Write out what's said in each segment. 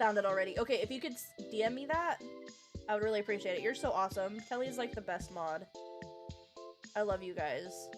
Found it already. Okay, if you could DM me that, I would really appreciate it. You're so awesome. Kelly's like the best mod. I love you guys.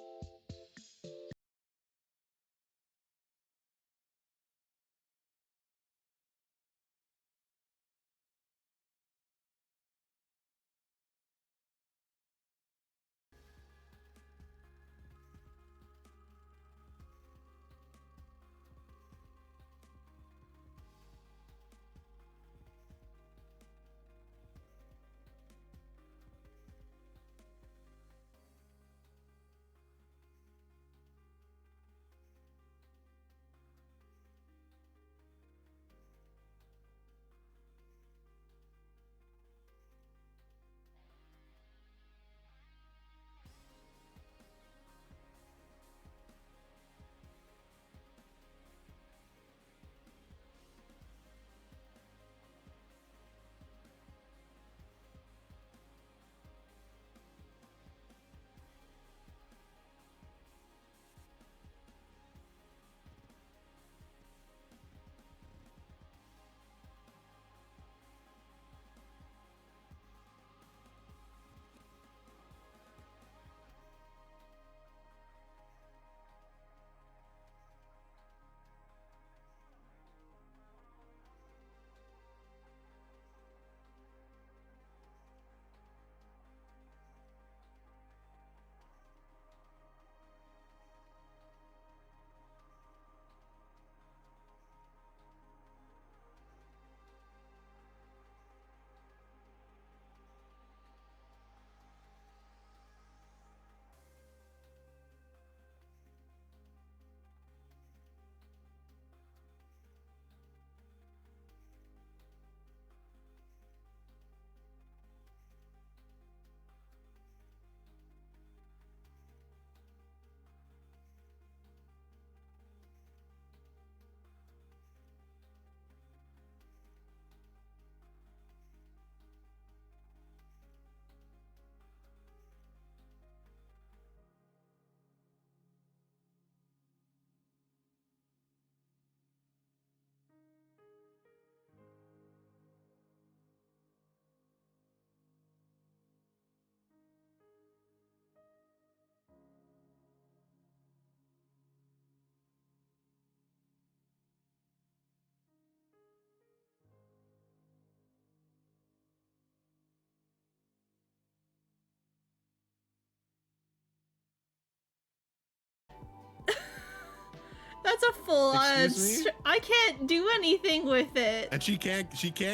That's a full-on. Excuse me? I can't do anything with it. And she can't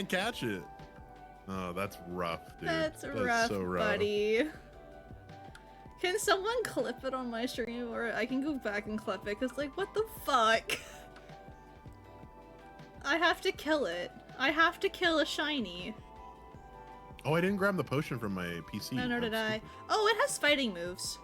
catch it. Oh, that's rough, dude. That's rough, so rough, buddy. Can someone clip it on my stream, or I can go back and clip it? Cause like, what the fuck? I have to kill it. I have to kill a shiny. Oh, I didn't grab the potion from my PC. No, nor did I. Oh, it has fighting moves.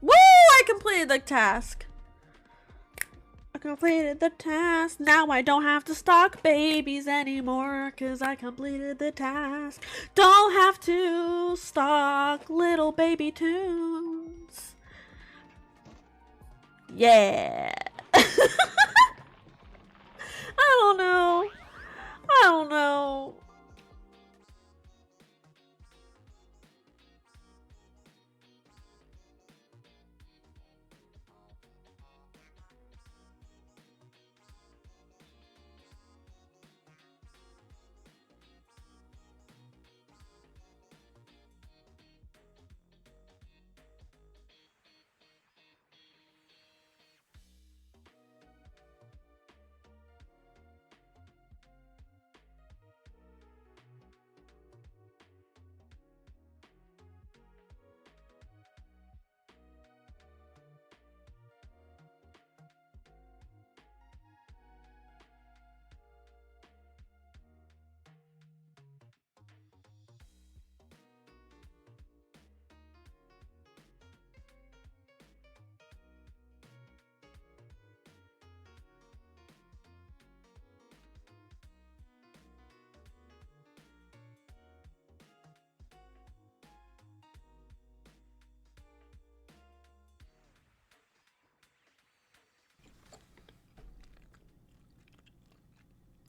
Woo! I completed the task. completed the task. Now I don't have to stalk babies anymore, 'cause I completed the task. Don't have to stalk little baby tunes. Yeah. I don't know. I don't know.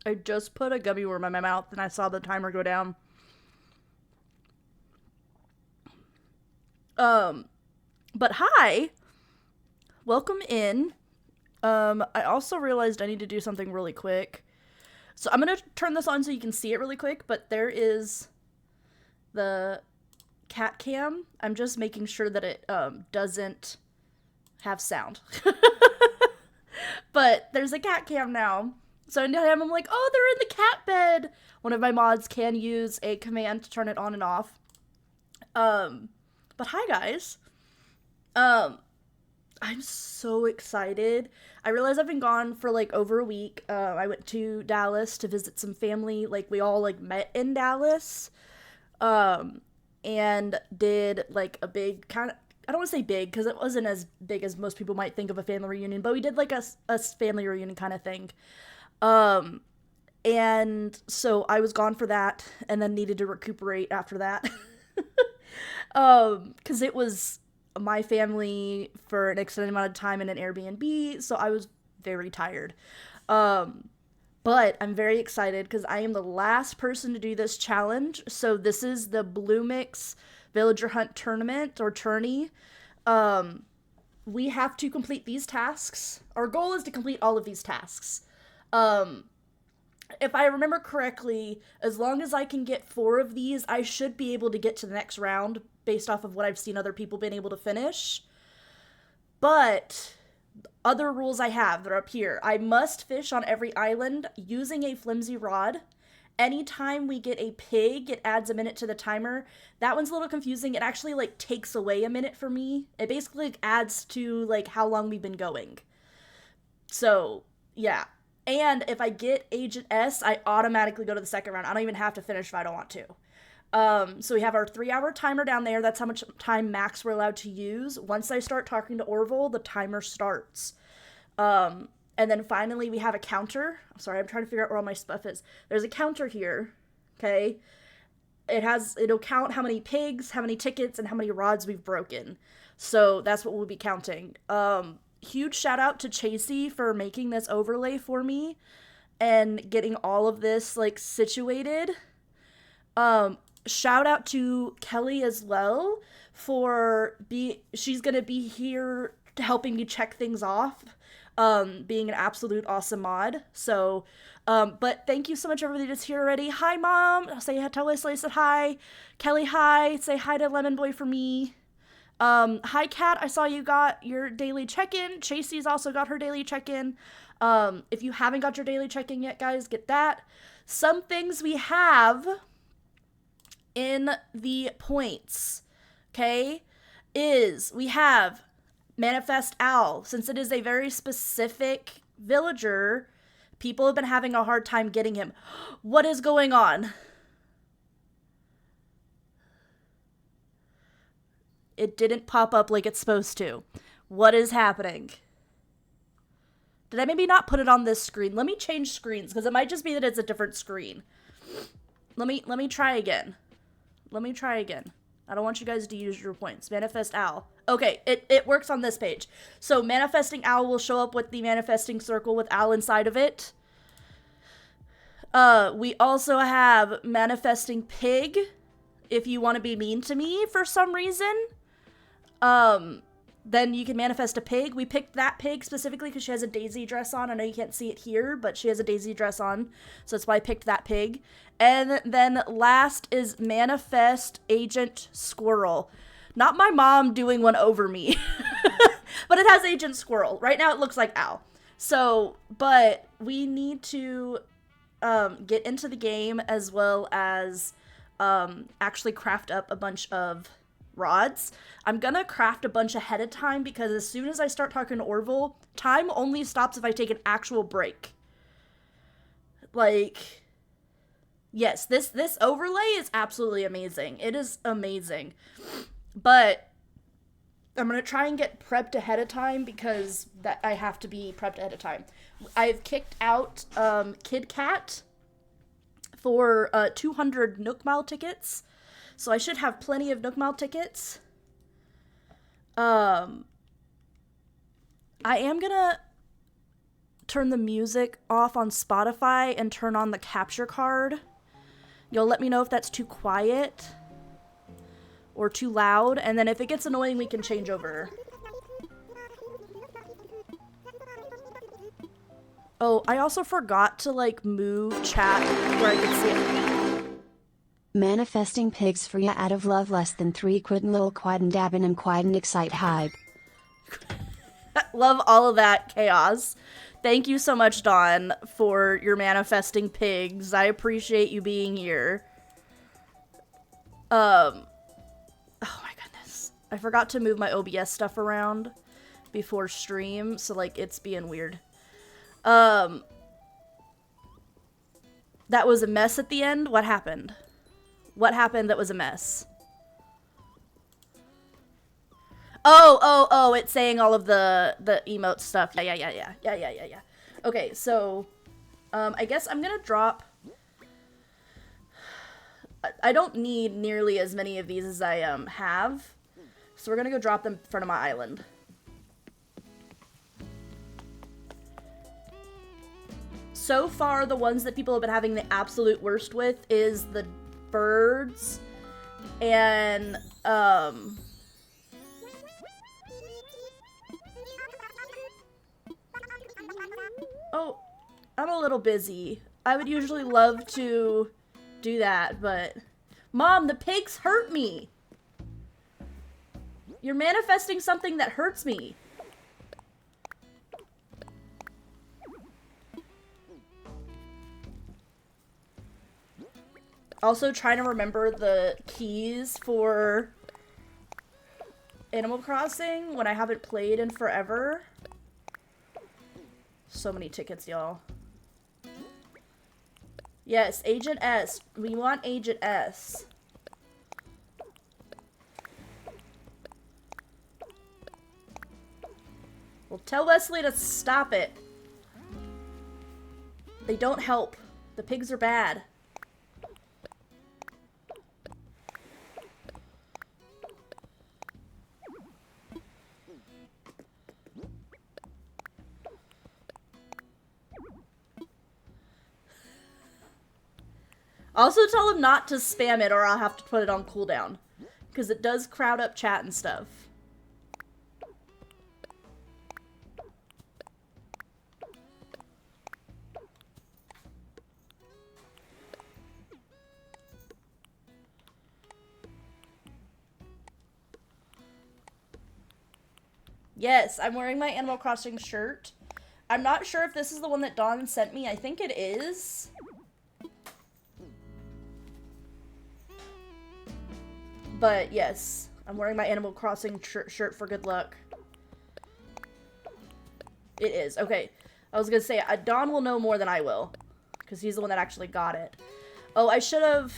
I just put a gummy worm in my mouth and I saw the timer go down. But hi! Welcome in. I also realized I need to do something really quick. So I'm gonna turn this on so you can see it really quick, but there is the cat cam. I'm just making sure that it doesn't have sound. But there's a cat cam now. So anytime I'm like, oh, they're in the cat bed, one of my mods can use a command to turn it on and off. But hi guys. I'm so excited. I realize I've been gone for like over a week. I went to Dallas to visit some family. Like we all like met in Dallas. And did like a big kind of, I don't want to say big because it wasn't as big as most people might think of a family reunion, but we did like a family reunion kind of thing. And so I was gone for that and then needed to recuperate after that. 'Cause it was my family for an extended amount of time in an Airbnb, so I was very tired. But I'm very excited because I am the last person to do this challenge. So this is the Bloomix Villager Hunt Tournament or Tourney. We have to complete these tasks. Our goal is to complete all of these tasks. If I remember correctly, as long as I can get 4 of these, I should be able to get to the next round based off of what I've seen other people been able to finish. But other rules I have, they're up here. I must fish on every island using a flimsy rod. Anytime we get a pig, it adds a minute to the timer. That one's a little confusing. It actually like takes away a minute for me. It basically like, adds to like how long we've been going. So, yeah. And if I get Agent S, I automatically go to the second round. I don't even have to finish if I don't want to. So we have our 3-hour timer down there. That's how much time max we're allowed to use. Once I start talking to Orville, the timer starts. And then finally we have a counter. Sorry, I'm trying to figure out where all my stuff is. There's a counter here, okay? It'll count how many pigs, how many tickets, and how many rods we've broken. So that's what we'll be counting. Huge shout out to Chasey for making this overlay for me and getting all of this like situated. Shout out to Kelly as well for she's gonna be here helping me check things off, being an absolute awesome mod. So but thank you so much everybody that's here already. Hi mom, tell Leslie I said hi. Kelly, hi, say hi to Lemon Boy for me. Hi Kat, I saw you got your daily check-in. Chasey's also got her daily check-in. If you haven't got your daily check-in yet, guys, get that. Some things we have in the points, okay, is we have Manifest Owl. Since it is a very specific villager, people have been having a hard time getting him. What is going on? It didn't pop up like it's supposed to. What is happening? Did I maybe not put it on this screen? Let me change screens, because it might just be that it's a different screen. Let me try again. Let me try again. I don't want you guys to use your points. Manifest owl. Okay, it works on this page. So manifesting owl will show up with the manifesting circle with owl inside of it. We also have manifesting pig, if you want to be mean to me for some reason. Then you can manifest a pig. We picked that pig specifically because she has a daisy dress on. I know you can't see it here, but she has a daisy dress on, so that's why I picked that pig. And then last is manifest agent squirrel. Not my mom doing one over me, but it has agent squirrel. Right now it looks like owl. So, but we need to get into the game as well as actually craft up a bunch of rods. I'm gonna craft a bunch ahead of time because as soon as I start talking to Orville, time only stops if I take an actual break. Like, yes, this overlay is absolutely amazing. It is amazing. But I'm gonna try and get prepped ahead of time because that I have to be prepped ahead of time. I've kicked out Kid Cat for 200 Nook Mile tickets. So I should have plenty of Nook Mile tickets. I am gonna turn the music off on Spotify and turn on the capture card. You'll let me know if that's too quiet or too loud, and then if it gets annoying, we can change over. Oh, I also forgot to, like, move chat where I could see it. Manifesting pigs for ya out of love less than 3 quid lil quiden dabbin and quiden excite hype. Love all of that chaos. Thank you so much, Dawn, for your manifesting pigs. I appreciate you being here. Oh my goodness. I forgot to move my OBS stuff around before stream, so like it's being weird. That was a mess at the end? What happened? What happened that was a mess? Oh, it's saying all of the emote stuff. Yeah. Okay, so, I guess I'm gonna drop... I don't need nearly as many of these as I, have. So we're gonna go drop them in front of my island. So far, the ones that people have been having the absolute worst with is the birds and oh, I'm a little busy. I would usually love to do that, but Mom, the pigs hurt me. You're manifesting something that hurts me. Also trying to remember the keys for Animal Crossing when I haven't played in forever. So many tickets, y'all. Yes, Agent S. We want Agent S. Well, tell Wesley to stop it. They don't help. The pigs are bad. Also tell him not to spam it or I'll have to put it on cooldown. Because it does crowd up chat and stuff. Yes, I'm wearing my Animal Crossing shirt. I'm not sure if this is the one that Dawn sent me. I think it is. But yes, I'm wearing my Animal Crossing shirt for good luck. It is. Okay. I was gonna say, Dawn will know more than I will. Because he's the one that actually got it. Oh, I should have...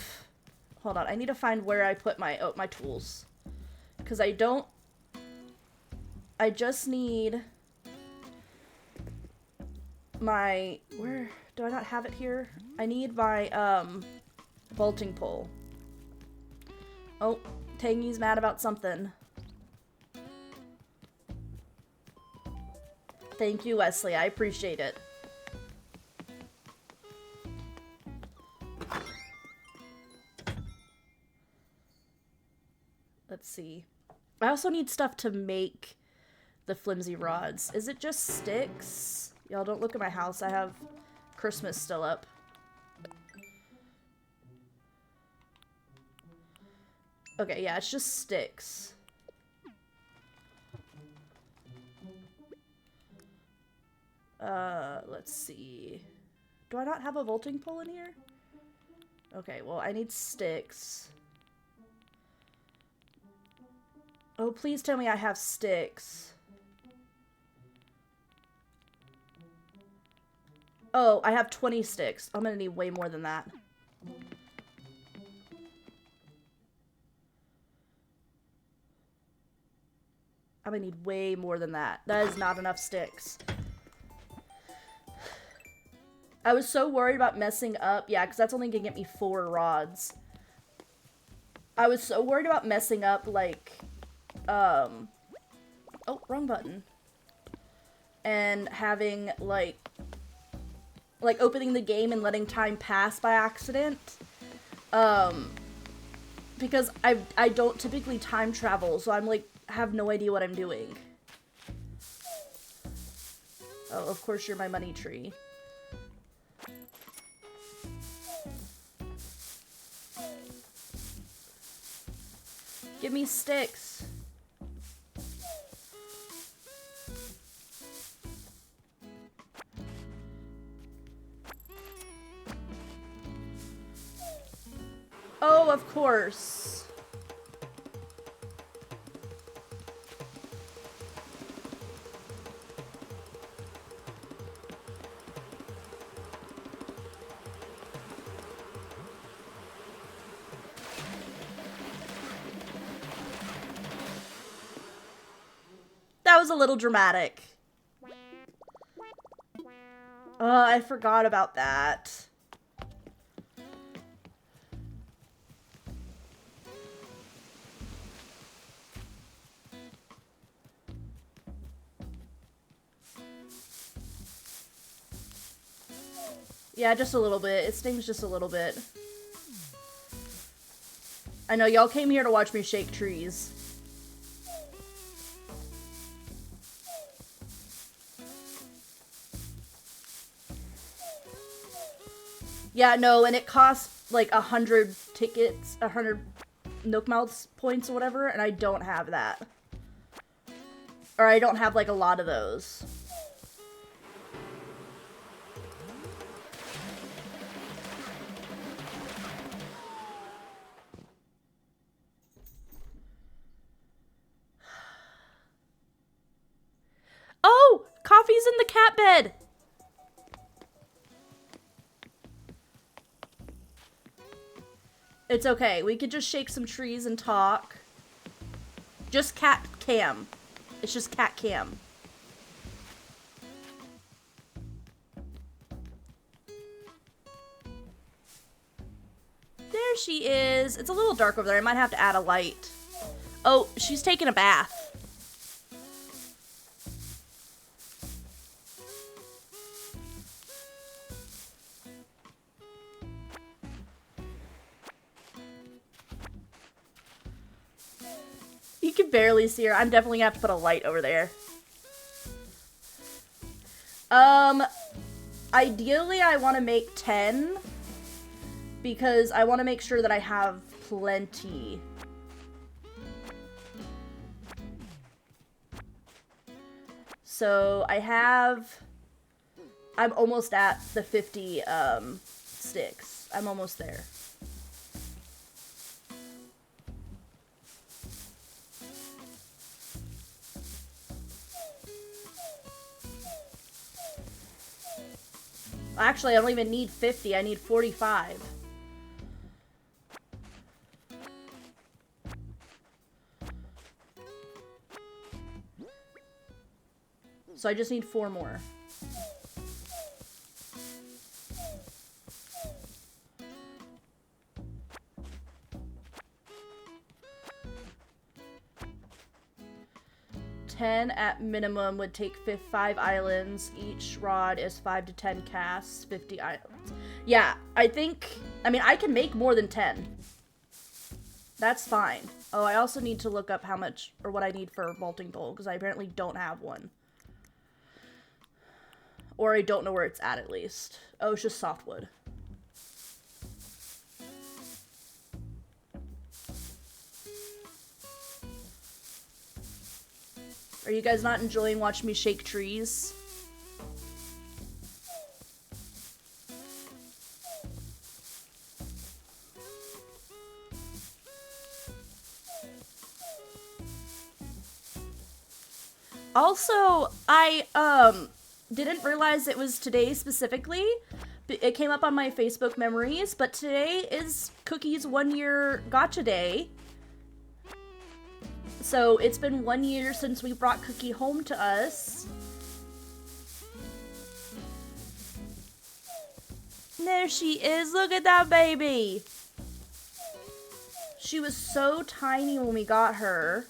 Hold on. I need to find where I put my my tools. Because I don't... I just need... my... Where? Do I not have it here? I need my, vaulting pole. Oh, Tangy's mad about something. Thank you, Wesley. I appreciate it. Let's see. I also need stuff to make the flimsy rods. Is it just sticks? Y'all don't look at my house. I have Christmas still up. Okay, yeah, it's just sticks. Let's see. Do I not have a vaulting pole in here? Okay, well, I need sticks. Oh, please tell me I have sticks. Oh, I have 20 sticks. I'm gonna need way more than that. I'm gonna need way more than that. That is not enough sticks. I was so worried about messing up. Yeah, because that's only gonna get me 4 rods. I was so worried about messing up, like, oh, wrong button. And having, like opening the game and letting time pass by accident. Because I don't typically time travel, so I'm, like, have no idea what I'm doing. Oh, of course you're my money tree. Give me sticks. Oh, of course. That was a little dramatic. Oh, I forgot about that. Yeah, just a little bit. It stings just a little bit. I know, y'all came here to watch me shake trees. Yeah, no, and it costs like 100 tickets, 100 Nookmouths points or whatever, and I don't have that. Or I don't have like a lot of those. Oh! Coffee's in the cat bed! It's okay. We could just shake some trees and talk. Just cat cam. It's just cat cam. There she is. It's a little dark over there. I might have to add a light. Oh, she's taking a bath. You can barely see her. I'm definitely gonna have to put a light over there. Ideally I want to make 10 because I want to make sure that I have plenty. So I'm almost at the 50 sticks. I'm almost there. Actually, I don't even need 50. I need 45. So I just need 4 more. 10 at minimum would take 5 islands. Each rod is 5 to 10 casts, 50 islands. Yeah, I mean, I can make more than 10. That's fine. Oh, I also need to look up how much, or what I need for a vaulting pole, because I apparently don't have one. Or I don't know where it's at least. Oh, it's just softwood. Are you guys not enjoying watching me shake trees? Also, I didn't realize it was today specifically. It came up on my Facebook memories, but today is Cookie's 1-year gacha day. So it's been 1 year since we brought Cookie home to us. There she is. Look at that baby. She was so tiny when we got her.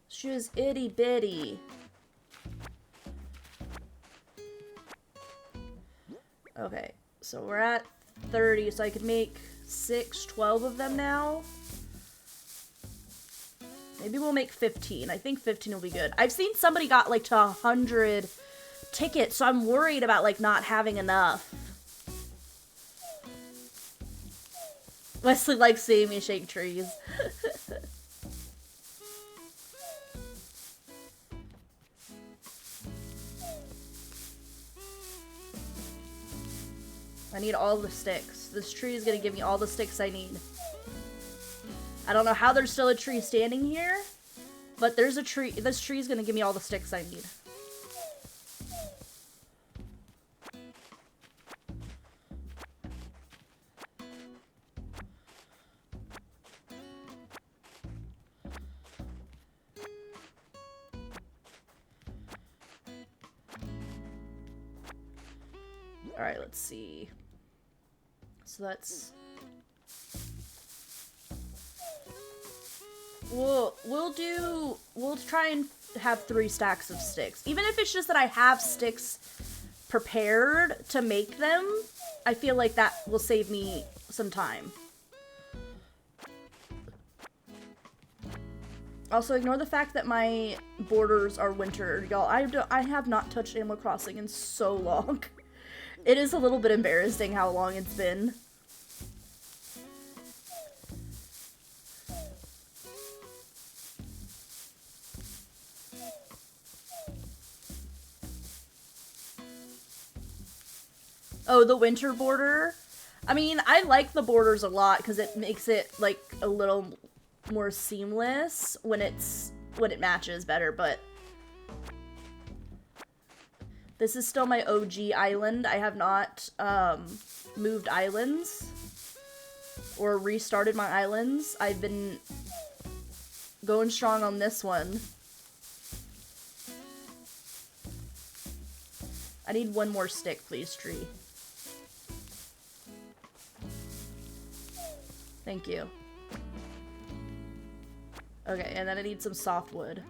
She was itty bitty. Okay, so we're at 30, so I could make 12 of them now. Maybe we'll make 15. I think 15 will be good. I've seen somebody got like to 100 tickets, so I'm worried about like not having enough. Wesley likes seeing me shake trees. I need all the sticks. This tree is gonna give me all the sticks I need. I don't know how there's still a tree standing here, but there's a tree. This tree is gonna give me all the sticks I need. All right, let's see. So that's... We'll try and have 3 stacks of sticks. Even if it's just that I have sticks prepared to make them, I feel like that will save me some time. Also, ignore the fact that my borders are winter. Y'all, I have not touched Animal Crossing in so long. It is a little bit embarrassing how long it's been. Oh, the winter border? I mean, I like the borders a lot because it makes it, like, a little more seamless when it matches better, but... This is still my OG island. I have not, moved islands or restarted my islands. I've been going strong on this one. I need 1 more stick, please, tree. Thank you. Okay, and then I need some softwood.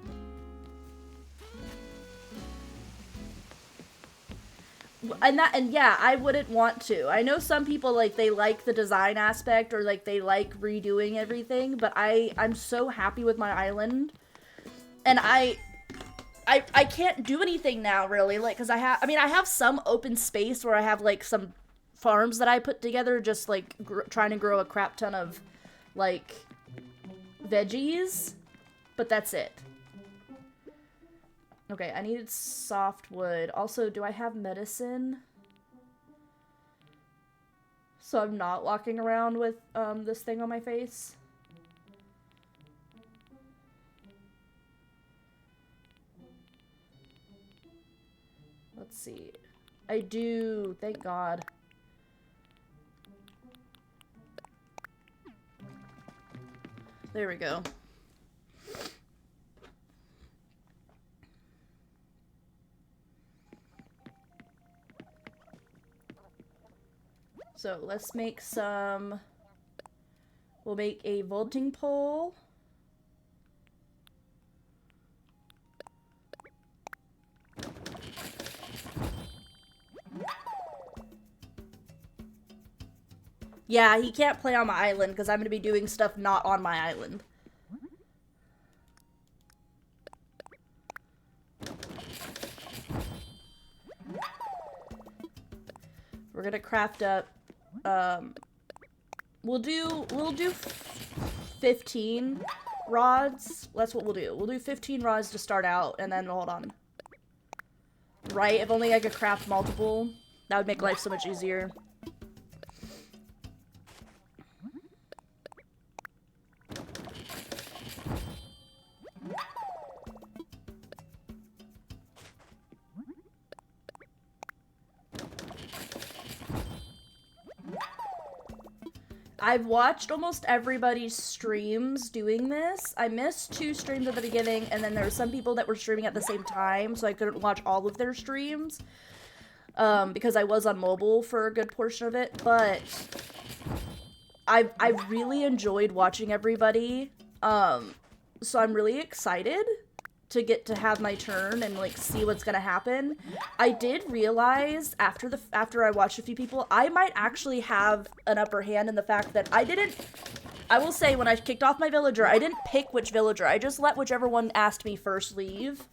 And yeah, I wouldn't want to. I know some people, like, they like the design aspect or, like, they like redoing everything, but I'm so happy with my island. And I can't do anything now, really, like, because I have some open space where I have, like, some farms that I put together, just, like, trying to grow a crap ton of, like, veggies, but that's it. Okay, I needed softwood. Also, do I have medicine? So I'm not walking around with, this thing on my face? Let's see. I do, thank God. There we go. So let's make some We'll make a vaulting pole. Yeah, he can't play on my island because I'm going to be doing stuff not on my island. We're going to craft up, we'll do 15 rods. That's what we'll do. We'll do 15 rods to start out, and then, hold on. Right, if only I could craft multiple, that would make life so much easier. I've watched almost everybody's streams doing this. I missed 2 streams at the beginning, and then there were some people that were streaming at the same time, so I couldn't watch all of their streams. Because I was on mobile for a good portion of it, but I really enjoyed watching everybody. So I'm really excited to get to have my turn and like see what's gonna happen. I did realize after I watched a few people, I might actually have an upper hand in the fact that I will say when I kicked off my villager, I didn't pick which villager. I just let whichever one asked me first leave.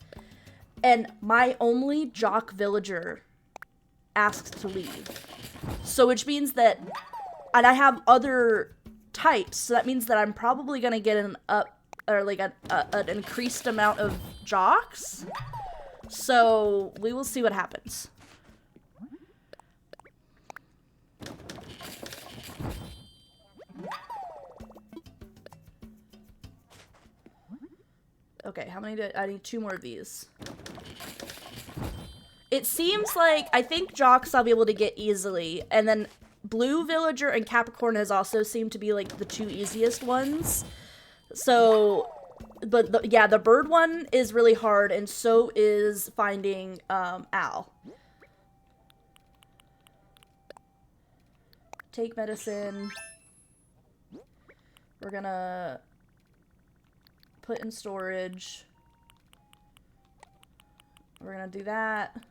And my only jock villager asked to leave. So which means that, and I have other types, so that means that I'm probably gonna get an increased amount of jocks. So we will see what happens. Okay, how many I need 2 more of these. It seems like, I think jocks I'll be able to get easily, and then blue villager and Capricorn has also seemed to be like the 2 easiest ones. So, but yeah, the bird one is really hard, and so is finding Al. Take medicine. We're gonna put in storage. We're gonna do that.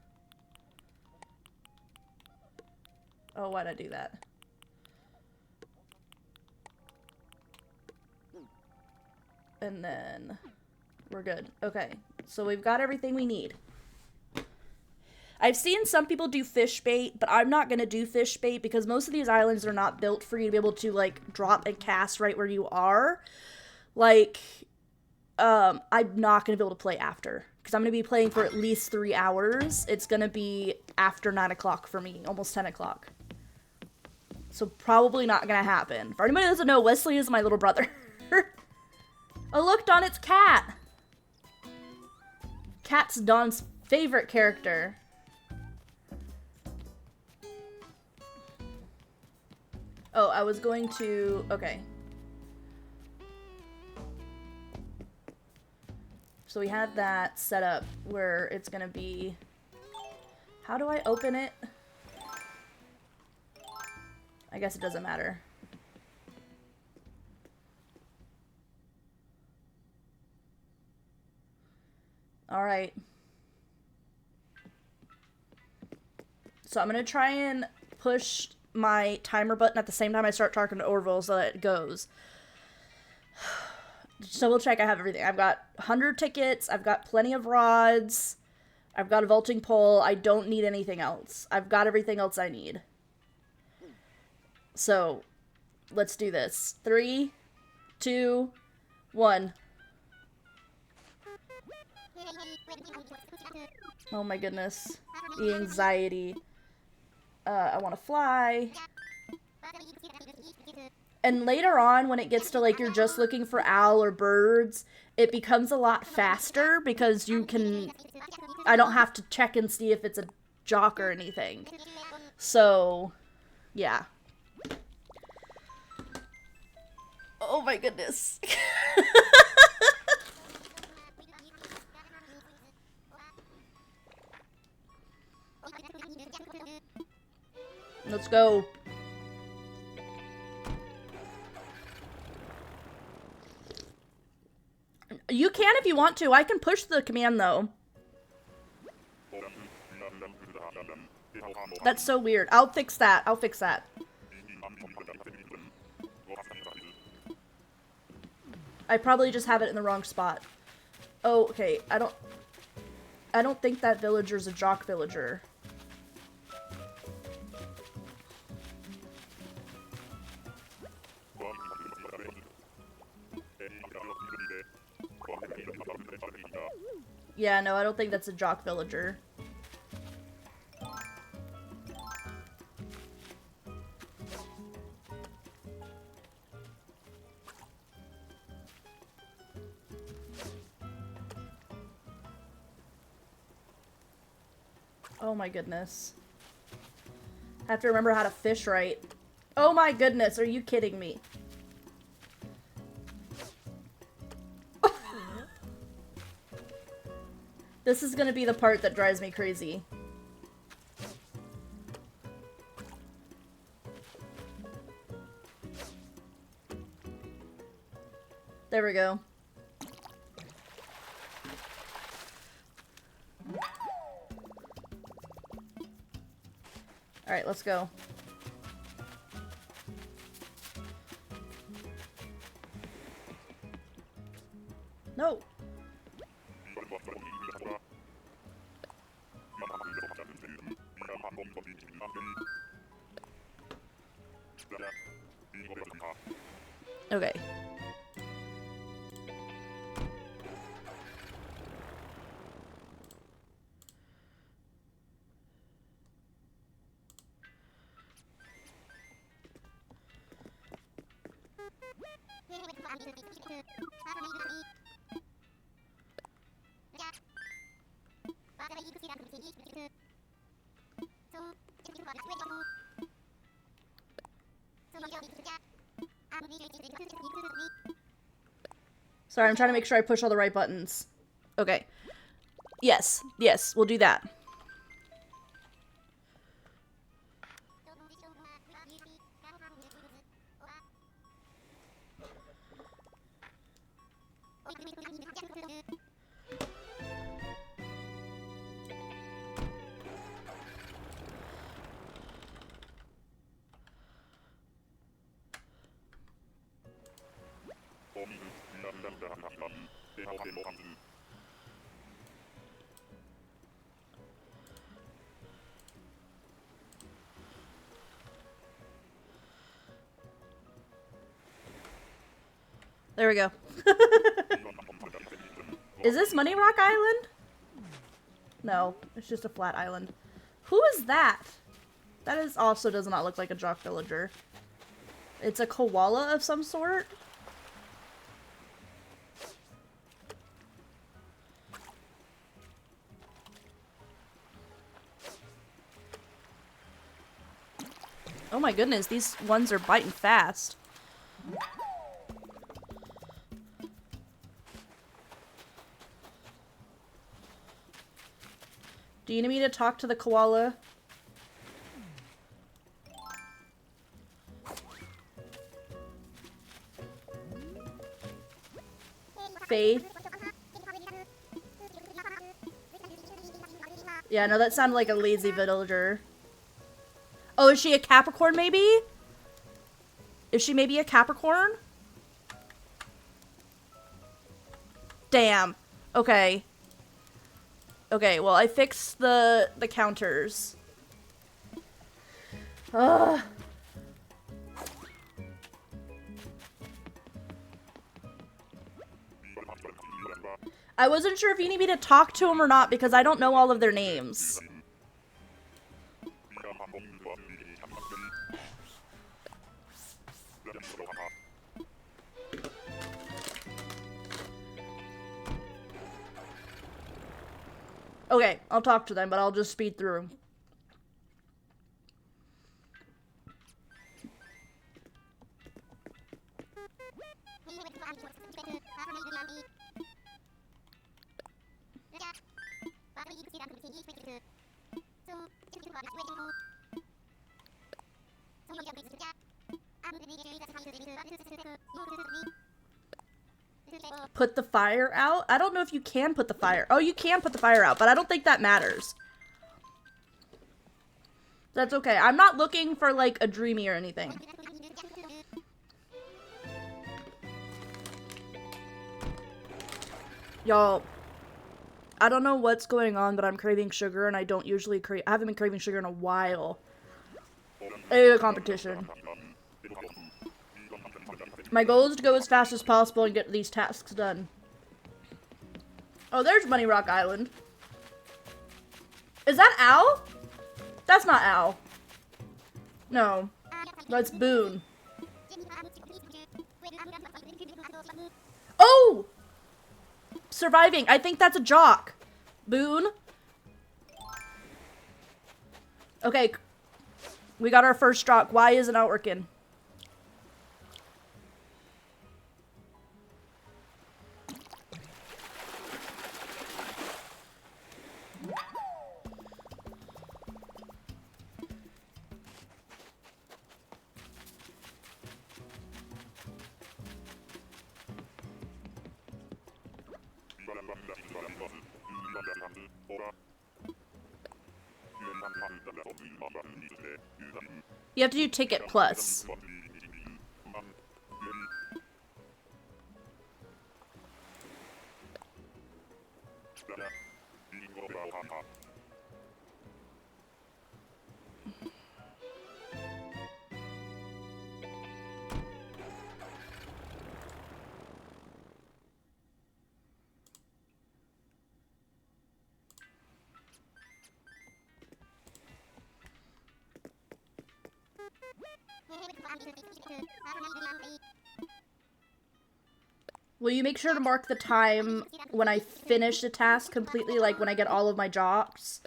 Oh, why'd I do that? And then we're good. Okay, so we've got everything we need. I've seen some people do fish bait, but I'm not gonna do fish bait because most of these islands are not built for you to be able to like drop and cast right where you are. Like, I'm not gonna be able to play after because I'm gonna be playing for at least 3 hours. It's gonna be after 9 o'clock for me, almost 10 o'clock. So probably not gonna happen. For anybody that doesn't know, Wesley is my little brother. Oh, look, Dawn, it's Cat. Cat's Dawn's favorite character. Oh, I was going to... Okay. So we had that set up where it's gonna be... How do I open it? I guess it doesn't matter. Alright. So I'm gonna try and push my timer button at the same time I start talking to Orville so that it goes. Just double check I have everything. I've got 100 tickets, I've got plenty of rods, I've got a vaulting pole, I don't need anything else. I've got everything else I need. So, let's do this. 3, 2, 1. Oh my goodness. The anxiety. I want to fly. And later on, when it gets to like you're just looking for owl or birds, it becomes a lot faster because you can... I don't have to check and see if it's a jock or anything. So, yeah. Oh my goodness. Let's go. you want to. I can push the command, though. That's so weird. I'll fix that. I'll fix that. I probably just have it in the wrong spot. Oh, okay. I don't think that villager's a jock villager. Yeah, no, I don't think that's a jock villager. Oh my goodness. I have to remember how to fish right. Oh my goodness, are you kidding me? This is gonna be the part that drives me crazy. There we go. Alright, let's go. No! Okay. Sorry, I'm trying to make sure I push all the right buttons. Okay. Yes, yes, we'll do that. There we go. Is this Money Rock Island? No, it's just a flat island. Who is that? That is also does not look like a jock villager. It's a koala of some sort. Oh my goodness, these ones are biting fast. Do you need me to talk to the koala? Faith? Yeah, no, that sounded like a lazy villager. Oh, is she a Capricorn maybe? Is she maybe a Capricorn? Damn. Okay. Okay, well, I fixed the counters. Ugh. I wasn't sure if you need me to talk to them or not because I don't know all of their names. Okay, I'll talk to them, but I'll just speed through. put the fire out. I don't know if you can put the fire. Oh, you can put the fire out, but I don't think that matters. That's okay. I'm not looking for like a dreamy or anything. Y'all, I don't know what's going on, but I'm craving sugar, and I don't usually crave. I haven't been craving sugar in a while. A competition. My goal is to go as fast as possible and get these tasks done. Oh, there's Money Rock Island. Is that Al? That's not Al. No. That's Boone. Oh! Surviving. I think that's a jock. Boone. Okay. We got our first jock. Why isn't it working? You have to do ticket plus. Will you make sure to mark the time when I finish the task completely, like when I get all of my jobs?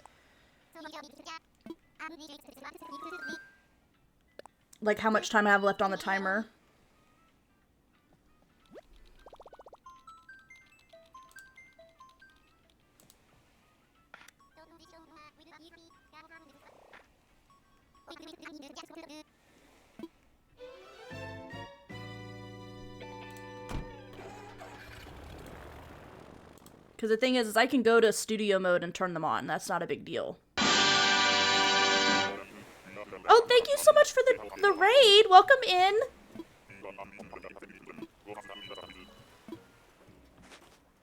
Like how much time I have left on the timer? Because the thing is I can go to studio mode and turn them on. That's not a big deal. Oh, thank you so much for the raid. Welcome in.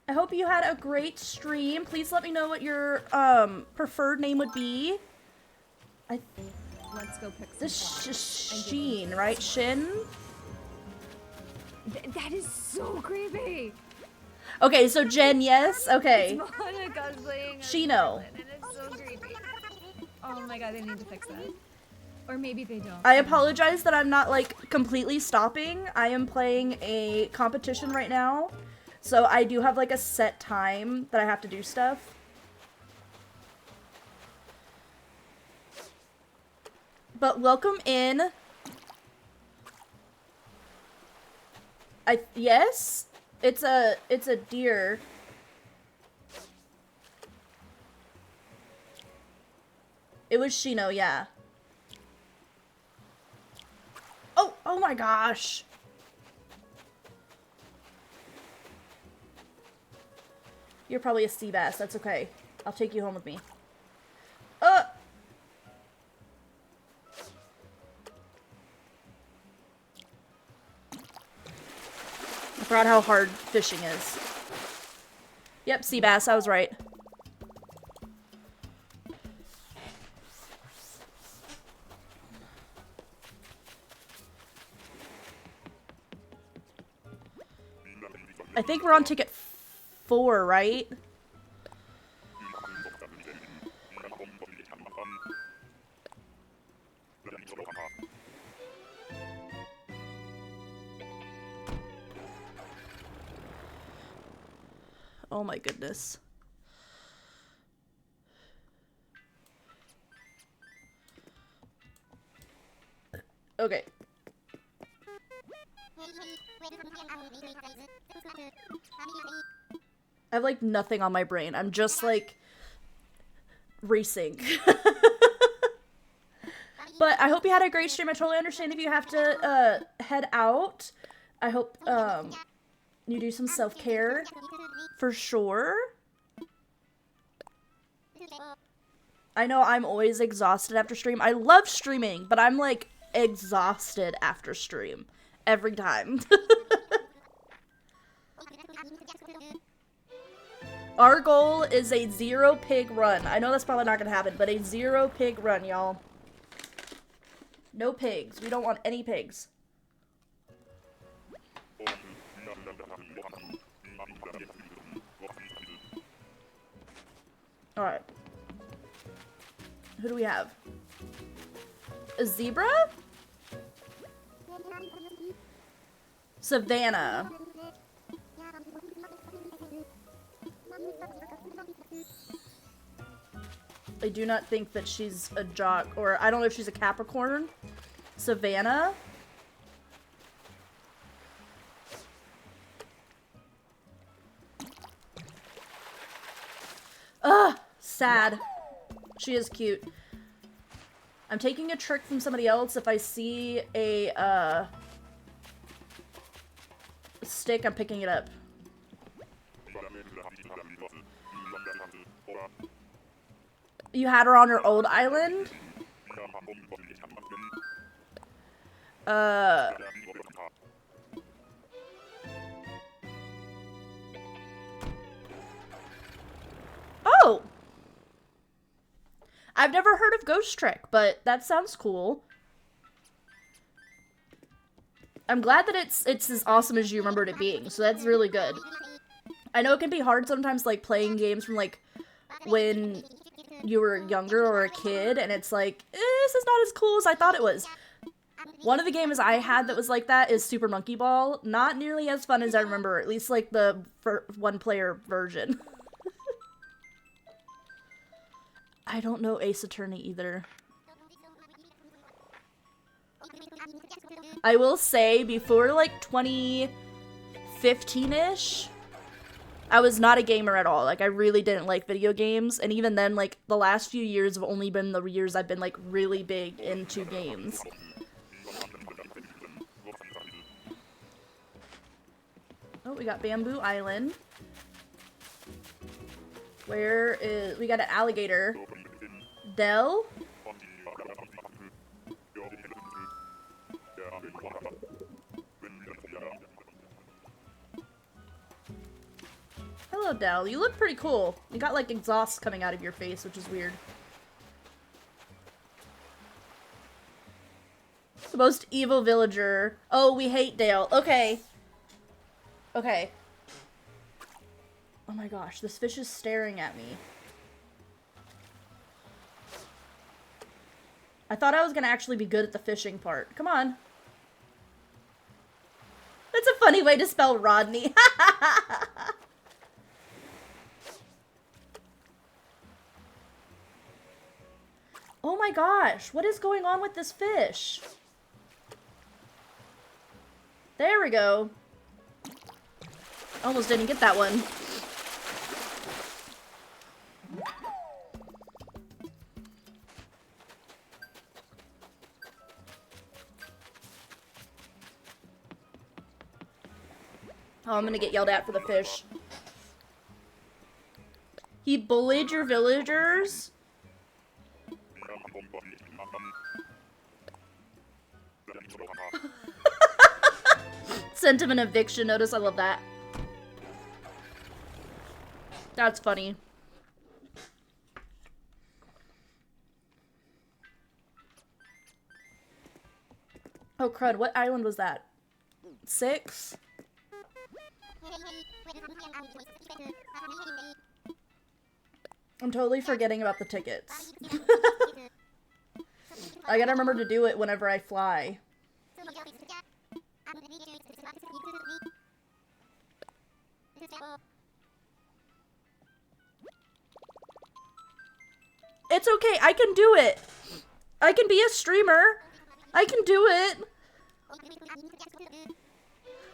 I hope you had a great stream. Please let me know what your preferred name would be. Let's go pick some This is Sheen, right? Shin? That is so creepy. Okay, so Jen, yes. Okay. It's Monica cosplaying as Shino. Villain, and it's so creepy. Oh my god, they need to fix that. Or maybe they don't. I apologize that I'm not, like, completely stopping. I am playing a competition right now. So I do have, like, a set time that I have to do stuff. But welcome in. Yes? It's a deer. It was Shino, yeah. Oh my gosh. You're probably a sea bass. That's okay. I'll take you home with me. I forgot how hard fishing is. Yep, sea bass. I was right. I think we're on ticket 4, right? Oh my goodness. Okay. I have like nothing on my brain. I'm just like racing. But I hope you had a great stream. I totally understand if you have to head out. I hope you You do some self-care? For sure. I know I'm always exhausted after stream. I love streaming, but I'm like exhausted after stream. Every time. Our goal is a 0 pig run. I know that's probably not gonna happen, but a 0 pig run, y'all. No pigs. We don't want any pigs. Alright. Who do we have? A zebra? Savannah. I do not think that she's a jock, or I don't know if she's a Capricorn. Savannah? Ugh, sad. She is cute. I'm taking a trick from somebody else. If I see a stick, I'm picking it up. You had her on her old island? Oh! I've never heard of Ghost Trick, but that sounds cool. I'm glad that it's as awesome as you remembered it being, so that's really good. I know it can be hard sometimes, like, playing games from, like, when you were younger or a kid, and it's like, this is not as cool as I thought it was. One of the games I had that was like that is Super Monkey Ball. Not nearly as fun as I remember, at least like the one-player version. I don't know Ace Attorney either. I will say, before like 2015-ish, I was not a gamer at all. Like, I really didn't like video games, and even then, like, the last few years have only been the years I've been, like, really big into games. Oh, we got Bamboo Island. Where is... We got an alligator. Dell? Hello, Dell. You look pretty cool. You got, like, exhaust coming out of your face, which is weird. The most evil villager. Oh, we hate Dale. Okay. Okay. Oh my gosh, this fish is staring at me. I thought I was gonna actually be good at the fishing part. Come on. That's a funny way to spell Rodney. Oh my gosh, what is going on with this fish? There we go. Almost didn't get that one. Oh, I'm gonna get yelled at for the fish. He bullied your villagers? Sent him an eviction notice. I love that. That's funny. Oh crud, what island was that? 6? I'm totally forgetting about the tickets. I gotta remember to do it whenever I fly. It's okay, I can do it. I can be a streamer. I can do it.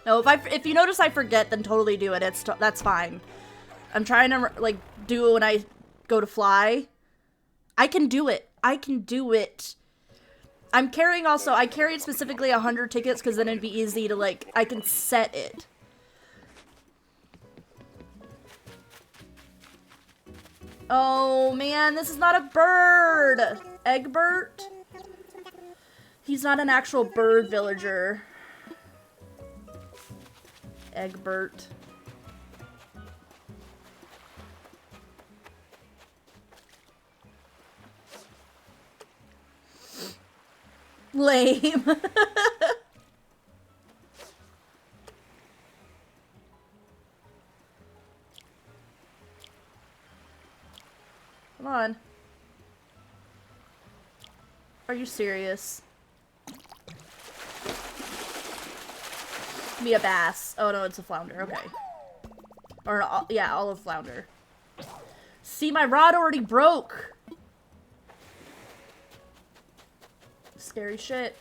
No, if you notice I forget, then totally do it. That's fine. I'm trying to like do it when I go to fly. I can do it. I can do it. I'm carrying also. I carried specifically 100 tickets because then it'd be easy to like. I can set it. Oh man, this is not a bird! Egbert? He's not an actual bird villager. Egbert. Lame. Come on. Are you serious? Be a bass. Oh no, it's a flounder. Okay. Or yeah, olive flounder. See, my rod already broke. Scary shit.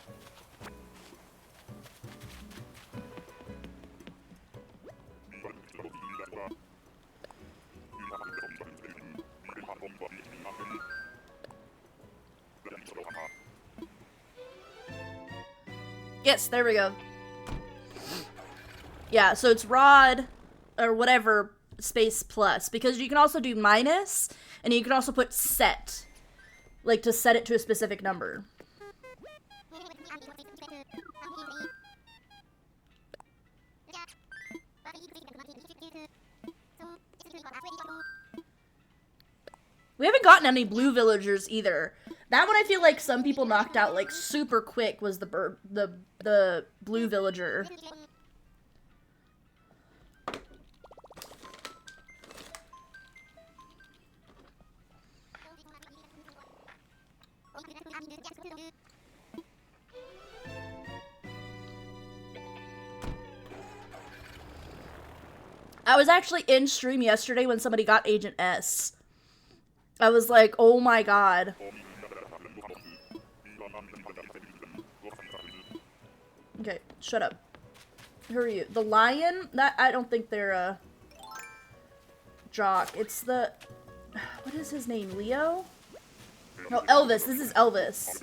Yes, there we go. Yeah, so it's rod or whatever space plus, because you can also do minus and you can also put set, like to set it to a specific number. We haven't gotten any blue villagers either. That one I feel like some people knocked out like super quick was the blue villager. I was actually in stream yesterday when somebody got Agent S. I was like, oh my god. Okay, shut up. Who are you? The lion? That I don't think they're a jock. It's the... What is his name? Leo? No, Elvis. This is Elvis.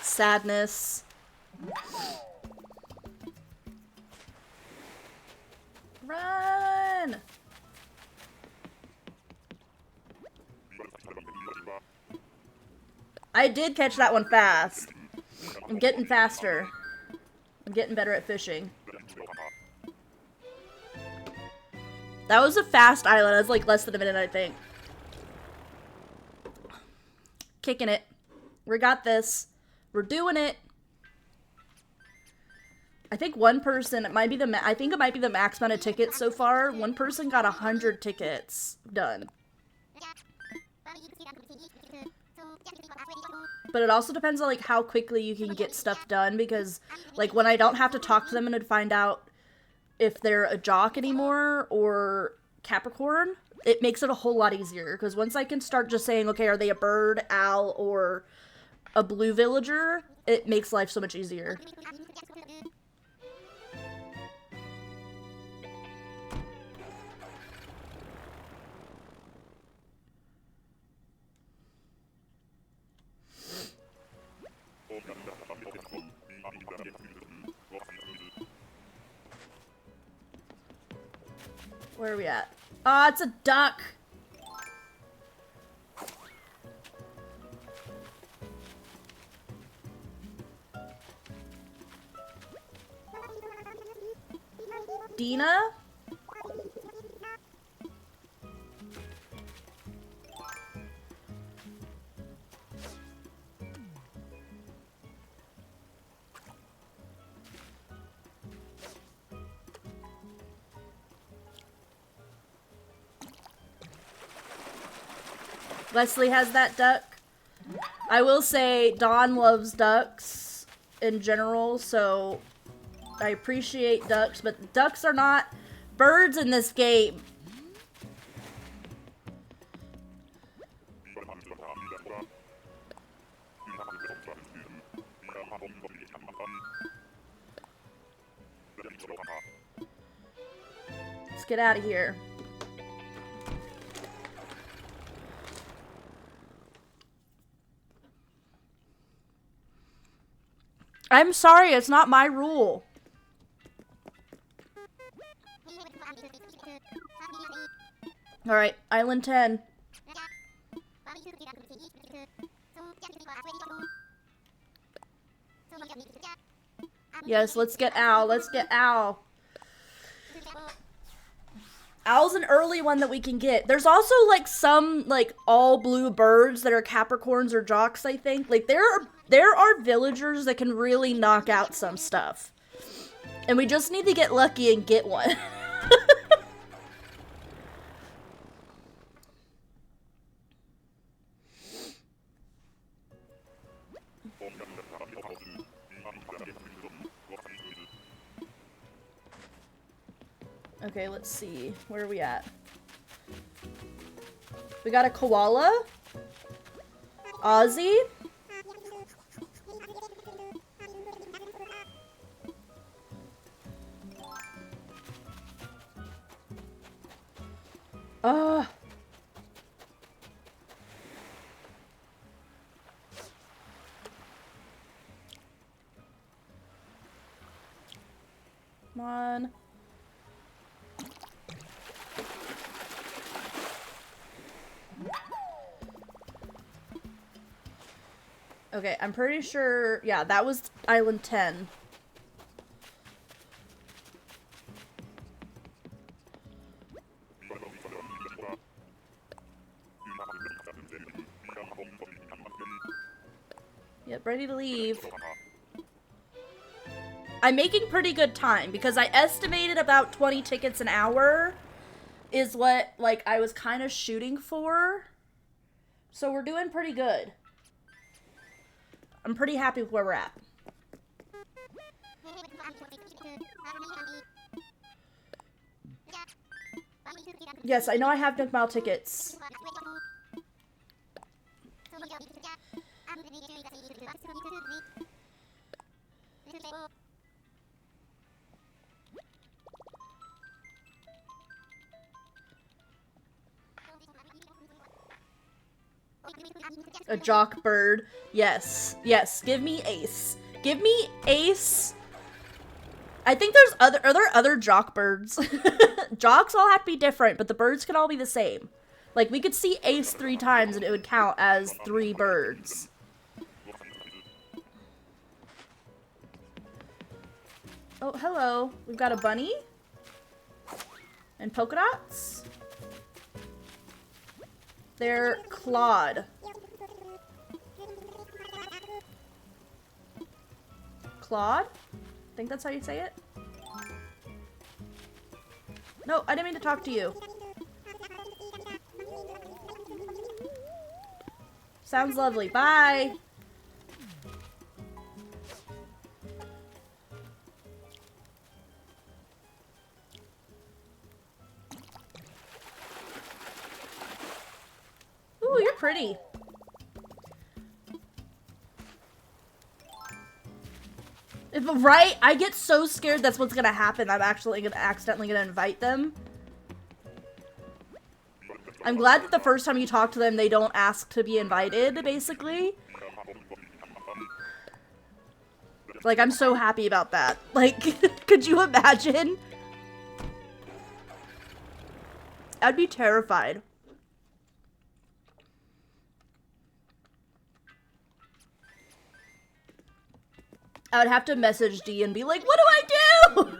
Sadness. Run! I did catch that one fast. I'm getting faster. I'm getting better at fishing. That was a fast island. It was like less than a minute, I think. Kicking it. We got this. We're doing it. I think one person, it might be I think it might be the max amount of tickets so far. One person got 100 tickets done. But it also depends on like how quickly you can get stuff done, because like when I don't have to talk to them and to find out if they're a jock anymore or Capricorn, it makes it a whole lot easier, because once I can start just saying, okay, are they a bird, owl, or a blue villager, it makes life so much easier. Where are we at? Ah, it's a duck! Dina? Leslie has that duck. I will say Dawn loves ducks in general, so I appreciate ducks, but ducks are not birds in this game. Let's get out of here. I'm sorry, it's not my rule. Alright, Island 10. Yes, let's get Owl. Let's get Owl. Owl's an early one that we can get. There's also, like, some, like, all blue birds that are Capricorns or Jocks, I think. Like, there are villagers that can really knock out some stuff. And we just need to get lucky and get one. Okay, let's see. Where are we at? We got a koala. Ozzy. Ugh. Come on. Okay, I'm pretty sure, yeah, that was Island 10. Yep, ready to leave. I'm making pretty good time because I estimated about 20 tickets an hour is what, like, I was kind of shooting for. So we're doing pretty good. I'm pretty happy with where we're at. Yes, I know I have Nook Mile tickets. A jock bird. Yes. Yes. Give me Ace. Give me Ace. I think there's are there other jock birds? Jocks all have to be different, but the birds can all be the same. Like, we could see Ace 3 times and it would count as 3 birds. Oh, hello. We've got a bunny. And polka dots. They're Claude. Claude? I think that's how you say it. No, I didn't mean to talk to you. Sounds lovely. Bye. Ooh, you're pretty. Right? I get so scared that's what's gonna happen. I'm actually accidentally gonna invite them. I'm glad that the first time you talk to them, they don't ask to be invited, basically. Like, I'm so happy about that. Like, could you imagine? I'd be terrified. I would have to message D and be like, what do I do?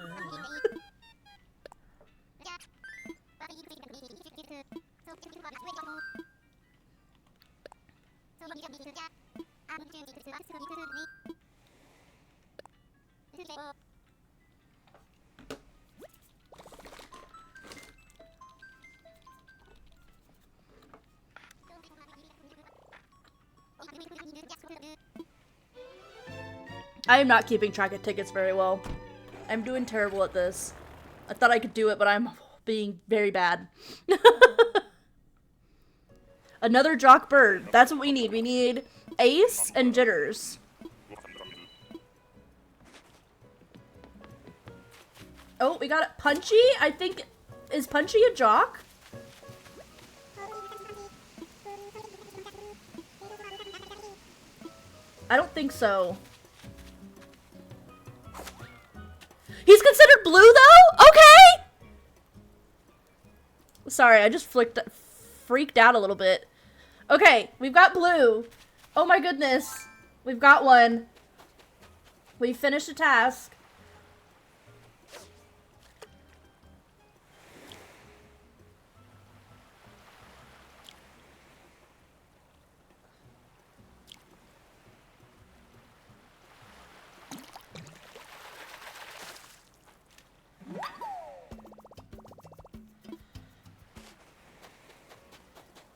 I am not keeping track of tickets very well. I'm doing terrible at this. I thought I could do it, but I'm being very bad. Another jock bird. That's what we need. We need Ace and Jitters. Oh, we got it. Punchy? I think... Is Punchy a jock? I don't think so. Sorry, I just freaked out a little bit. Okay, we've got blue. Oh my goodness. We've got one. We finished a task.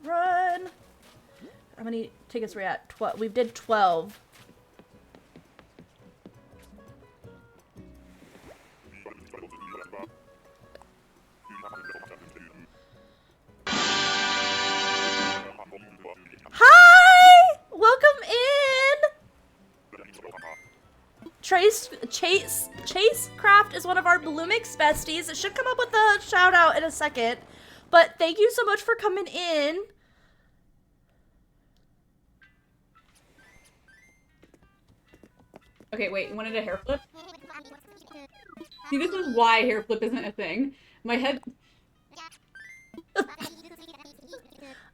Run! How many tickets were we at? 12. We did 12. Hi! Welcome in! Chase Craft is one of our Bloomix besties. It should come up with a shout out in a second. But thank you so much for coming in. Okay, wait, you wanted a hair flip? See, this is why hair flip isn't a thing. My head...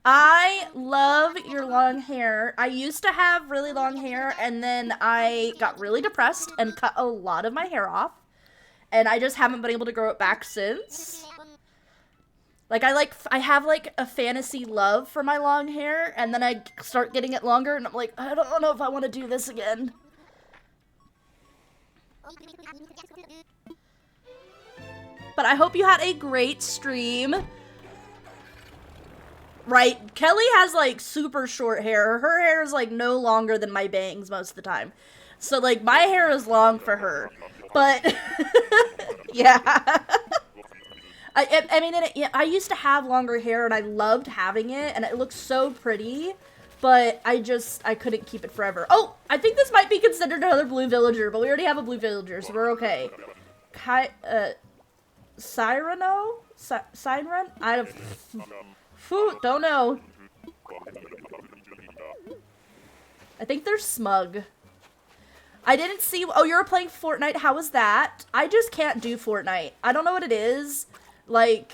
I love your long hair. I used to have really long hair, and then I got really depressed and cut a lot of my hair off. And I just haven't been able to grow it back since. Like, I have, like, a fantasy love for my long hair, and then I start getting it longer, and I'm like, I don't know if I want to do this again. But I hope you had a great stream. Right, Kelly has, like, super short hair. Her hair is, like, no longer than my bangs most of the time. So, like, my hair is long for her. But, yeah. I mean, I used to have longer hair, and I loved having it, and it looked so pretty. But I couldn't keep it forever. Oh, I think this might be considered another blue villager, but we already have a blue villager, so we're okay. Siren? Don't know. I think they're smug. I didn't see... Oh, you're playing Fortnite. How was that? I just can't do Fortnite. I don't know what it is. Like...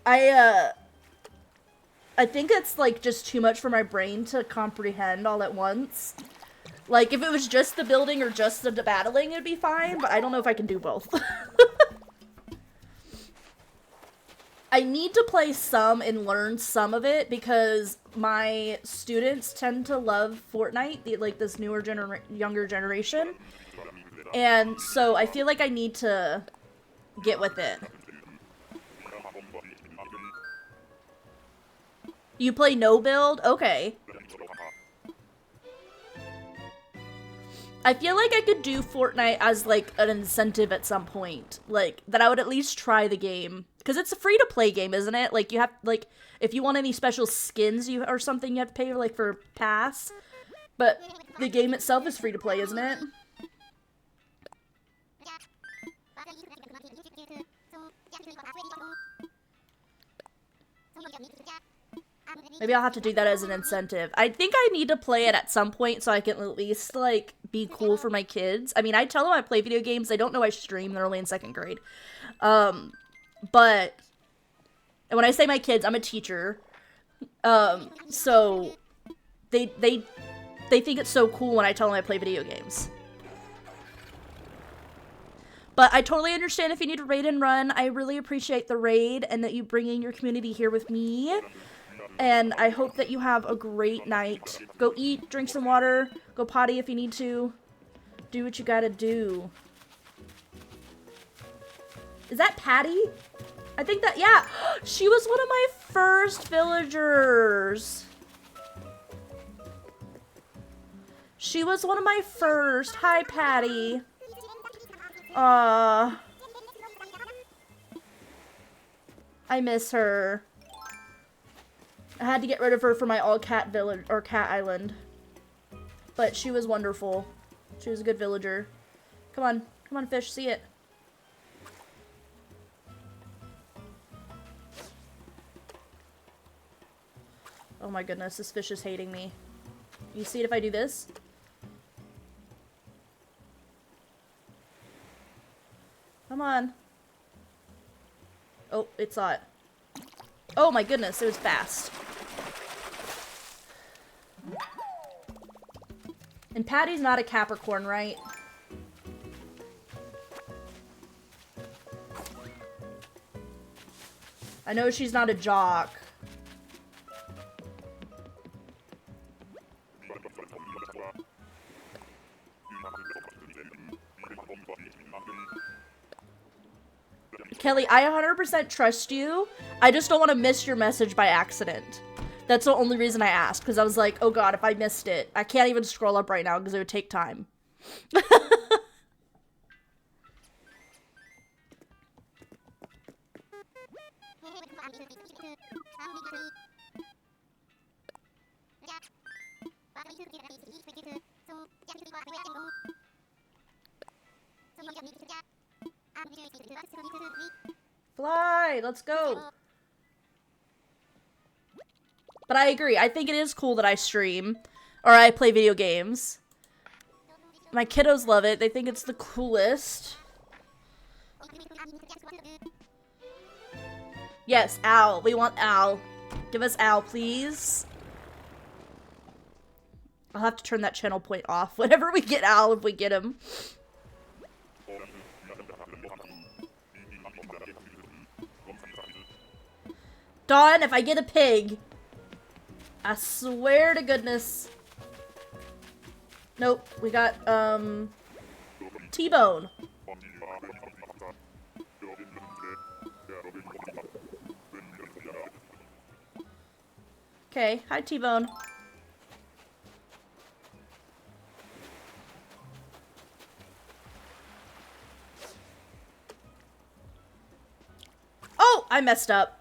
I think it's, like, just too much for my brain to comprehend all at once. Like, if it was just the building or just the battling, it'd be fine, but I don't know if I can do both. I need to play some and learn some of it because my students tend to love Fortnite, like this newer younger generation. And so I feel like I need to get with it. You play no build? Okay. I feel like I could do Fortnite as, like, an incentive at some point. Like, that I would at least try the game. Because it's a free-to-play game, isn't it? Like, you have, like, if you want any special skins or something, you have to pay, like, for pass. But the game itself is free-to-play, isn't it? Maybe I'll have to do that as an incentive. I think I need to play it at some point so I can at least, like, be cool for my kids. I mean, I tell them I play video games. They don't know I stream. They're only in 2nd grade. But, and when I say my kids, I'm a teacher. So, they think it's so cool when I tell them I play video games. But I totally understand if you need to raid and run. I really appreciate the raid and that you bringing your community here with me. And I hope that you have a great night. Go eat, drink some water, go potty if you need to. Do what you gotta do. Is that Patty? I think that, yeah. She was one of my first villagers. She was one of my first. Hi, Patty. I miss her. I had to get rid of her for my all-cat village, or cat island. But she was wonderful. She was a good villager. Come on, fish, see it. Oh my goodness, this fish is hating me. You see it if I do this? Come on. Oh, it saw it. Oh my goodness, it was fast. And Patty's not a Capricorn, right? I know she's not a jock. Kelly, I 100% trust you. I just don't want to miss your message by accident. That's the only reason I asked, because I was like, oh god, if I missed it. I can't even scroll up right now because it would take time. Fly! Let's go! But I agree. I think it is cool that I stream. Or I play video games. My kiddos love it. They think it's the coolest. Yes, Al. We want Al. Give us Al, please. I'll have to turn that channel point off whenever we get Al, if we get him. Dawn, if I get a pig, I swear to goodness. Nope, we got, T-Bone. Okay, hi T-Bone. Oh, I messed up.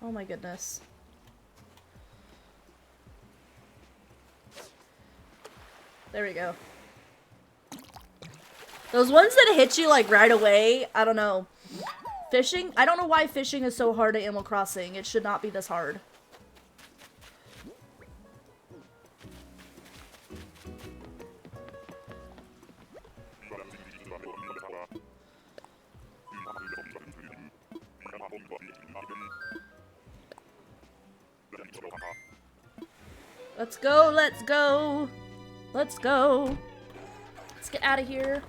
Oh my goodness. There we go. Those ones that hit you like right away, I don't know. Fishing? I don't know why fishing is so hard at Animal Crossing. It should not be this hard. Let's go, let's go. Let's go. Let's get out of here.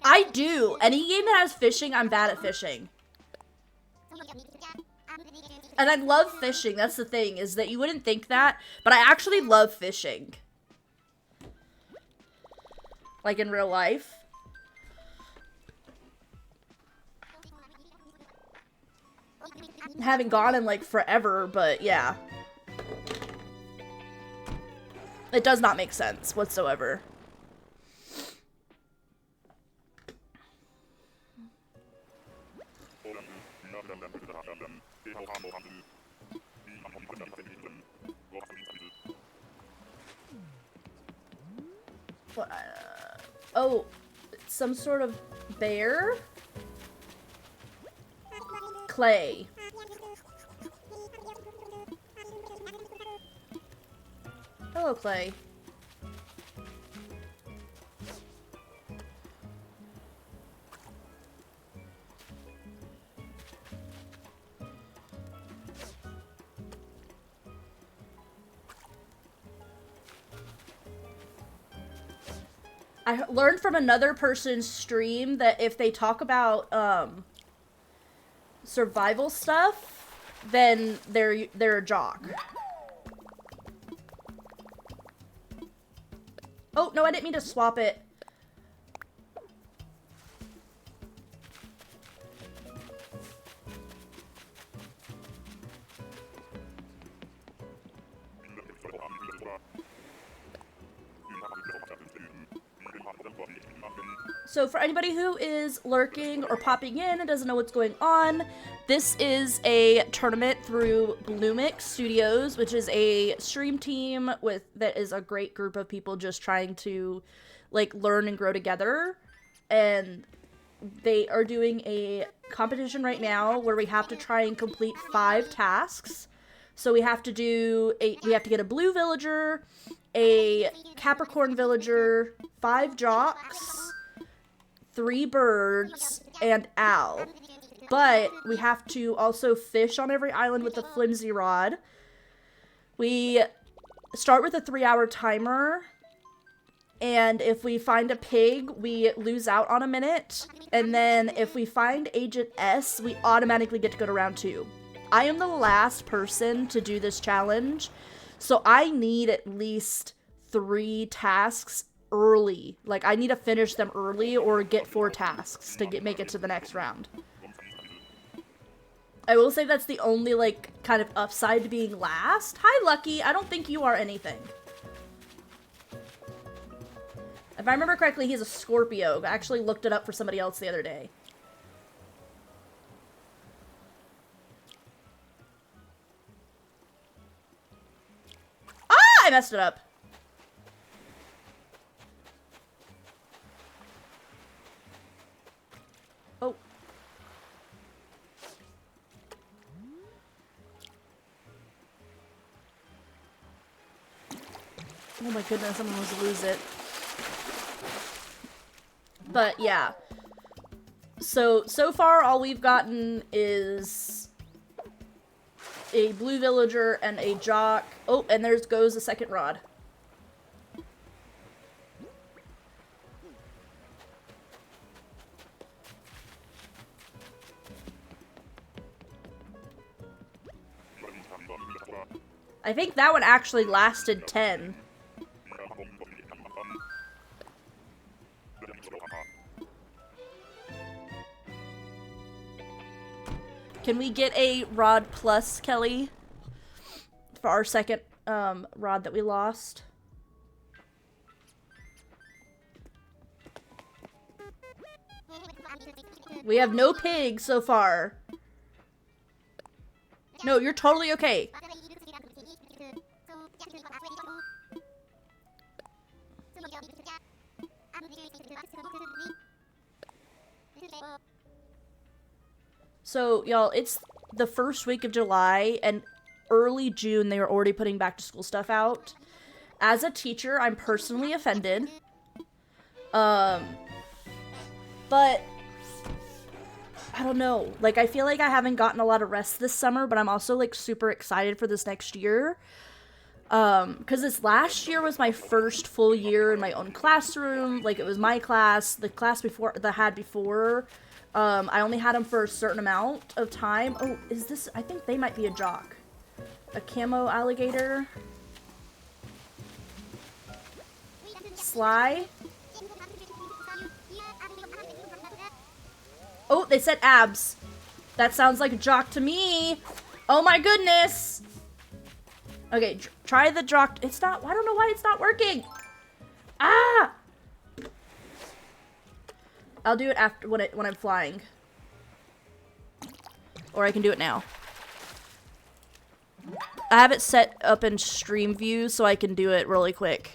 I do. Any game that has fishing, I'm bad at fishing. And I love fishing. That's the thing, is that you wouldn't think that, but I actually love fishing. Like in real life. Haven't gone in like forever, but yeah. It does not make sense whatsoever. What? Oh, some sort of bear? Clay. Hello, Clay. I learned from another person's stream that if they talk about survival stuff, then they're a jock. Oh, no, I didn't mean to swap it. So for anybody who is lurking or popping in and doesn't know what's going on, this is a tournament through Bloomix Studios, which is a stream team that is a great group of people just trying to like learn and grow together. And they are doing a competition right now where we have to try and complete 5 tasks. So we have to get a blue villager, a Capricorn villager, 5 jocks, 3 birds, and owl. But we have to also fish on every island with the flimsy rod. We start with a 3-hour timer, and if we find a pig, we lose out on a minute. And then if we find Agent S, we automatically get to go to round 2. I am the last person to do this challenge, so I need at least 3 tasks early. Like, I need to finish them early or get 4 tasks to make it to the next round. I will say that's the only, like, kind of upside to being last. Hi, Lucky. I don't think you are anything. If I remember correctly, he's a Scorpio. I actually looked it up for somebody else the other day. Ah! I messed it up. Oh. Oh my goodness, I'm almost to lose it. But yeah. So far all we've gotten is a blue villager and a jock. Oh, and there goes the second rod. I think that one actually lasted 10. Can we get a rod plus, Kelly? For our second rod that we lost. We have no pigs so far. No, you're totally okay. So, y'all, it's the first week of July, and early June, they were already putting back to school stuff out. As a teacher, I'm personally offended. But I don't know. Like, I feel like I haven't gotten a lot of rest this summer, but I'm also, like, super excited for this next year. Because this last year was my first full year in my own classroom. Like, it was my class, the class before, that I had before. I only had them for a certain amount of time. Oh, is this, I think they might be a jock. A camo alligator. Sly. Oh, they said abs. That sounds like a jock to me. Oh my goodness. Okay, try the jock. It's not, I don't know why it's not working. Ah! I'll do it after when I'm flying. Or I can do it now. I have it set up in stream view so I can do it really quick.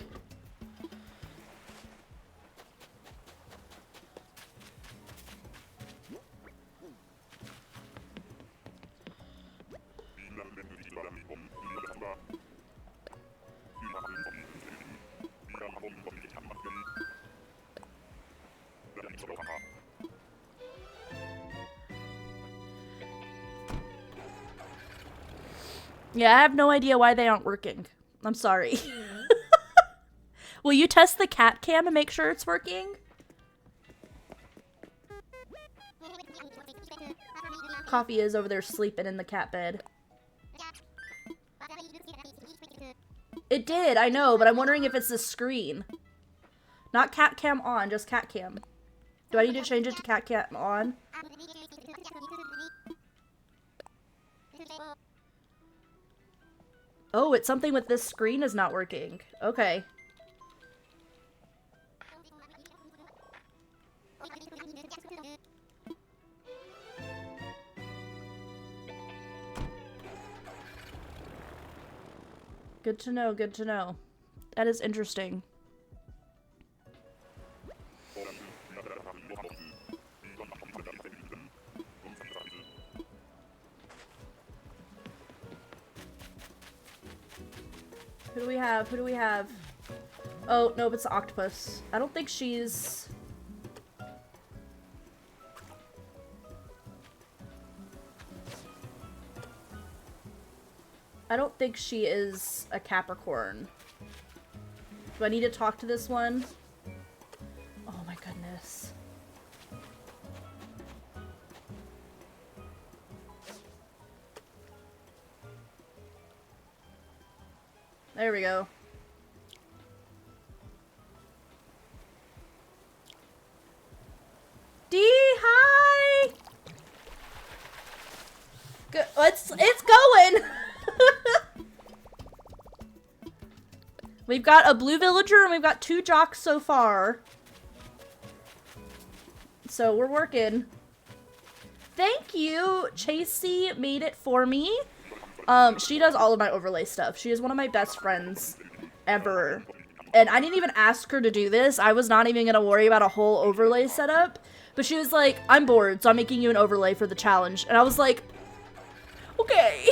Yeah, I have no idea why they aren't working. I'm sorry. Will you test the cat cam and make sure it's working? Coffee is over there sleeping in the cat bed. It did, I know, but I'm wondering if it's the screen. Not cat cam on, just cat cam. Do I need to change it to cat cam on? Oh, it's something with this screen is not working. Okay. Good to know, good to know. That is interesting. Who do we have? Who do we have? Oh, nope, it's the octopus. I don't think she's... I don't think she is a Capricorn. Do I need to talk to this one? Oh my goodness. There we go. D, hi! Good. It's going! We've got a blue villager and we've got 2 jocks so far. So we're working. Thank you. Chasey made it for me. She does all of my overlay stuff. She is one of my best friends ever. And I didn't even ask her to do this. I was not even gonna worry about a whole overlay setup. But she was like, I'm bored, so I'm making you an overlay for the challenge. And I was like, okay.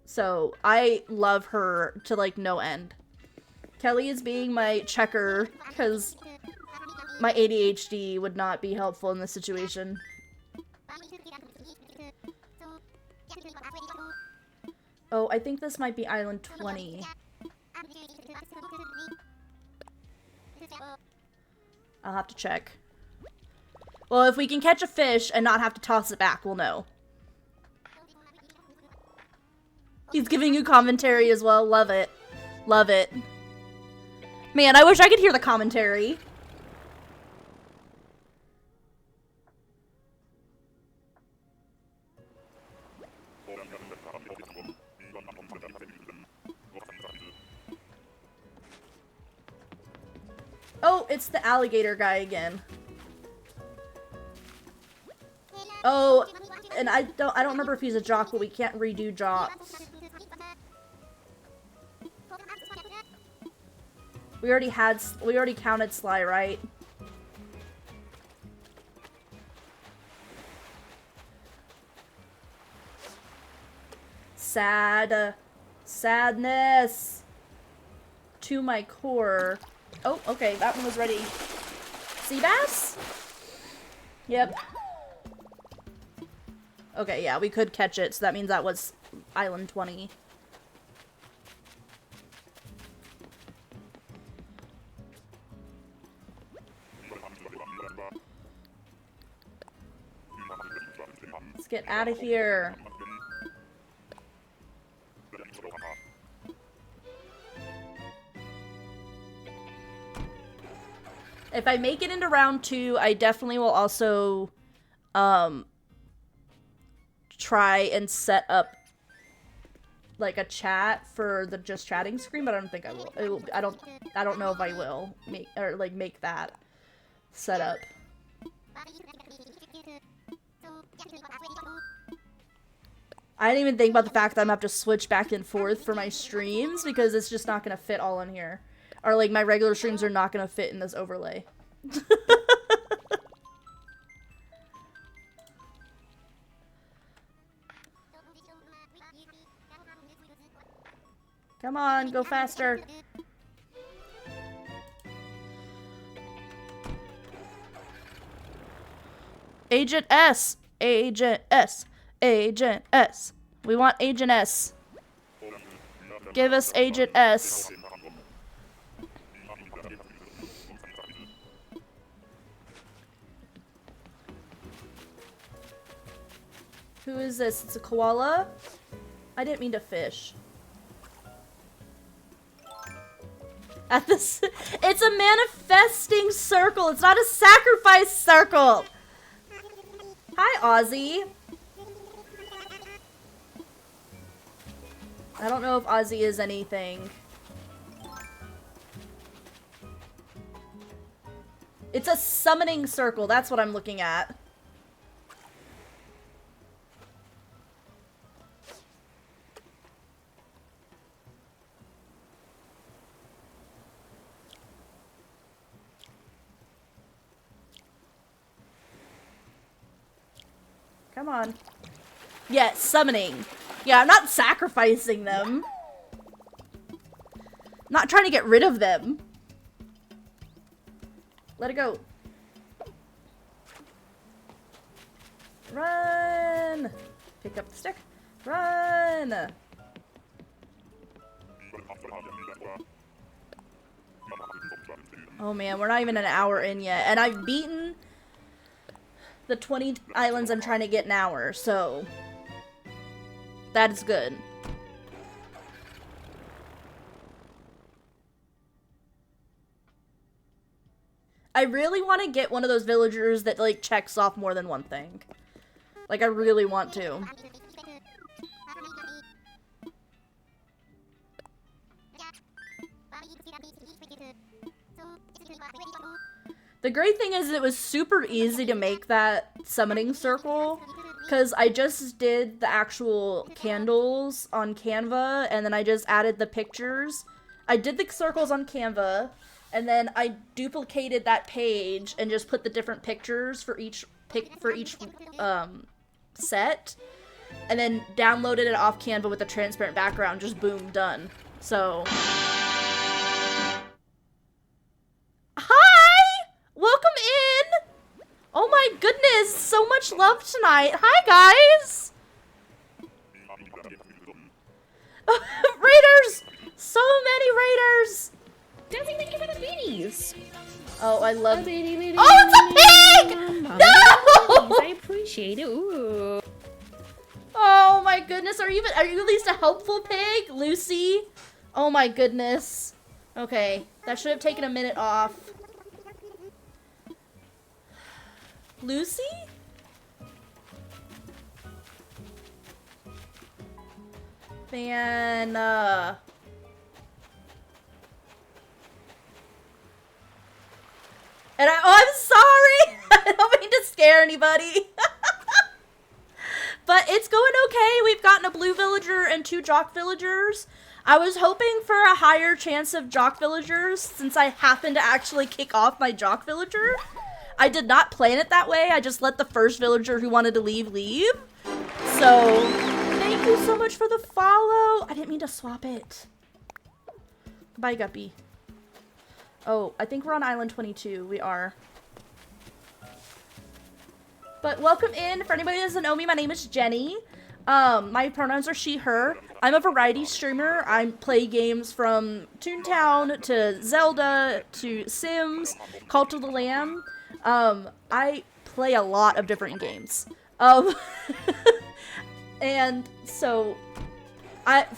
So I love her to like no end. Kelly is being my checker because my ADHD would not be helpful in this situation. Oh, I think this might be Island 20. I'll have to check. Well, if we can catch a fish and not have to toss it back, we'll know. He's giving you commentary as well. Love it. Love it. Man, I wish I could hear the commentary. Oh, it's the alligator guy again. Oh, and I don't remember if he's a jock, but we can't redo jocks. We already counted Sly, right? Sadness to my core. Oh, okay, that one was ready. Sea bass? Yep. Okay, yeah, we could catch it, so that means that was Island 20. Let's get out of here. If I make it into round 2, I definitely will also try and set up like a chat for the just chatting screen, but I don't think I will. I don't know if I will make that setup. I didn't even think about the fact that I'm gonna have to switch back and forth for my streams because it's just not gonna fit all in here. Or like my regular streams are not gonna fit in this overlay. Come on, go faster. Agent S. Agent S. Agent S. We want Agent S. Give us Agent S. Who is this? It's a koala? I didn't mean to fish. At this, it's a manifesting circle. It's not a sacrifice circle. Hi, Ozzy. I don't know if Ozzy is anything. It's a summoning circle. That's what I'm looking at. Come on. Yeah, summoning. Yeah, I'm not sacrificing them. Not trying to get rid of them. Let it go. Run! Pick up the stick. Run! Oh man, we're not even an hour in yet. And I've beaten the 20 islands I'm trying to get an hour, so that is good. I really want to get one of those villagers that, like, checks off more than one thing. Like, I really want to. The great thing is it was super easy to make that summoning circle, because I just did the actual candles on Canva, and then I just added the pictures. I did the circles on Canva, and then I duplicated that page and just put the different pictures for each set, and then downloaded it off Canva with a transparent background. Just boom, done. So, hi, welcome in. Oh my goodness, so much love tonight. Hi guys. Raiders, so many raiders. Dancing, thank you for the beanies. Oh, I love it. Oh, Oh, it's a pig! No! I appreciate it. Ooh. Oh my goodness, are you at least a helpful pig, Lucy? Oh my goodness. Okay, that should have taken a minute off. Lucy? Man, And I'm sorry! I don't mean to scare anybody. But it's going okay. We've gotten a blue villager and 2 jock villagers. I was hoping for a higher chance of jock villagers since I happened to actually kick off my jock villager. I did not plan it that way. I just let the first villager who wanted to leave. So, thank you so much for the follow. I didn't mean to swap it. Bye, Guppy. Oh, I think we're on Island 22. We are. But welcome in. For anybody that doesn't know me, my name is Jenny. My pronouns are she, her. I'm a variety streamer. I play games from Toontown to Zelda to Sims, Cult of the Lamb. I play a lot of different games. And so,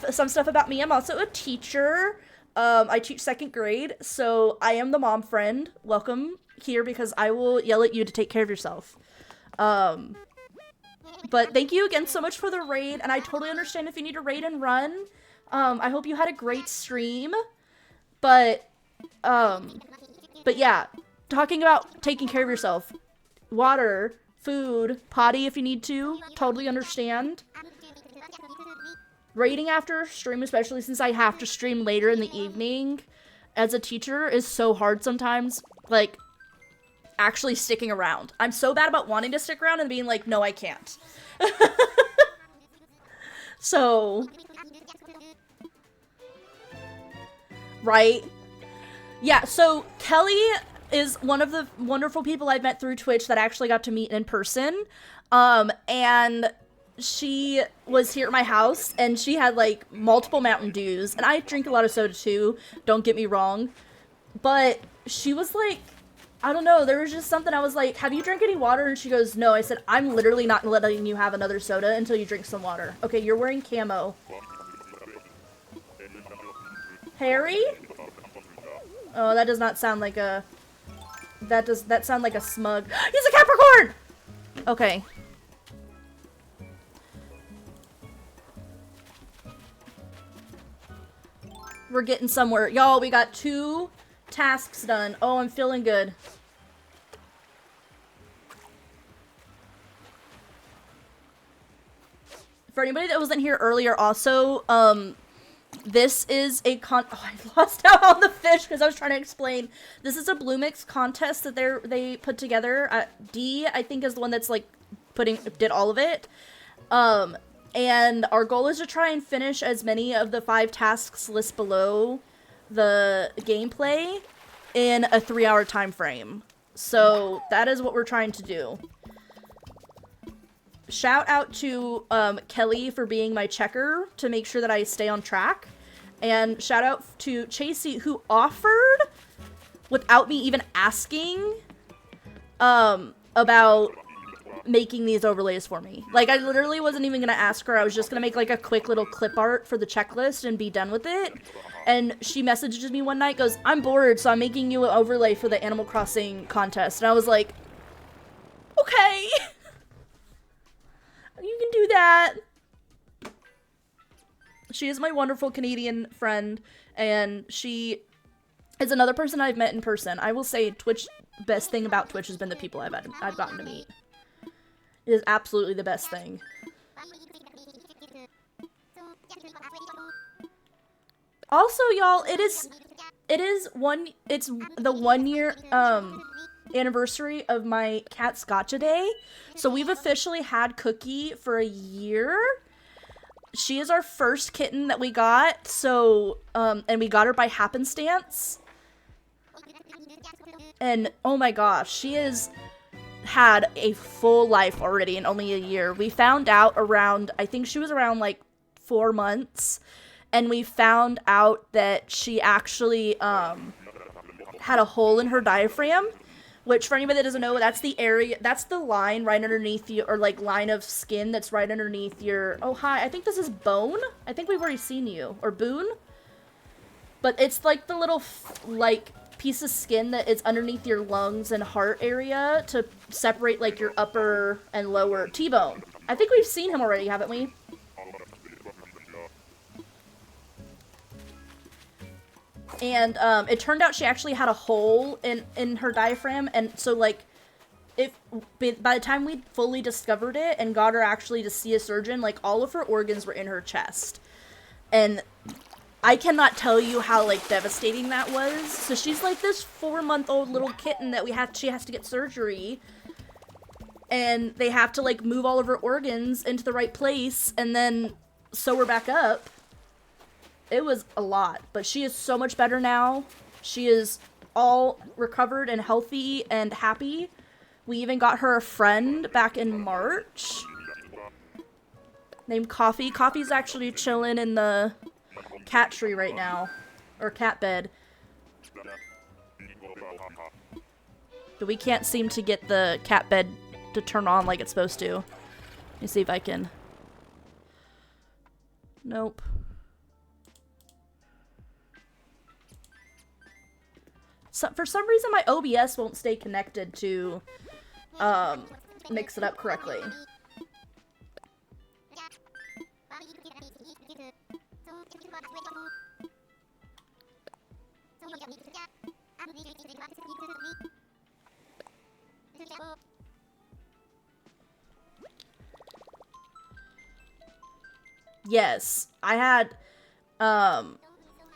some stuff about me. I'm also a teacher. I teach 2nd grade, so I am the mom friend. Welcome here because I will yell at you to take care of yourself. But thank you again so much for the raid, and I totally understand if you need to raid and run. I hope you had a great stream. But yeah, talking about taking care of yourself. Water, food, potty if you need to. Totally understand. Raiding after stream, especially since I have to stream later in the evening as a teacher, is so hard sometimes. Like, actually sticking around. I'm so bad about wanting to stick around and being like, no, I can't. So, right? Yeah, so Kelly is one of the wonderful people I've met through Twitch that I actually got to meet in person. And she was here at my house, and she had, like, multiple Mountain Dews. And I drink a lot of soda, too. Don't get me wrong. But she was, like, I don't know. There was just something. I was like, have you drank any water? And she goes, no. I said, I'm literally not letting you have another soda until you drink some water. Okay, you're wearing camo. Harry? Oh, that does not sound like a... That sound like a smug... He's a Capricorn! Okay. We're getting somewhere. Y'all, we got 2 tasks done. Oh, I'm feeling good. For anybody that wasn't here earlier also, this is a oh, I lost out on the fish because I was trying to explain. This is a Bloomix contest that they put together. D, I think, is the one that's, like, did all of it. And our goal is to try and finish as many of the 5 tasks listed below the gameplay in a 3-hour time frame. So that is what we're trying to do. Shout out to Kelly for being my checker to make sure that I stay on track. And shout out to Chasey, who offered, without me even asking, about making these overlays for me. Like, I literally wasn't even gonna ask her. I was just gonna make like a quick little clip art for the checklist and be done with it. And she messages me one night, goes, I'm bored, so I'm making you an overlay for the Animal Crossing contest. And I was like, okay. You can do that. She is my wonderful Canadian friend, and she is another person I've met in person. I will say Twitch, best thing about Twitch has been the people I've gotten to meet. It is absolutely the best thing. Also, y'all, it's the 1 year anniversary of my cat's gotcha day. So we've officially had Cookie for a year. She is our first kitten that we got, so and we got her by happenstance. And oh my gosh, she has had a full life already in only a year. We found out around, I think she was around like 4 months, and we found out that she actually had a hole in her diaphragm, which for anybody that doesn't know, that's the area, that's the line right underneath you, or like line of skin that's right underneath your, oh hi, I think this is Bone? I think we've already seen you, or Boone? But it's like the little, like, piece of skin that is underneath your lungs and heart area to separate like your upper and lower T-bone. I think we've seen him already, haven't we? And it turned out she actually had a hole in her diaphragm, and so like by the time we fully discovered it and got her actually to see a surgeon, like all of her organs were in her chest. And I cannot tell you how like devastating that was. So she's like this 4-month-old little kitten that she has to get surgery, and they have to like move all of her organs into the right place and then sew her back up. It was a lot, but she is so much better now. She is all recovered and healthy and happy. We even got her a friend back in March named Coffee. Coffee's actually chilling in the cat tree right now, or cat bed. But we can't seem to get the cat bed to turn on like it's supposed to. Let me see if I can. Nope. So, for some reason, my OBS won't stay connected to mix it up correctly. Yes, I had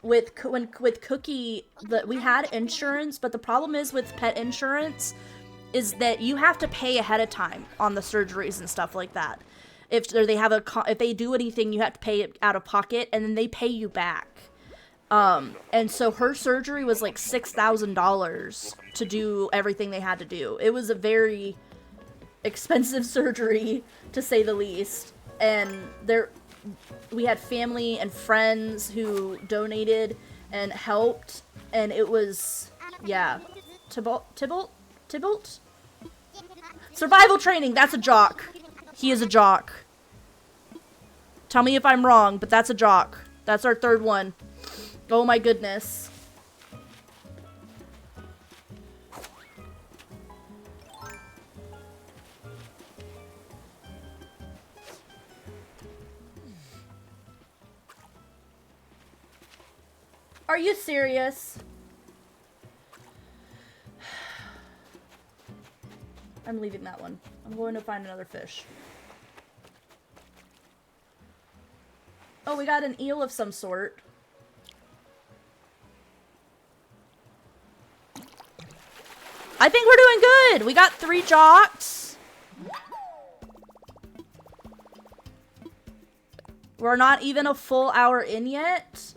with Cookie, we had insurance, but the problem is with pet insurance is that you have to pay ahead of time on the surgeries and stuff like that. If they do anything, you have to pay it out of pocket, and then they pay you back. And so her surgery was like $6,000 to do everything they had to do. It was a very expensive surgery, to say the least. And we had family and friends who donated and helped, and it was, yeah. Tybalt? Survival training, that's a jock. He is a jock. Tell me if I'm wrong, but that's a jock. That's our third one. Oh my goodness. Are you serious? I'm leaving that one. I'm going to find another fish. Oh, we got an eel of some sort. I think we're doing good. We got 3 jocks. We're not even a full hour in yet.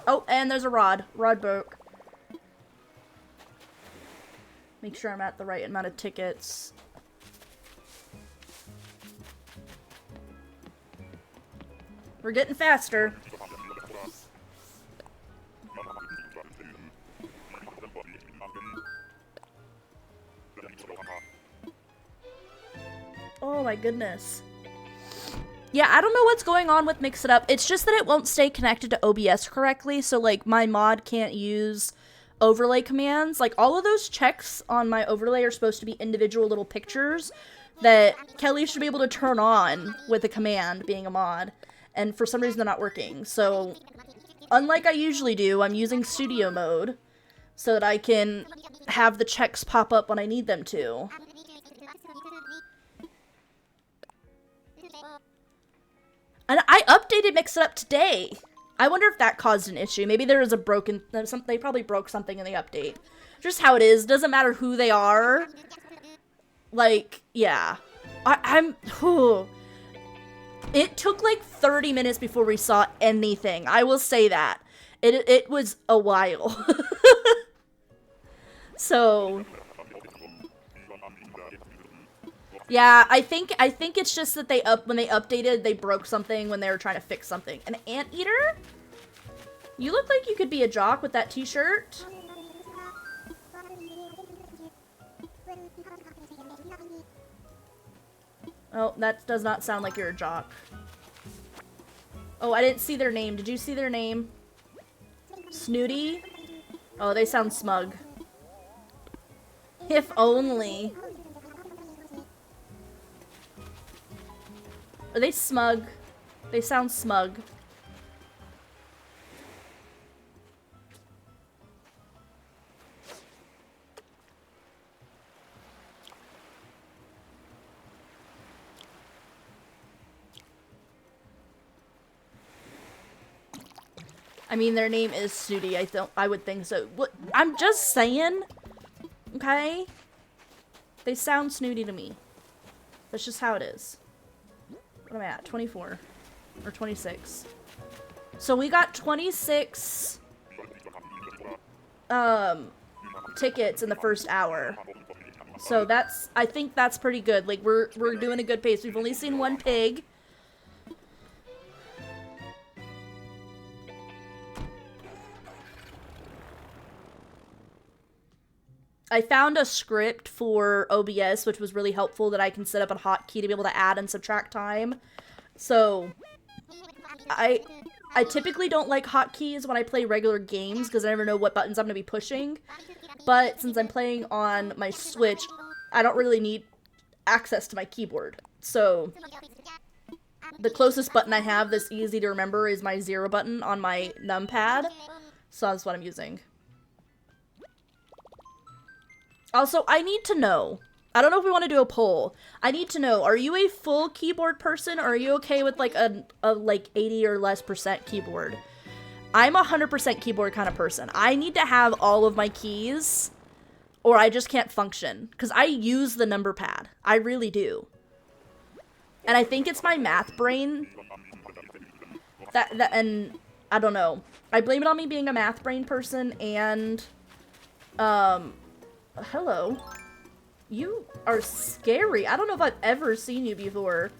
Oh, and there's a rod. Rod broke. Make sure I'm at the right amount of tickets. We're getting faster. Oh my goodness. Yeah, I don't know what's going on with Mix It Up. It's just that it won't stay connected to OBS correctly, so like my mod can't use overlay commands. Like all of those checks on my overlay are supposed to be individual little pictures that Kelly should be able to turn on with a command being a mod, and for some reason they're not working. So unlike I usually do, I'm using studio mode so that I can have the checks pop up when I need them to. And I updated Mix It Up today. I wonder if that caused an issue. Maybe there was a broken... They probably broke something in the update. Just how it is. Doesn't matter who they are. Like, yeah. It took like 30 minutes before we saw anything. I will say that. It was a while. So... yeah, I think it's just that when they updated, they broke something when they were trying to fix something. An anteater? You look like you could be a jock with that t-shirt. Oh, that does not sound like you're a jock. Oh, I didn't see their name. Did you see their name? Snooty? Oh, they sound smug. If only. Are they smug? They sound smug. I mean, their name is Snooty. I would think so. What? I'm just saying. Okay? They sound snooty to me. That's just how it is. What am I at? 24. Or 26. So we got 26 tickets in the first hour. So I think that's pretty good. Like we're doing a good pace. We've only seen one pig. I found a script for OBS, which was really helpful, that I can set up a hotkey to be able to add and subtract time. So, I typically don't like hotkeys when I play regular games, because I never know what buttons I'm going to be pushing. But since I'm playing on my Switch, I don't really need access to my keyboard. So, the closest button I have that's easy to remember is my 0 button on my numpad. So that's what I'm using. Also, I need to know. I don't know if we want to do a poll. I need to know, are you a full keyboard person, or are you okay with like a like 80 or less % keyboard? I'm a 100% keyboard kind of person. I need to have all of my keys, or I just can't function. Because I use the number pad. I really do. And I think it's my math brain that and I don't know. I blame it on me being a math brain person, and hello. You are scary. I don't know if I've ever seen you before.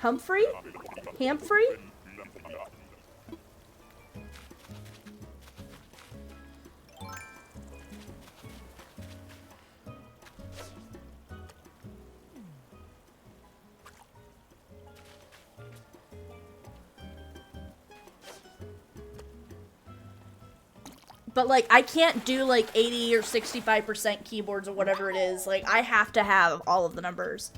Humphrey? Humphrey? But, like, I can't do, like, 80 or 65% keyboards or whatever it is. Like, I have to have all of the numbers.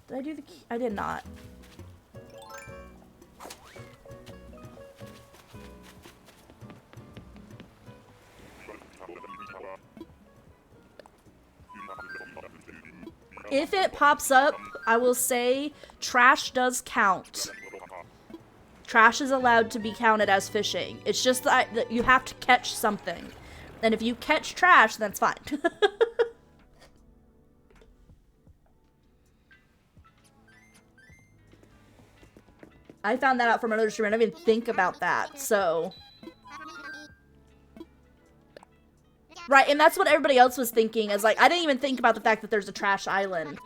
Did I do the key? I did not. If it pops up, I will say trash does count. trash is allowed to be counted as fishing. It's just that you have to catch something. And if you catch trash, then it's fine. I found that out from another streamer. I didn't even think about that, so... Right, and that's what everybody else was thinking, is like, I didn't even think about the fact that there's a trash island.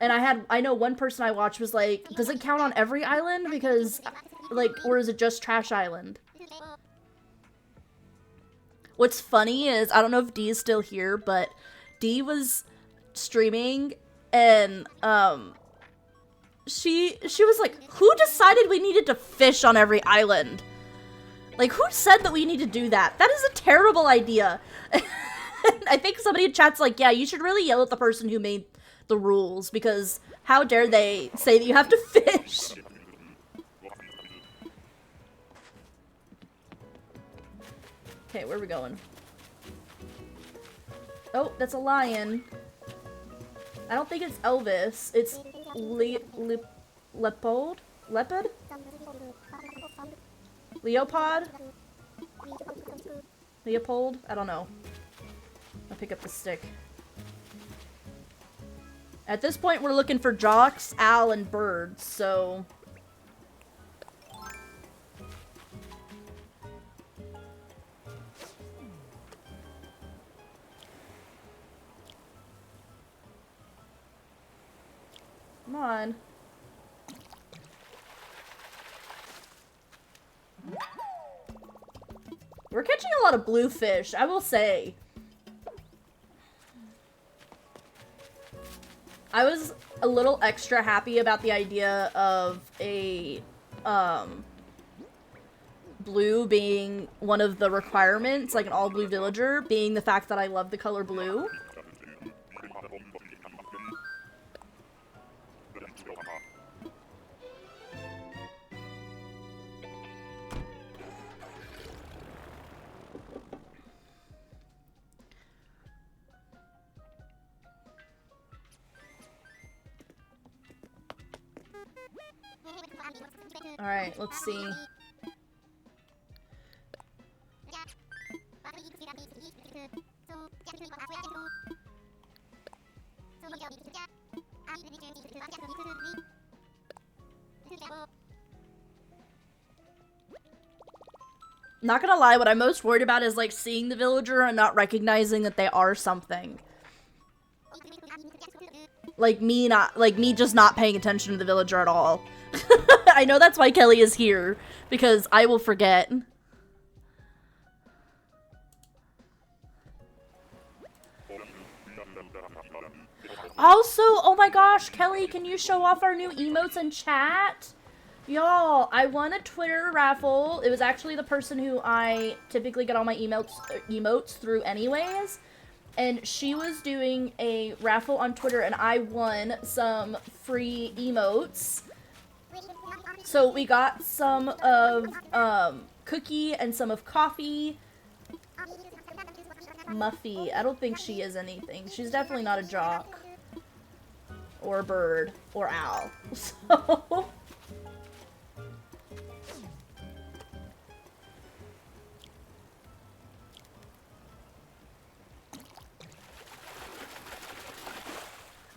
And I know one person I watched was like, does it count on every island? Because, like, or is it just trash island? What's funny is, I don't know if Dee is still here, but Dee was streaming, and, she was like, who decided we needed to fish on every island? Like, who said that we need to do that? That is a terrible idea. I think somebody in chat's like, yeah, you should really yell at the person who made the rules, because how dare they say that you have to fish? Okay, where are we going? Oh, that's a lion. I don't think it's Elvis. It's Leopold? Leopard? Leopard? Leopold? I don't know. I'll pick up the stick. At this point, we're looking for jocks, owl, and birds, so... Come on. We're catching a lot of bluefish, I will say. I was a little extra happy about the idea of a, blue being one of the requirements, like an all-blue villager, being the fact that I love the color blue. Alright, let's see. Not gonna lie, what I'm most worried about is like seeing the villager and not recognizing that they are something. Like me just not paying attention to the villager at all. I know that's why Kelly is here, because I will forget. Also, oh my gosh, Kelly, can you show off our new emotes in chat? Y'all, I won a Twitter raffle. It was actually the person who I typically get all my emotes through anyways. And she was doing a raffle on Twitter, and I won some free emotes. So we got some of Cookie and some of Coffee. Muffy. I don't think she is anything. She's definitely not a jock. Or a bird. Or owl. So...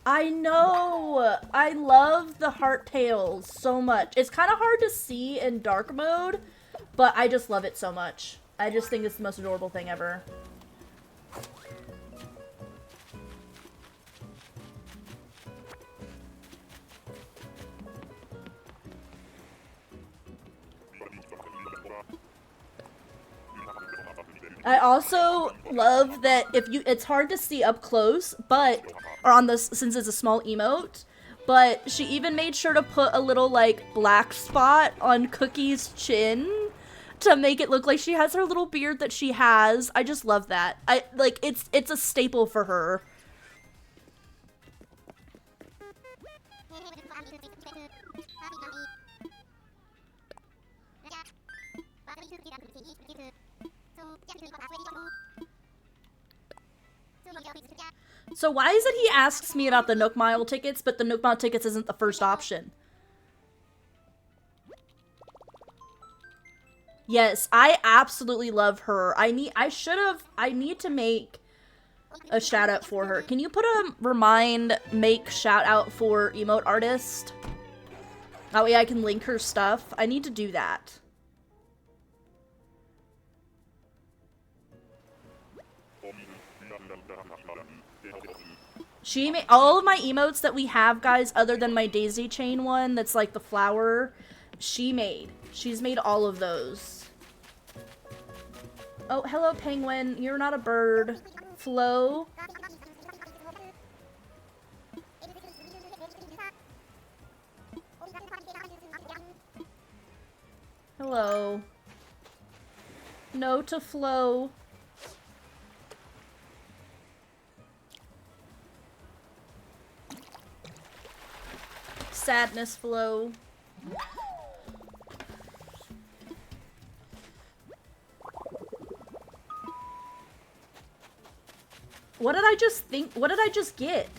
I know! I love the heart tails so much. It's kind of hard to see in dark mode, but I just love it so much. I just think it's the most adorable thing ever. I also love that it's hard to see up close, but, or on this, since it's a small emote, but she even made sure to put a little, like, black spot on Cookie's chin to make it look like she has her little beard that she has. I just love that. It's a staple for her. So why is it he asks me about the Nook Mile tickets, but the Nook Mile tickets isn't the first option? Yes, I absolutely love her. I need to make a shout out for her. Can you put a make shout out for emote artist? That way I can link her stuff. I need to do that. She made all of my emotes that we have, guys, other than my daisy chain one that's like the flower. She's made all of those. Oh, hello, penguin. You're not a bird. Flo. Hello. No to Flo. Sadness Flo. What did I just think? What did I just get?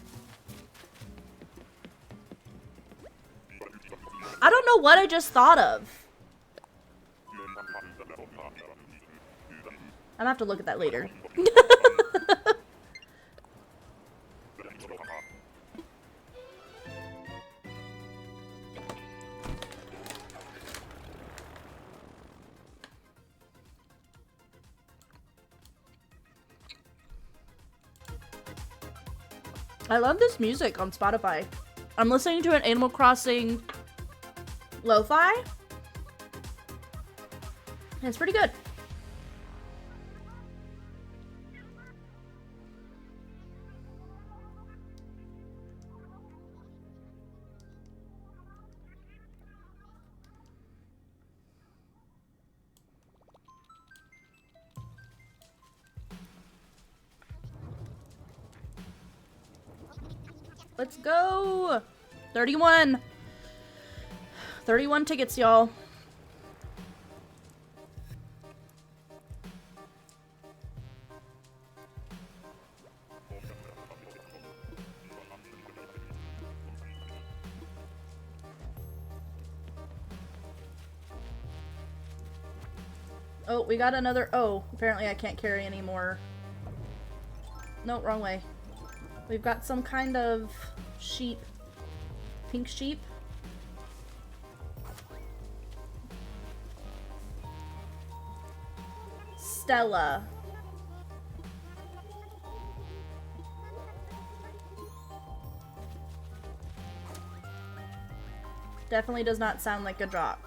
I don't know what I just thought of. I'm gonna have to look at that later. I love this music on Spotify. I'm listening to an Animal Crossing lo-fi. It's pretty good. Let's go! 31! 31 tickets, y'all. Oh, we got another. Oh, apparently I can't carry anymore. No, wrong way. We've got some kind of sheep. Pink sheep. Stella. Definitely does not sound like a jock.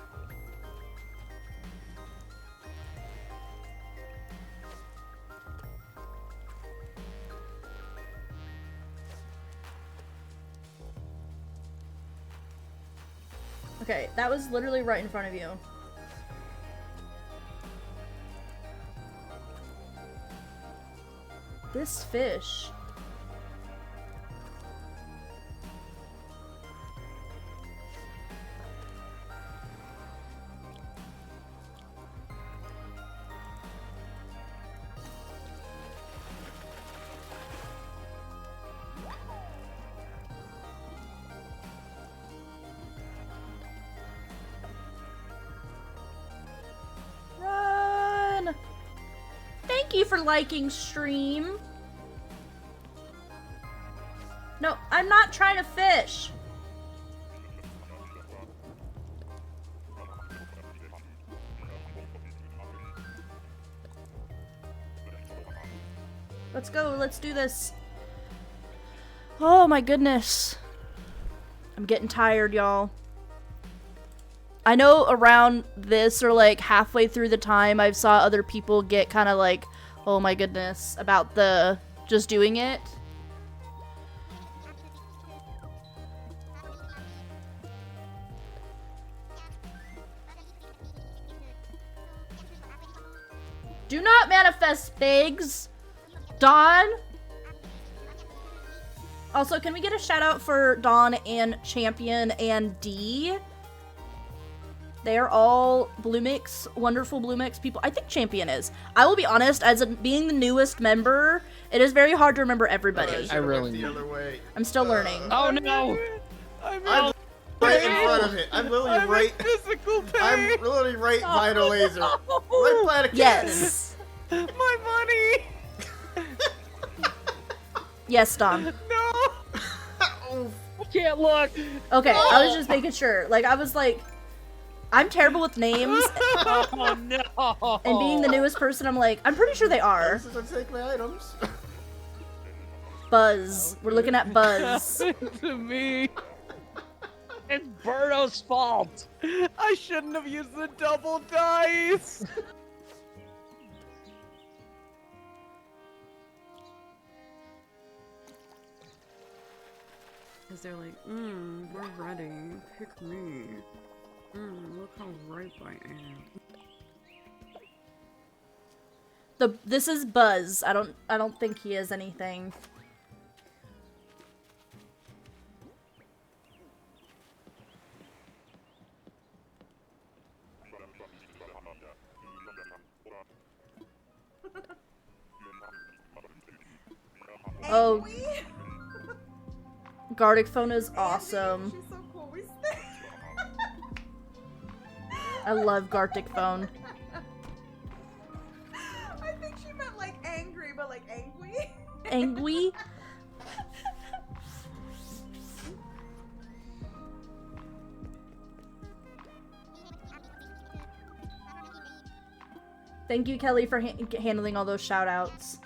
Okay, that was literally right in front of you. This fish. Run! Thank you for liking stream. No, I'm not trying to fish. Let's go, let's do this. Oh my goodness. I'm getting tired, y'all. I know around this or like halfway through the time I've saw other people get kind of like, oh my goodness, about the just doing it. Do not manifest pigs, Dawn. Also, can we get a shout out for Dawn and Champion and D? They are all Bloomix, wonderful Bloomix people. I think Champion is. I will be honest, as being the newest member, it is very hard to remember everybody. I really the other way. I'm still learning. Oh no! right in front of it. I'm literally right. Physical pain. I'm literally right by the laser. Right by the cannon. Yes. My money. Yes, Dom. No. I can't look. Okay, I was just making sure. Like, I was like, I'm terrible with names. Oh no. And being the newest person, I'm like, I'm pretty sure they are. This is to take my items. Buzz. We're looking at Buzz. To me. It's Birdo's fault. I shouldn't have used the double dice. Because they're like, we're ready. Pick me. Look how ripe I am. This is Buzz. I don't think he is anything. Oh, Gardic phone is awesome. She's so cool. I love Gartic phone. I think she meant like angry, but like angry. Angry? Thank you, Kelly, for handling all those shout-outs.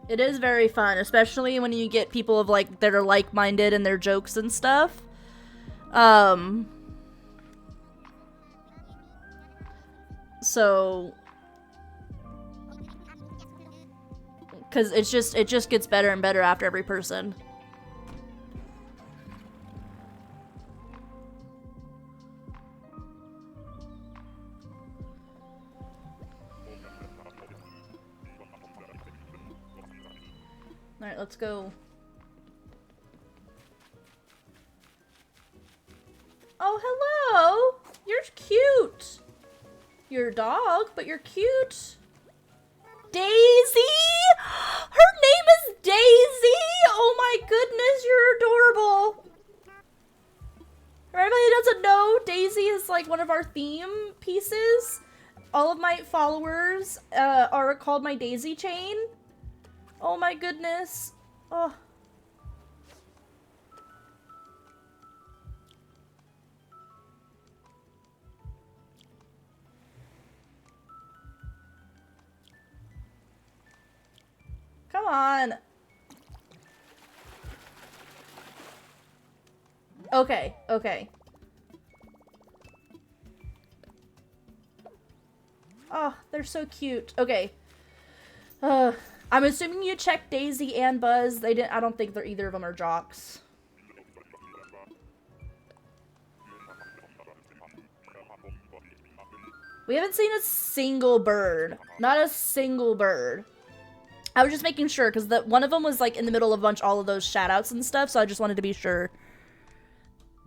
It is very fun, especially when you get people of like that are like-minded in their jokes and stuff. So, because it just gets better and better after every person. Alright, let's go. Oh, hello! You're cute! You're a dog, but you're cute. Daisy? Her name is Daisy? Oh my goodness, you're adorable! For everybody that doesn't know, Daisy is like one of our theme pieces. All of my followers are called my Daisy chain. Oh my goodness. Oh. Come on. Okay, okay. Oh, they're so cute. Okay. I'm assuming you checked Daisy and Buzz. They didn't. I don't think either of them are jocks. We haven't seen a single bird. Not a single bird. I was just making sure because one of them was like in the middle of all of those shout-outs and stuff, so I just wanted to be sure.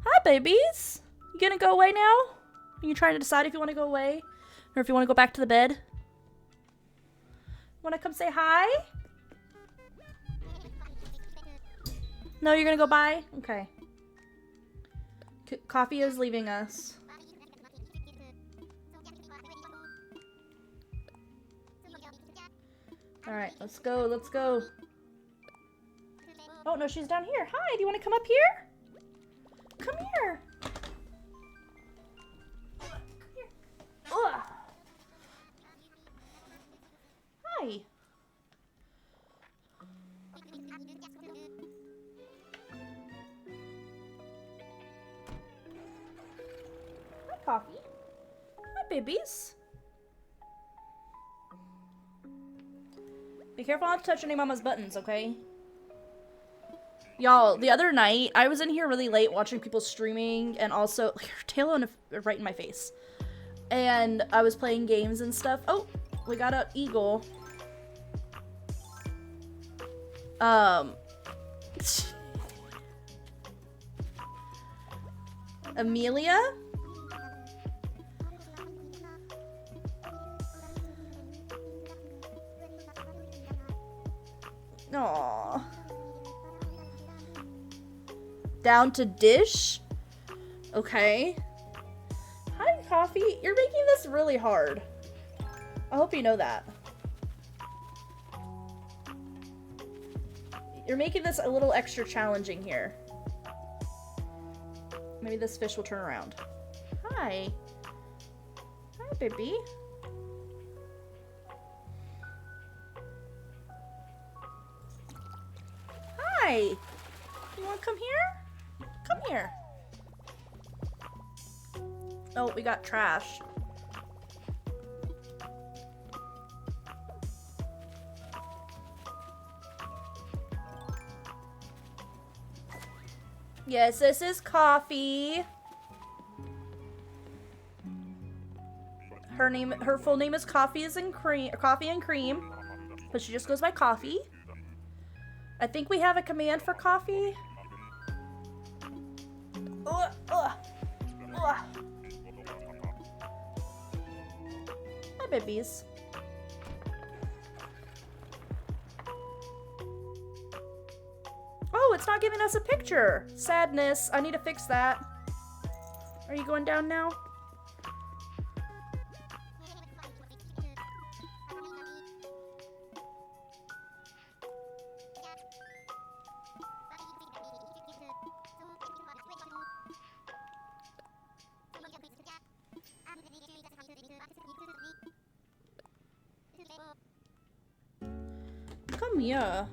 Hi, babies. You gonna go away now? Are you trying to decide if you want to go away or if you want to go back to the bed? Want to come say hi? No, you're gonna go bye? Okay. Coffee is leaving us. Alright, let's go, let's go. Oh, no, she's down here. Hi, do you want to come up here? Come here. Come here. Ugh. Hi. Hi, Coffee. Hi, babies. Be careful not to touch any mama's buttons, okay? Y'all, the other night, I was in here really late watching people streaming, and also, tail right in my face. And I was playing games and stuff. Oh, we got an eagle. Amelia? Aww. Down to dish? Okay. Hi, Coffee. You're making this really hard. I hope you know that. You're making this a little extra challenging here. Maybe this fish will turn around. Hi. Hi, baby. Hi. You want to come here? Come here. Oh, we got trash. Yes, this is Coffee. Her full name is Coffee and Cream, but she just goes by Coffee. I think we have a command for Coffee. Hi, babies. Oh, it's not giving us a picture. Sadness. I need to fix that. Are you going down now? Come here.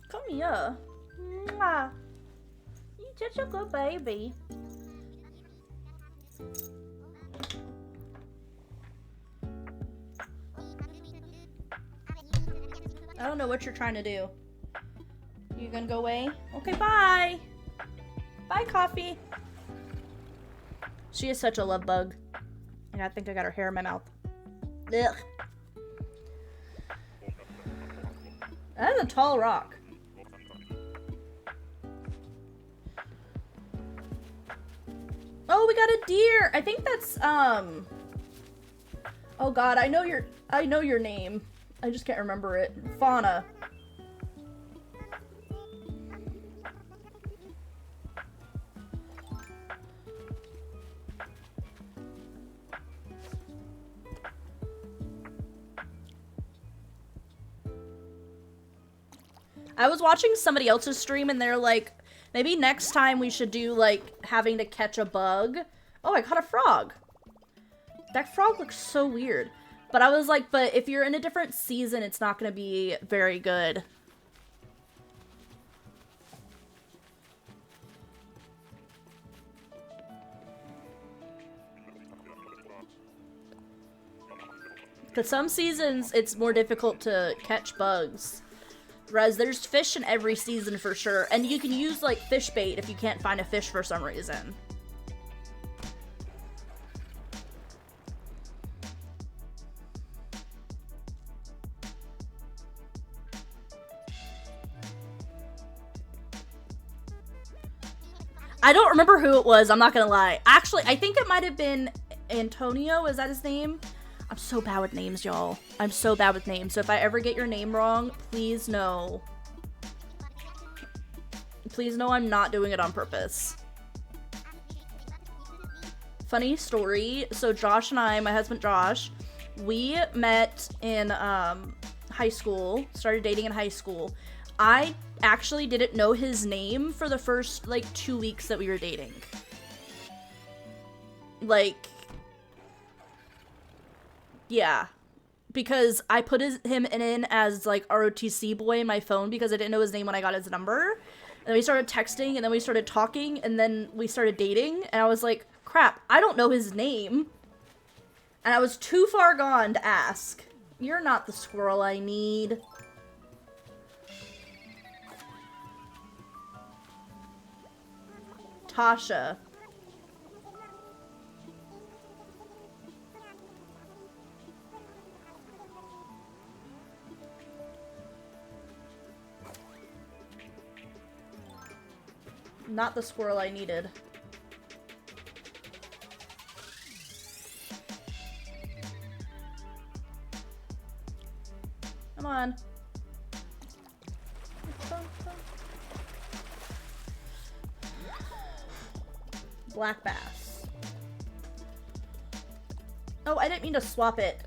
Come here. Mwah. You're such a good baby. I don't know what you're trying to do. You gonna go away? Okay, bye. Bye, Coffee. She is such a love bug. And I think I got her hair in my mouth. Ugh. That is a tall rock. Oh, we got a deer. I think that's oh god, I know your name. I just can't remember it. Fauna. I was watching somebody else's stream and they're like, maybe next time we should do like having to catch a bug. Oh, I caught a frog. That frog looks so weird. But I was like, but if you're in a different season, it's not going to be very good. Because some seasons, it's more difficult to catch bugs. Whereas there's fish in every season for sure. And you can use like fish bait if you can't find a fish for some reason. I don't remember who it was, I'm not gonna lie. Actually, I think it might have been Antonio, is that his name? I'm so bad with names, y'all. I'm so bad with names, so if I ever get your name wrong, please know. Please know I'm not doing it on purpose. Funny story, so Josh and I, my husband Josh, we met in high school, started dating in high school. I actually didn't know his name for the first, like, 2 weeks that we were dating. Like, yeah. Because I put him in as, like, ROTC boy in my phone because I didn't know his name when I got his number. And then we started texting, and then we started talking, and then we started dating, and I was like, crap, I don't know his name. And I was too far gone to ask. You're not the squirrel I need. Tasha. Not the squirrel I needed. Come on. Black bass. Oh, I didn't mean to swap it.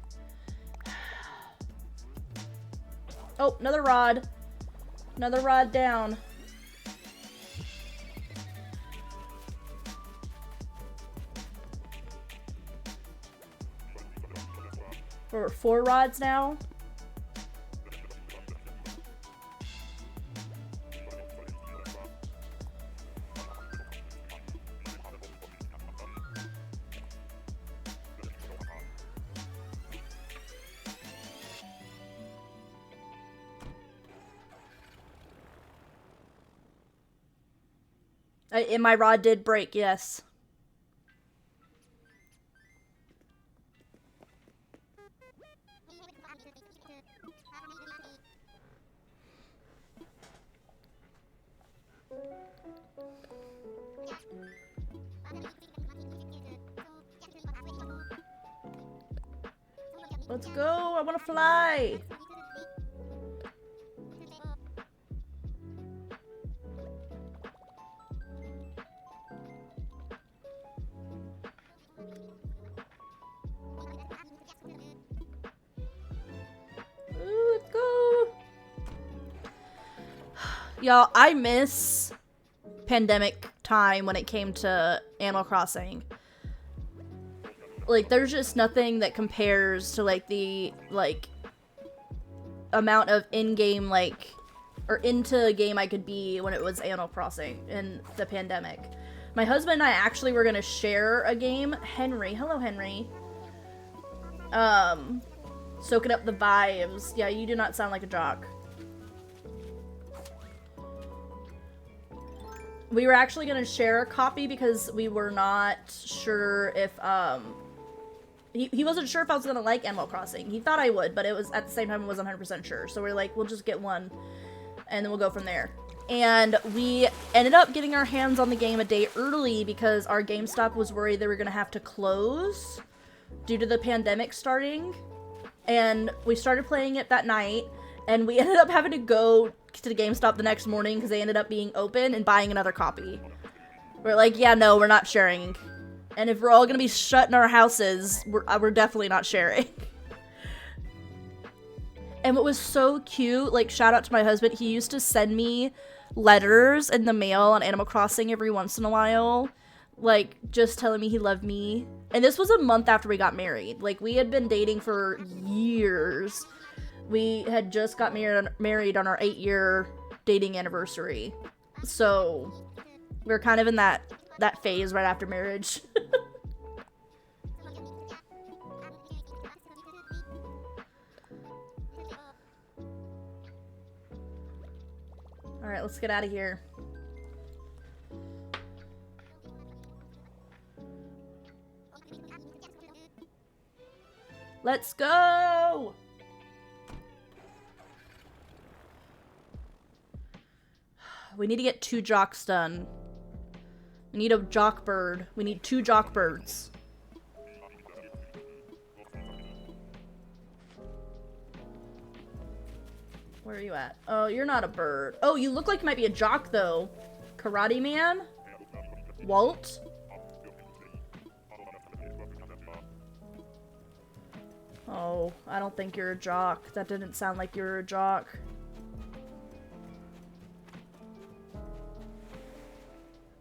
Oh, another rod. Another rod down. We're 4 rods now. And my rod did break, yes. Let's go, I want to fly. Ooh, let's go. Y'all, I miss pandemic time when it came to Animal Crossing. Like, there's just nothing that compares to, like, the, like, amount of in-game, like, or into game I could be when it was Animal Crossing in the pandemic. My husband and I actually were gonna share a game. Henry. Hello, Henry. Soaking up the vibes. Yeah, you do not sound like a jock. We were actually gonna share a copy because we were not sure if, he wasn't sure if I was gonna like Animal Crossing. He thought I would, but it was, at the same time, I wasn't 100% sure. So we're like, we'll just get one, and then we'll go from there. And we ended up getting our hands on the game a day early because our GameStop was worried they were gonna have to close due to the pandemic starting. And we started playing it that night, and we ended up having to go to the GameStop the next morning because they ended up being open and buying another copy. We're like, yeah, no, we're not sharing. And if we're all gonna be shut in our houses, we're definitely not sharing. And what was so cute, like, shout out to my husband, he used to send me letters in the mail on Animal Crossing every once in a while, like, just telling me he loved me. And this was a month after we got married. Like, we had been dating for years. We had just got married on our 8-year dating anniversary. So, we were kind of in that phase right after marriage. Alright, let's get out of here. Let's go! We need to get 2 jocks done. We need a jock bird. We need 2 jock birds. Where are you at? Oh, you're not a bird. Oh, you look like you might be a jock, though. Karate Man? Walt? Oh, I don't think you're a jock. That didn't sound like you were a jock.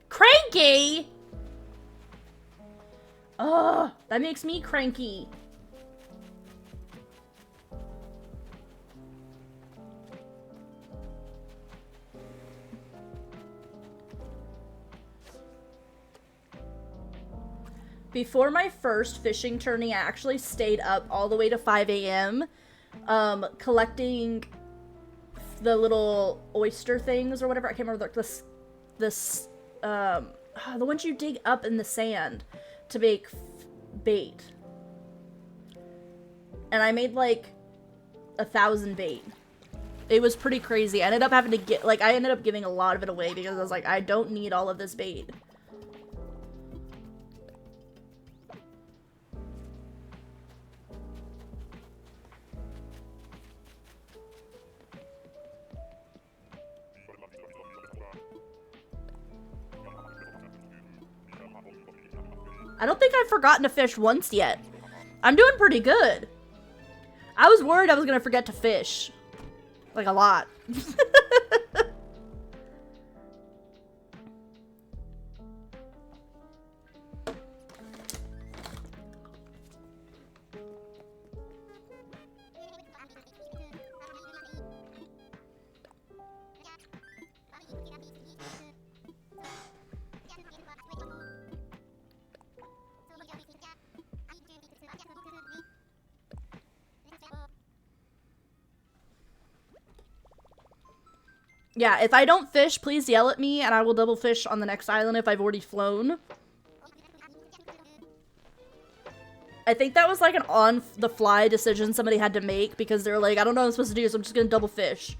Cranky? Ugh, that makes me cranky. Before my first fishing tourney, I actually stayed up all the way to 5 a.m. Collecting the little oyster things or whatever. I can't remember the ones you dig up in the sand to make bait. And I made like 1,000 bait. It was pretty crazy. I ended up having to get, like, I ended up giving a lot of it away because I was like, I don't need all of this bait. I don't think I've forgotten to fish once yet. I'm doing pretty good. I was worried I was gonna forget to fish. Like, a lot. Yeah, if I don't fish, please yell at me, and I will double fish on the next island if I've already flown. I think that was like an on-the-fly decision somebody had to make, because they were like, I don't know what I'm supposed to do, so I'm just gonna double fish.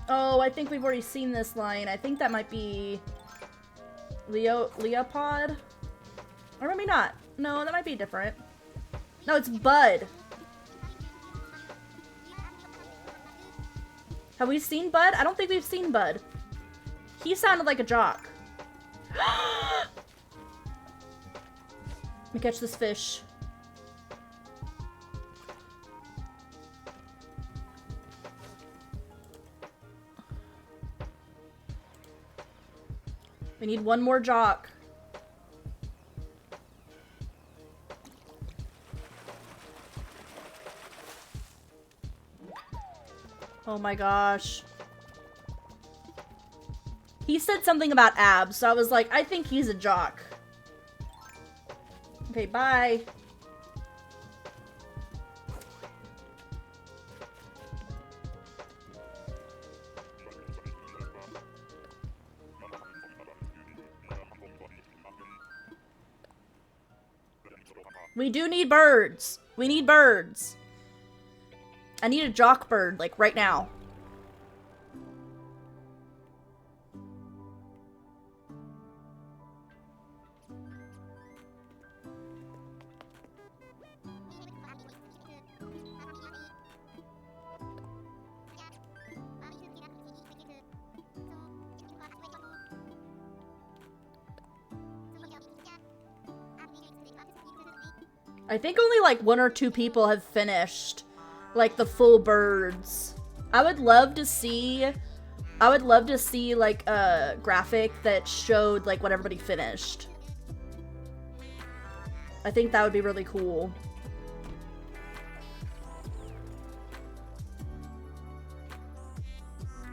Oh, I think we've already seen this line. I think that might be... Leopod? Or maybe not. No, that might be different. No, it's Bud. Have we seen Bud? I don't think we've seen Bud. He sounded like a jock. Let me catch this fish. We need one more jock. Oh my gosh. He said something about abs, so I was like, I think he's a jock. Okay, bye. We do need birds. We need birds. I need a jock bird, like, right now. I think only like 1 or 2 people have finished like the full birds. I would love to see like a graphic that showed like what everybody finished. I think that would be really cool.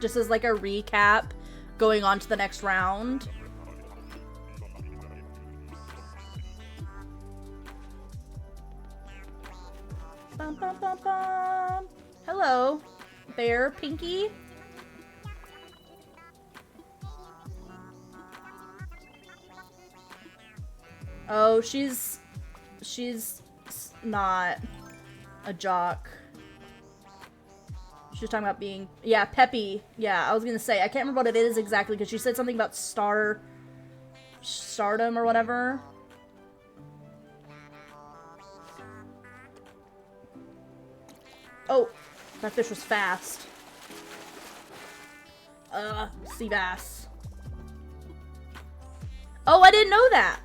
Just as like a recap going on to the next round. Bum, bum, bum, bum. Hello, Bear Pinky. Oh, she's not a jock. She was talking about being, yeah, peppy. Yeah, I was gonna say, I can't remember what it is exactly because she said something about stardom or whatever. Oh, that fish was fast. Sea bass. Oh, I didn't know that.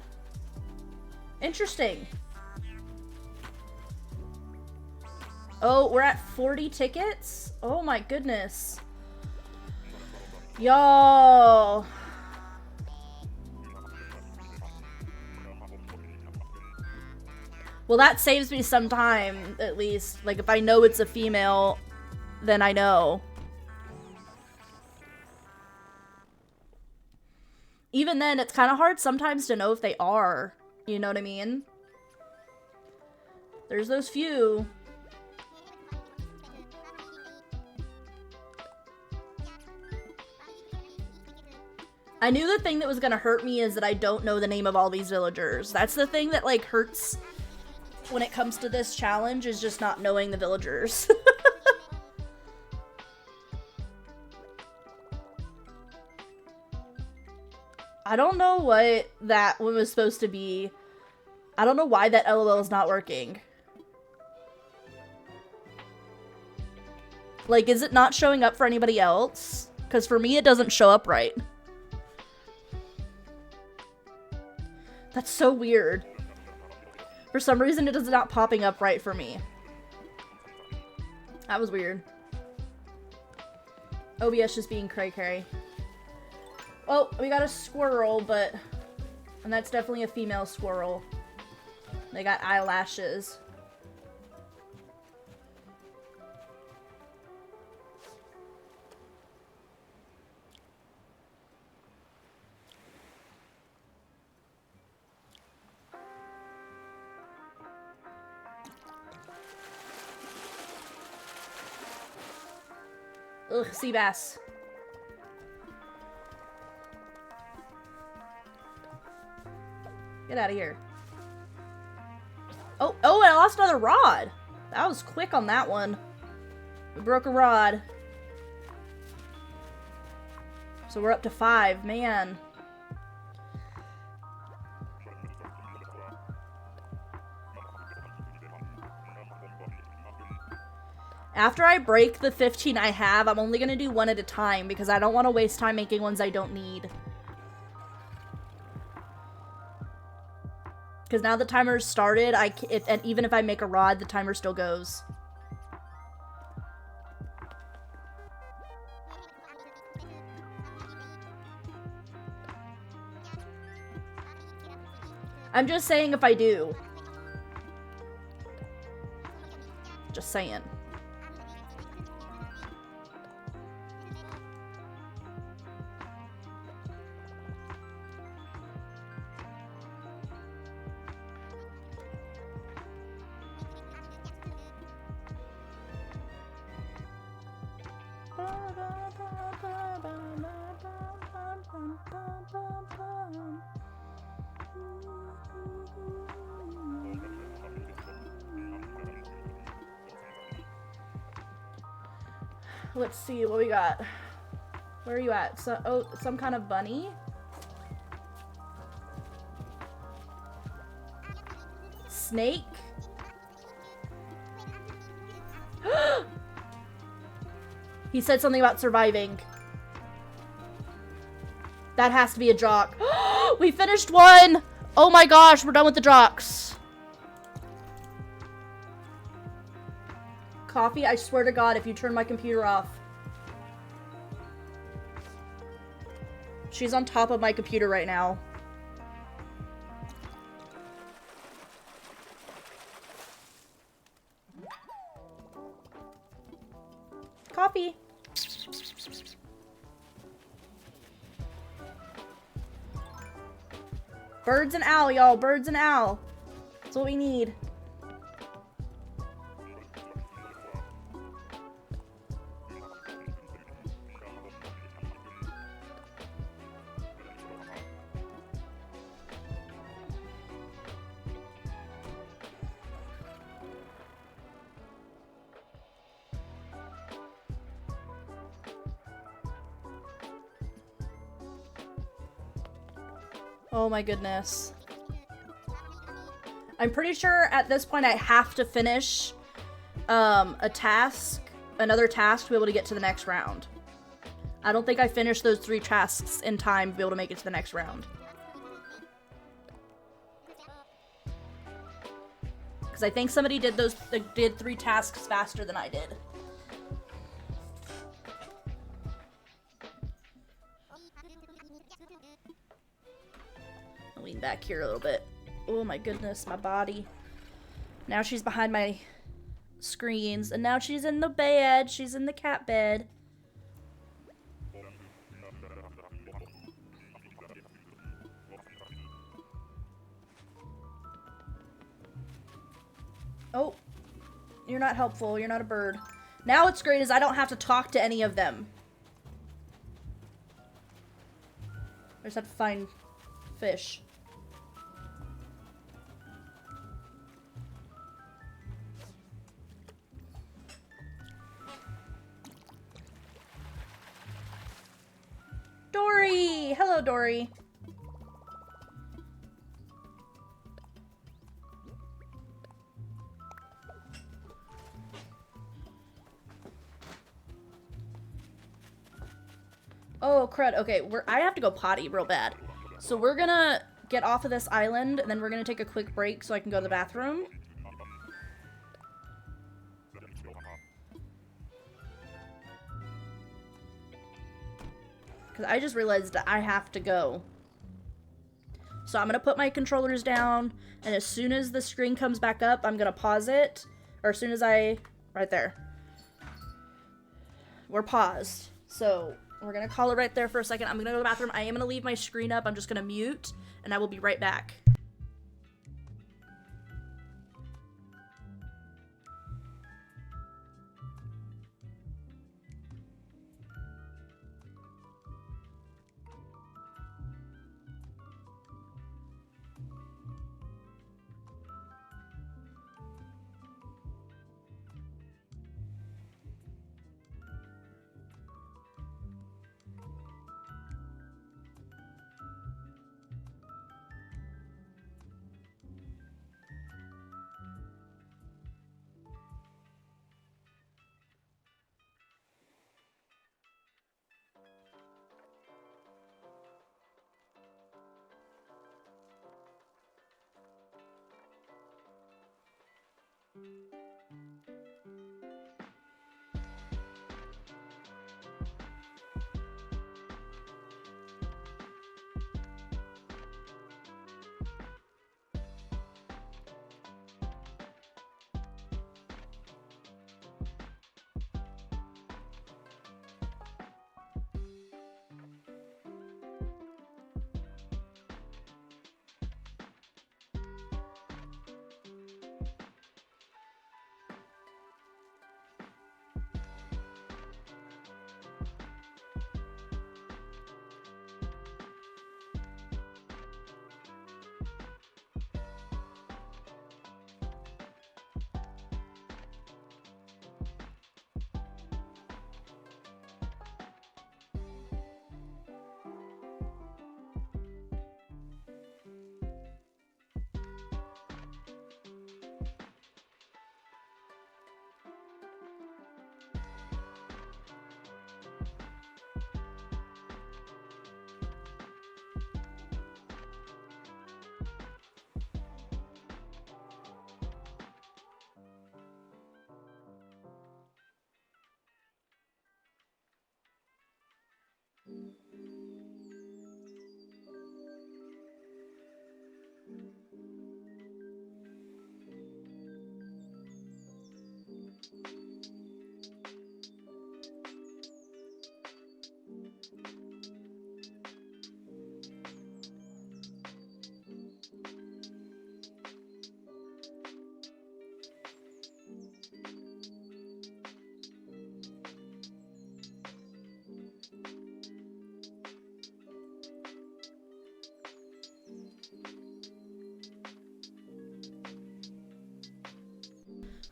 Interesting. Oh, we're at 40 tickets? Oh my goodness. Yo. Well, that saves me some time, at least. Like, if I know it's a female, then I know. Even then, it's kind of hard sometimes to know if they are. You know what I mean? There's those few. I knew the thing that was gonna hurt me is that I don't know the name of all these villagers. That's the thing that, like, hurts when it comes to this challenge, is just not knowing the villagers. I don't know what that one was supposed to be. I don't know why that LOL is not working. Like, is it not showing up for anybody else? Because for me, it doesn't show up right. That's so weird. For some reason, it is not popping up right for me. That was weird. OBS just being cray-cray. Oh, we got a squirrel, but... And that's definitely a female squirrel. They got eyelashes. Ugh, sea bass. Get out of here. Oh, I lost another rod. That was quick on that one. We broke a rod. So we're up to 5, man. After I break the 15 I have, I'm only gonna do one at a time because I don't want to waste time making ones I don't need. Because now the timer's started, and even if I make a rod, the timer still goes. I'm just saying if I do. Just saying. Let's see what we got. Where are you at? So, oh, some kind of bunny? Snake? He said something about surviving. That has to be a jock. We finished one! Oh my gosh, we're done with the jocks. Coffee, I swear to God, if you turn my computer off. She's on top of my computer right now. Coffee. Birds and owl, y'all. Birds and owl. That's what we need. Oh my goodness. I'm pretty sure at this point I have to finish a task, another task to be able to get to the next round. I don't think I finished those 3 tasks in time to be able to make it to the next round. Because I think somebody did 3 tasks faster than I did. Lean back here a little bit. Oh my goodness, my body. Now she's behind my screens, and now she's in the bed. She's in the cat bed. Oh, you're not helpful. You're not a bird. Now what's great is I don't have to talk to any of them. I just have to find fish. Dory! Hello, Dory. Oh, crud. Okay, I have to go potty real bad. So we're gonna get off of this island, and then we're gonna take a quick break so I can go to the bathroom. Because I just realized that I have to go. So I'm gonna put my controllers down, and as soon as the screen comes back up, I'm gonna pause it. Or as soon as right there. We're paused. So we're gonna call it right there for a second. I'm gonna go to the bathroom. I am gonna leave my screen up. I'm just gonna mute, and I will be right back.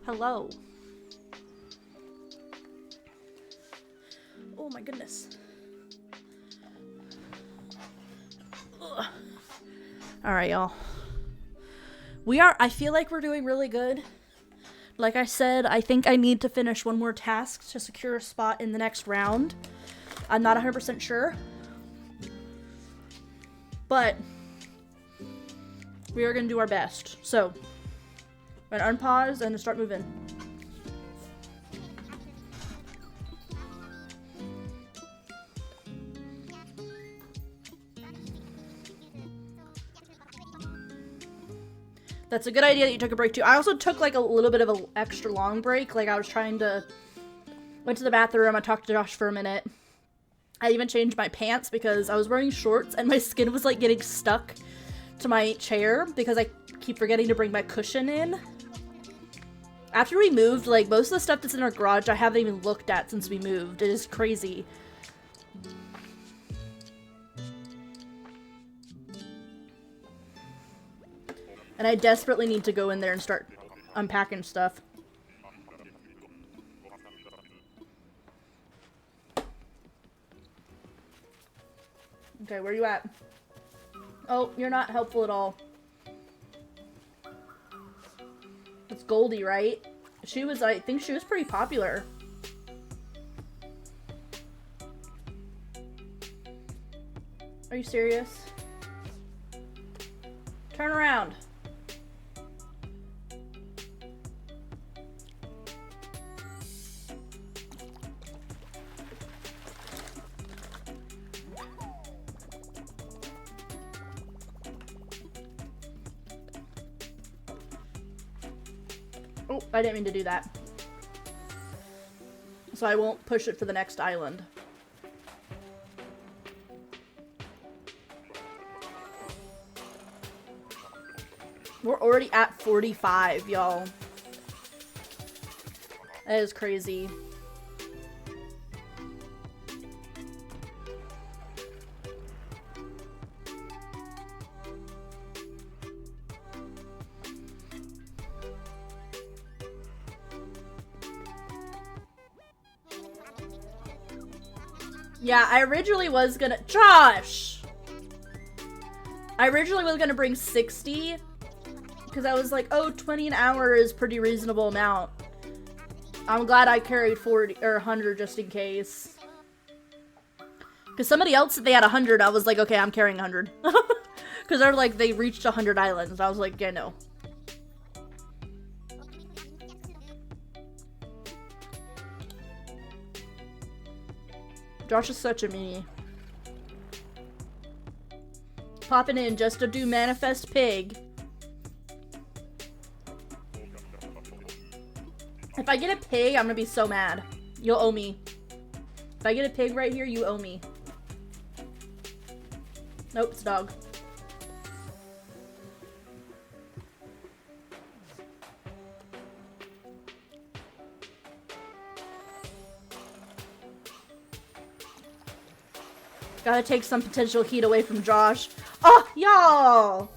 Hello. Oh my goodness. Alright, y'all. I feel like we're doing really good. Like I said, I think I need to finish one more task to secure a spot in the next round. I'm not 100% sure. But we are going to do our best. So, we're going to unpause and start moving. That's a good idea that you took a break too. I also took like a little bit of an extra long break. Like I was went to the bathroom, I talked to Josh for a minute. I even changed my pants because I was wearing shorts and my skin was like getting stuck to my chair because I keep forgetting to bring my cushion in. After we moved, like most of the stuff that's in our garage I haven't even looked at since we moved. It is crazy. And I desperately need to go in there and start unpacking stuff. Okay, where are you at? Oh, you're not helpful at all. It's Goldie, right? I think she was pretty popular. Are you serious? Turn around. Oh, I didn't mean to do that. So I won't push it for the next island. We're already at 45, y'all. That is crazy. Yeah, I originally was gonna- Josh! I originally was gonna bring 60, because I was like, oh, 20 an hour is pretty reasonable amount. I'm glad I carried 40 or 100 just in case. Because somebody else said they had 100, I was like, okay, I'm carrying 100. Because they're like, they reached 100 islands. I was like, yeah, no. Josh is such a meanie. Popping in just to do Manifest Pig. If I get a pig, I'm gonna be so mad. You'll owe me. If I get a pig right here, you owe me. Nope, it's a dog. Gotta take some potential heat away from Josh. Oh, y'all!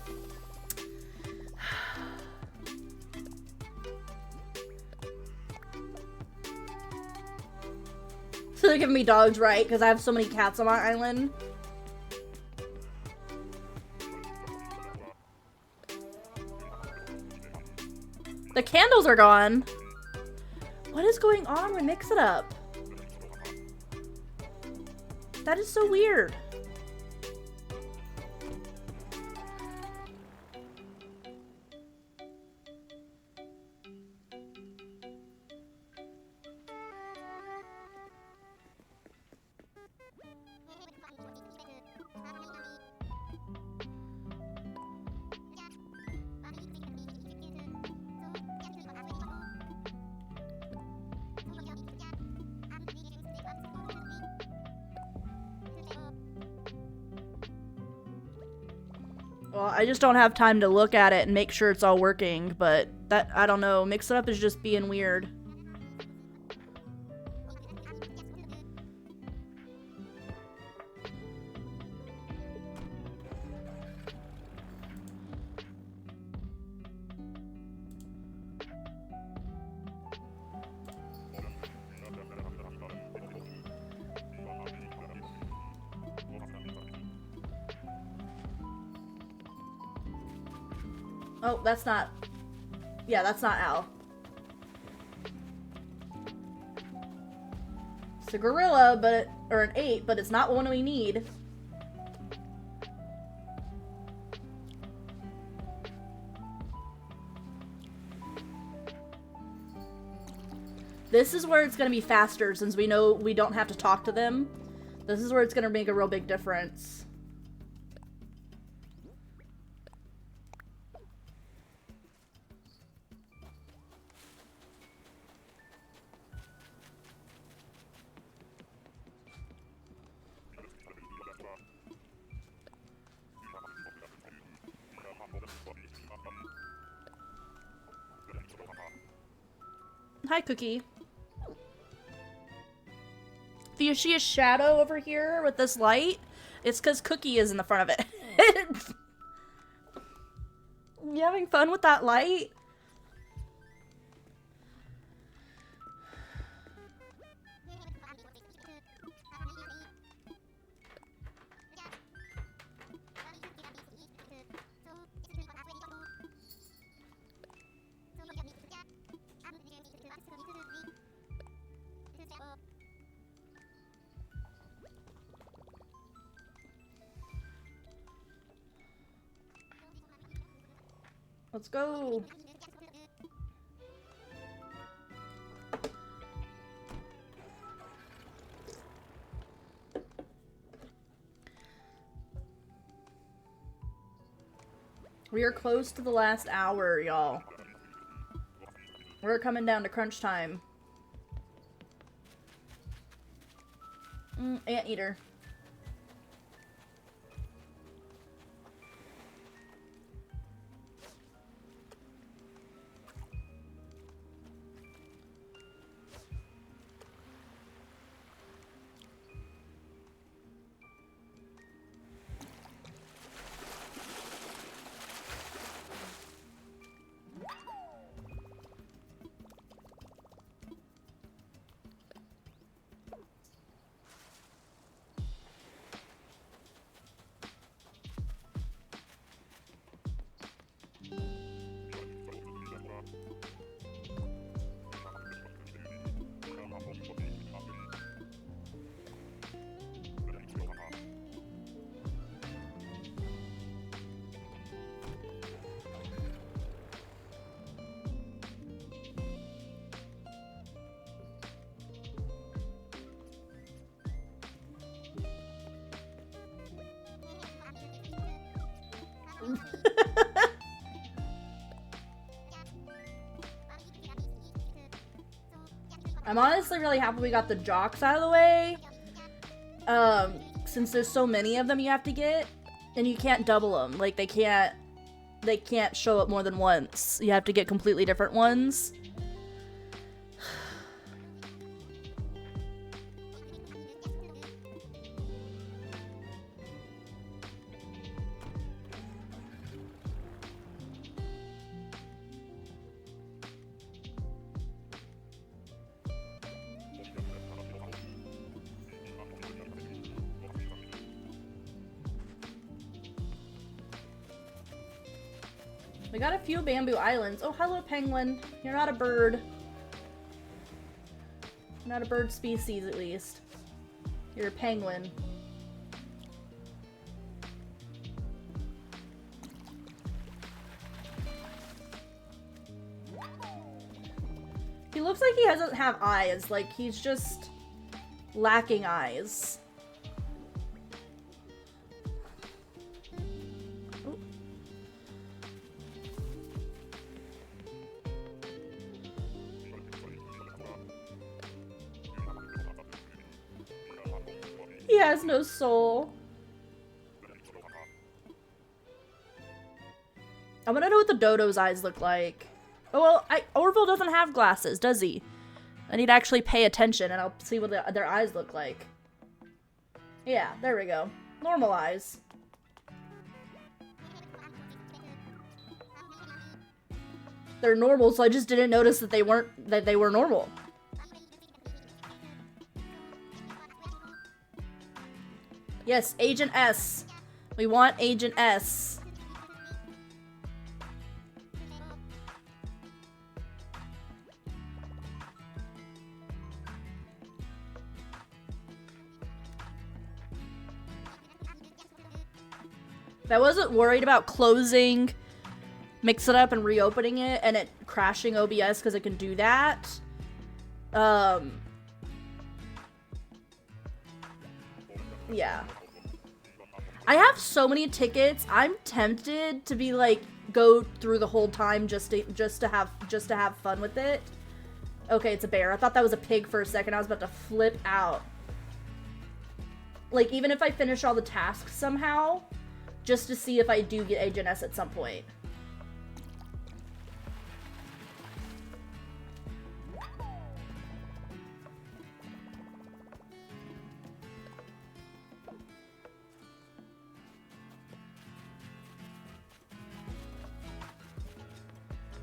So they're giving me dogs, right? Because I have so many cats on my island. The candles are gone. What is going on with Mix It Up? That is so weird. Well, I just don't have time to look at it and make sure it's all working, but that, I don't know, Mix It Up is just being weird. Oh, that's not... Yeah, that's not Al. It's a gorilla, but... Or an ape, but it's not one we need. This is where it's gonna be faster, since we know we don't have to talk to them. This is where it's gonna make a real big difference. Hi, Cookie. If you see a shadow over here with this light, it's because Cookie is in the front of it. You having fun with that light? Let's go. We are close to the last hour, y'all. We're coming down to crunch time. Anteater. I'm honestly really happy we got the jocks out of the way. Since there's so many of them you have to get, and you can't double them. Like, they can't show up more than once. You have to get completely different ones. We got a few bamboo islands. Oh, hello, penguin. You're not a bird. You're not a bird species, at least. You're a penguin. He looks like he doesn't have eyes. Like, he's just lacking eyes. He has no soul. I want to know what the dodo's eyes look like. Oh, well, Orville doesn't have glasses, does he? I need to actually pay attention and I'll see what their eyes look like. Yeah, there we go. Normal eyes. They're normal, so I just didn't notice that they were normal. Yes, Agent S. We want Agent S. If I wasn't worried about closing, mix it up and reopening it, and it crashing OBS because it can do that, yeah. I have so many tickets. I'm tempted to be like go through the whole time just to have fun with it. Okay, it's a bear. I thought that was a pig for a second. I was about to flip out. Like, even if I finish all the tasks somehow, just to see if I do get Agent S at some point.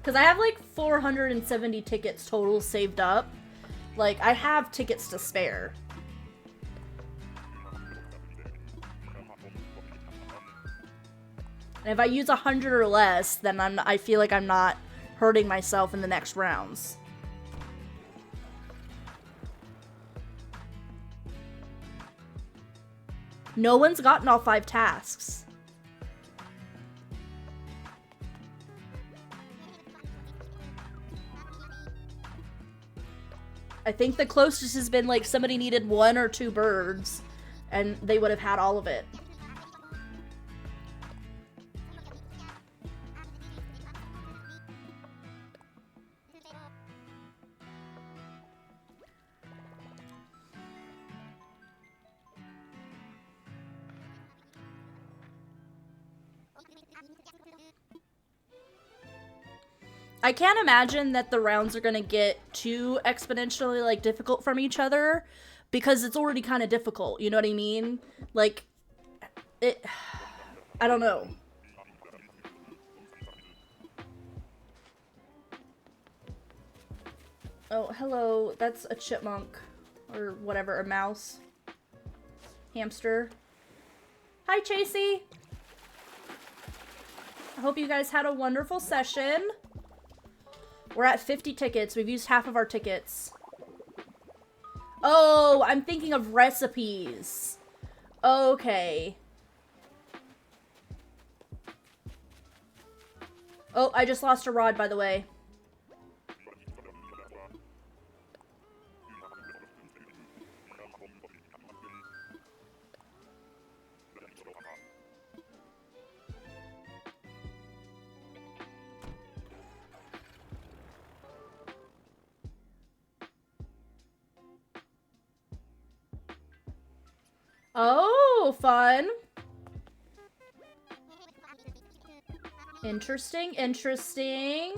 Because I have like 470 tickets total saved up. Like, I have tickets to spare. And if I use 100 or less, then I feel like I'm not hurting myself in the next rounds. No one's gotten all 5 tasks. I think the closest has been like somebody needed 1 or 2 birds and they would have had all of it. I can't imagine that the rounds are gonna get too exponentially, like, difficult from each other, because it's already kind of difficult, you know what I mean? Like, it... I don't know. Oh, hello, that's a chipmunk, or whatever, a mouse. Hamster. Hi, Chasey! I hope you guys had a wonderful session. We're at 50 tickets. We've used half of our tickets. Oh, I'm thinking of recipes. Okay. Oh, I just lost a rod, by the way. Oh, fun. Interesting, interesting.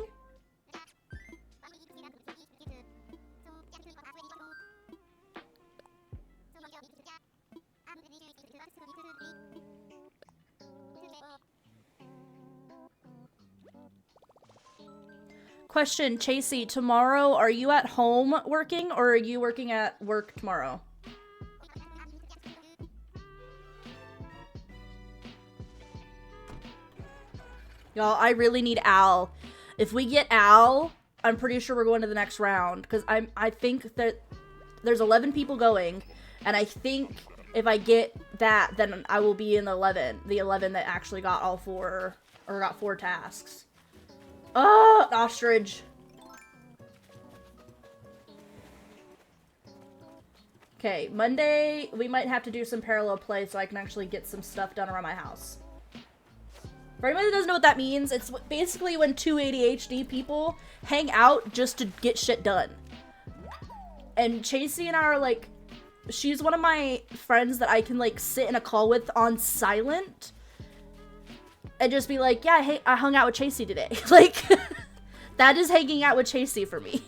Question, Chasey, tomorrow, are you at home working or are you working at work tomorrow? Y'all, I really need Al. If we get Al, I'm pretty sure we're going to the next round. Because I think that there's 11 people going. And I think if I get that, then I will be in the 11. The 11 that actually got all 4, or got 4 tasks. Oh, ostrich. Okay, Monday, we might have to do some parallel play so I can actually get some stuff done around my house. For anybody that doesn't know what that means, it's basically when 2 ADHD people hang out just to get shit done. And Chasey and I are like, she's one of my friends that I can like sit in a call with on silent and just be like, yeah, hey, I hung out with Chasey today. Like, that is hanging out with Chasey for me.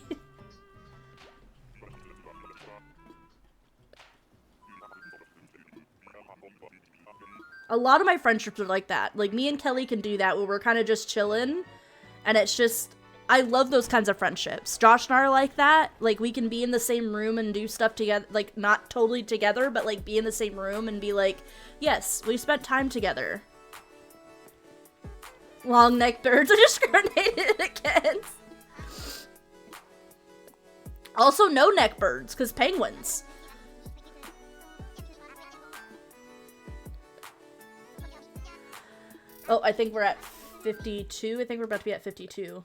A lot of my friendships are like that. Like, me and Kelly can do that where we're kind of just chilling. And it's just, I love those kinds of friendships. Josh and I are like that. Like, we can be in the same room and do stuff together. Like, not totally together, but like be in the same room and be like, yes, we spent time together. Long neck birds are discriminated against. Also, no neck birds, because penguins. Oh, I think we're at 52. I think we're about to be at 52.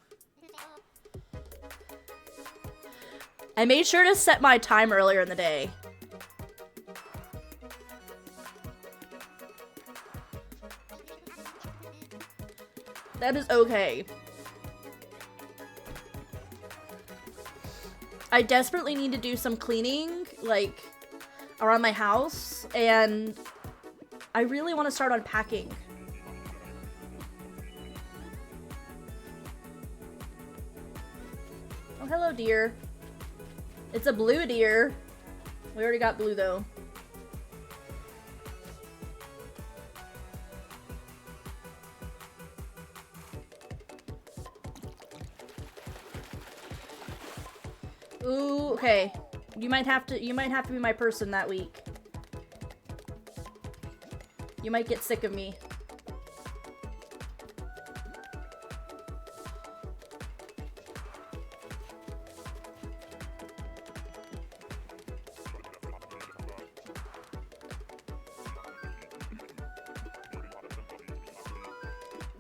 I made sure to set my time earlier in the day. That is okay. I desperately need to do some cleaning, like, around my house, and I really want to start unpacking. Oh, hello, deer. It's a blue deer. We already got blue, though. Ooh, okay. You might have to be my person that week. You might get sick of me.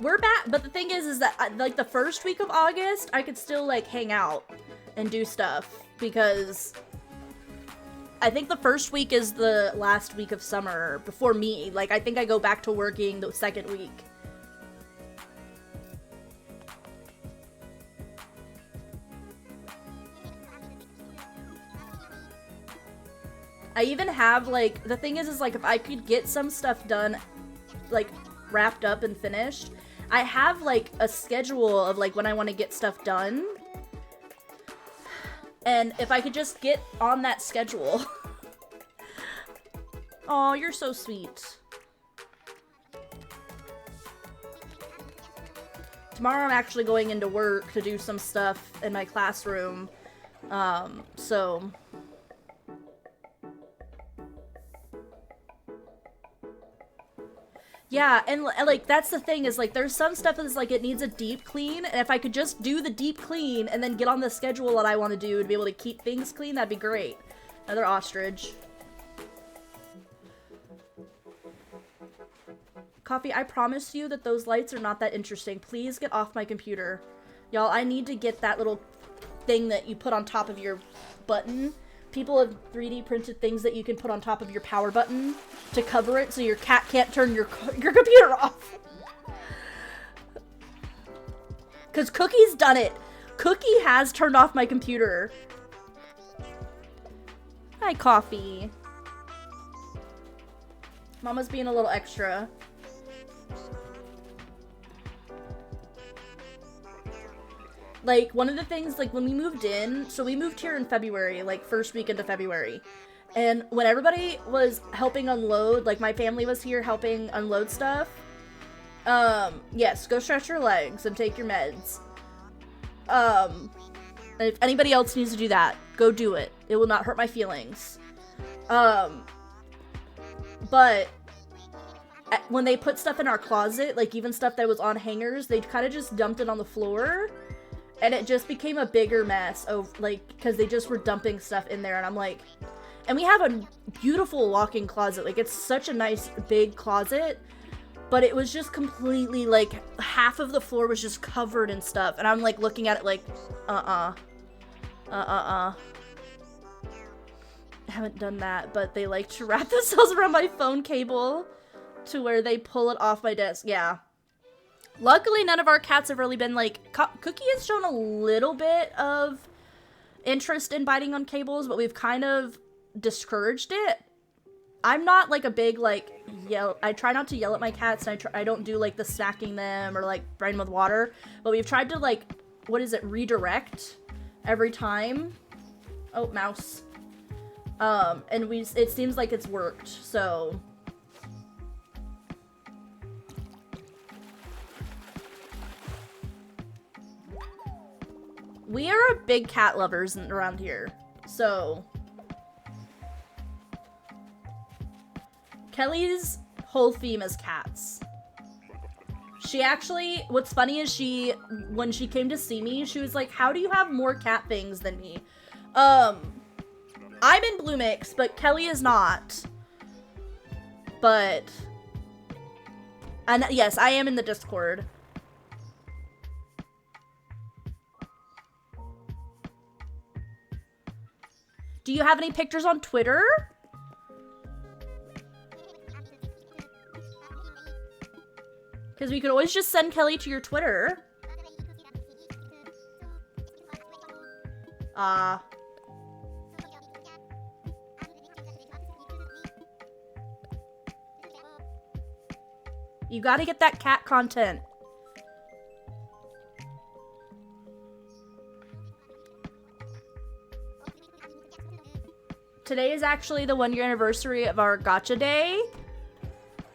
We're back, but the thing is that, like, the first week of August, I could still, like, hang out and do stuff, because I think the first week is the last week of summer before me. Like, I think I go back to working the second week. I even have, like, the thing is like, if I could get some stuff done, like, wrapped up and finished, I have, like, a schedule of, like, when I want to get stuff done. And if I could just get on that schedule. Oh, you're so sweet. Tomorrow I'm actually going into work to do some stuff in my classroom. So... Yeah, and like, that's the thing, is like, there's some stuff that's like, it needs a deep clean, and if I could just do the deep clean and then get on the schedule that I want to do to be able to keep things clean, that'd be great. Another ostrich. Coffee, I promise you that those lights are not that interesting. Please get off my computer. Y'all, I need to get that little thing that you put on top of your button. People have 3D printed things that you can put on top of your power button to cover it so your cat can't turn your computer off. Because Cookie's done it. Cookie has turned off my computer. Hi, Coffee. Mama's being a little extra. Like, one of the things, like, when we moved in, so we moved here in February, like, first week into February, and when everybody was helping unload, like, my family was here helping unload stuff, yes, go stretch your legs and take your meds. And if anybody else needs to do that, go do it. It will not hurt my feelings. But when they put stuff in our closet, like, even stuff that was on hangers, they kind of just dumped it on the floor. And it just became a bigger mess of, like, because they just were dumping stuff in there, and I'm like, and we have a beautiful walk-in closet, like, it's such a nice big closet, but it was just completely, like, half of the floor was just covered in stuff, and I'm, like, looking at it like, I haven't done that, but they like to wrap themselves around my phone cable to where they pull it off my desk. Yeah. Luckily, none of our cats have really been, like, Cookie has shown a little bit of interest in biting on cables, but we've kind of discouraged it. I'm not, like, a big, like, I try not to yell at my cats, and I don't do, like, the smacking them or, like, spraying them with water, but we've tried to, like, redirect every time. Oh, mouse. And it seems like it's worked, so... We are big cat lovers around here, so... Kelly's whole theme is cats. She actually, what's funny is when she came to see me, she was like, how do you have more cat things than me? I'm in Bloomix, but Kelly is not. But... And yes, I am in the Discord. Do you have any pictures on Twitter? Because we could always just send Kelly to your Twitter. You gotta get that cat content. Today is actually the 1-year anniversary of our gacha day.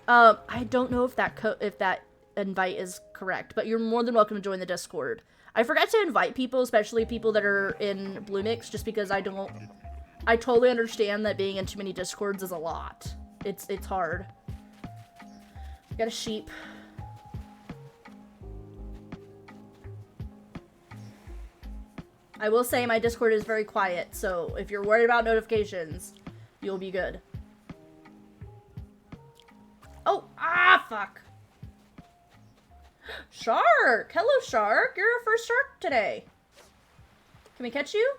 I don't know if that invite is correct, but you're more than welcome to join the Discord. I forgot to invite people, especially people that are in Bloomix, just because I totally understand that being in too many Discords is a lot. It's hard. Got a sheep. I will say my Discord is very quiet, so if you're worried about notifications, you'll be good. Oh, fuck. Shark! Hello, Shark! You're our first shark today. Can we catch you?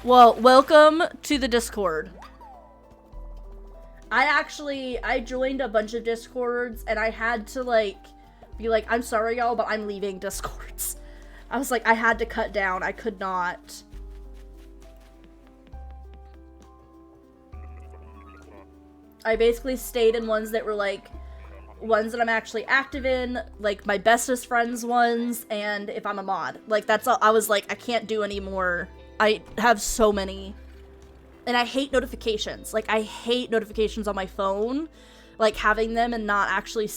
Well, welcome to the Discord. I joined a bunch of Discords and I had to like be like, I'm sorry y'all, but I'm leaving Discords. I was like, I had to cut down. I could not. I basically stayed in ones that were like ones that I'm actually active in, like my bestest friends ones, and if I'm a mod. Like that's all. I was like, I can't do any more. I have so many. And I hate notifications. Like, I hate notifications on my phone. Like, having them and not actually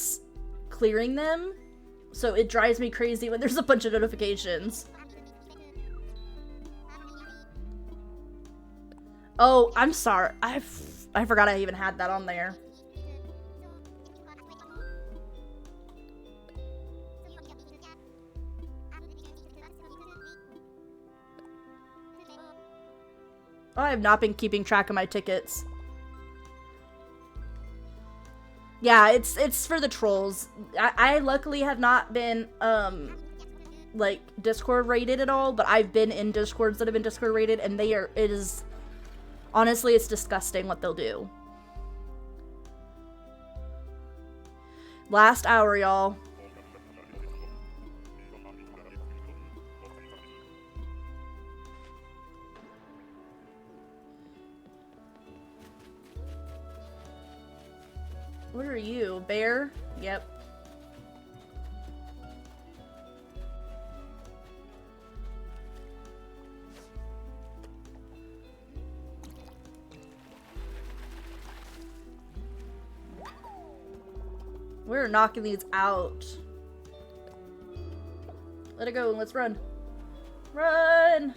clearing them. So it drives me crazy when there's a bunch of notifications. Oh, I'm sorry. I forgot I even had that on there. Oh, I have not been keeping track of my tickets. Yeah, it's for the trolls. I luckily have not been, like, Discord rated at all, but I've been in Discords that have been Discord rated, and honestly, it's disgusting what they'll do. Last hour, y'all. What are you, bear? Yep. We're knocking these out. Let it go and let's run. Run!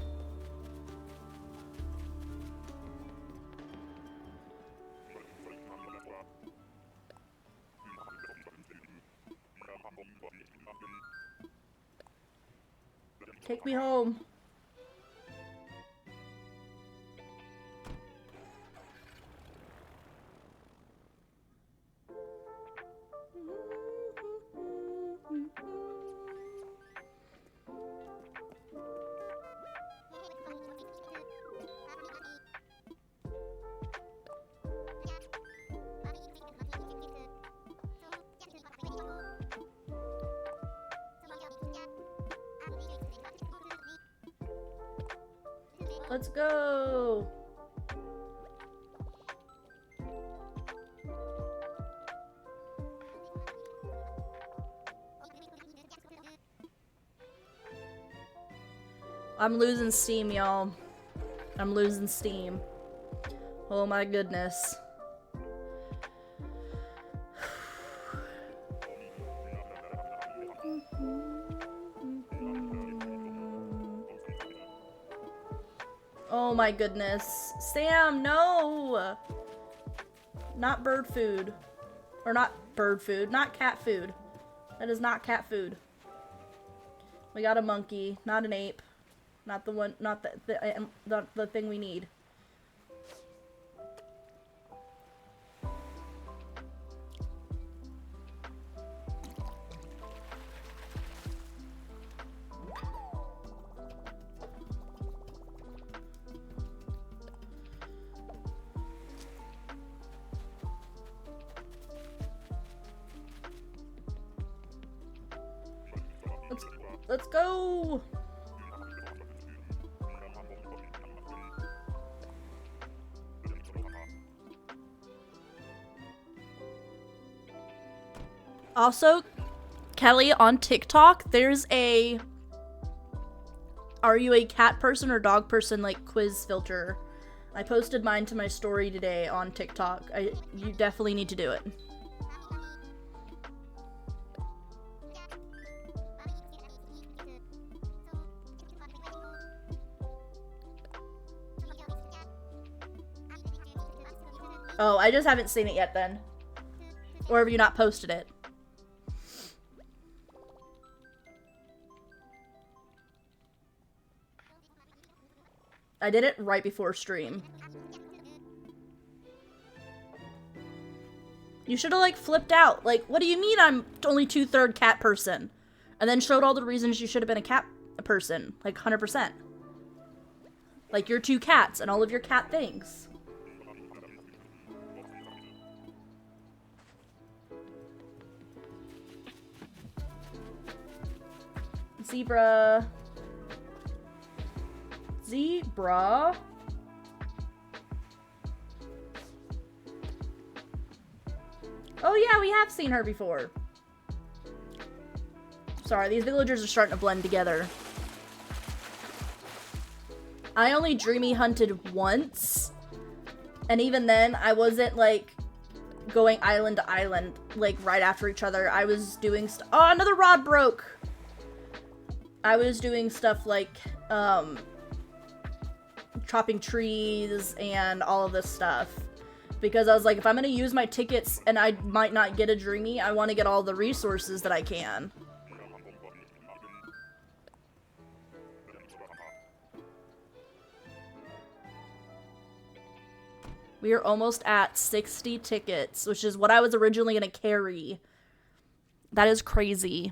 Take me home. Let's go. I'm losing steam, y'all. I'm losing steam. Oh my goodness. Oh my goodness. Sam, no! Not bird food. Or not bird food, not cat food. That is not cat food. We got a monkey, not an ape. Not the one, not the thing we need. Let's go! Also, Kelly, on TikTok, there's a are you a cat person or dog person, like, quiz filter. I posted mine to my story today on TikTok. You definitely need to do it. Oh, I just haven't seen it yet then. Or have you not posted it? I did it right before stream. You should have, like, flipped out. Like, what do you mean I'm only 2/3 cat person? And then showed all the reasons you should have been a cat person. Like, 100%. Like your 2 cats and all of your cat things. Zebra. Zebra. Oh yeah, we have seen her before. Sorry, these villagers are starting to blend together. I only dreamy hunted once. And even then, I wasn't, like, going island to island, like, right after each other. I was doing oh, another rod broke! I was doing stuff like, chopping trees and all of this stuff. Because I was like, if I'm gonna use my tickets and I might not get a dreamy, I want to get all the resources that I can. We are almost at 60 tickets, which is what I was originally gonna carry. That is crazy.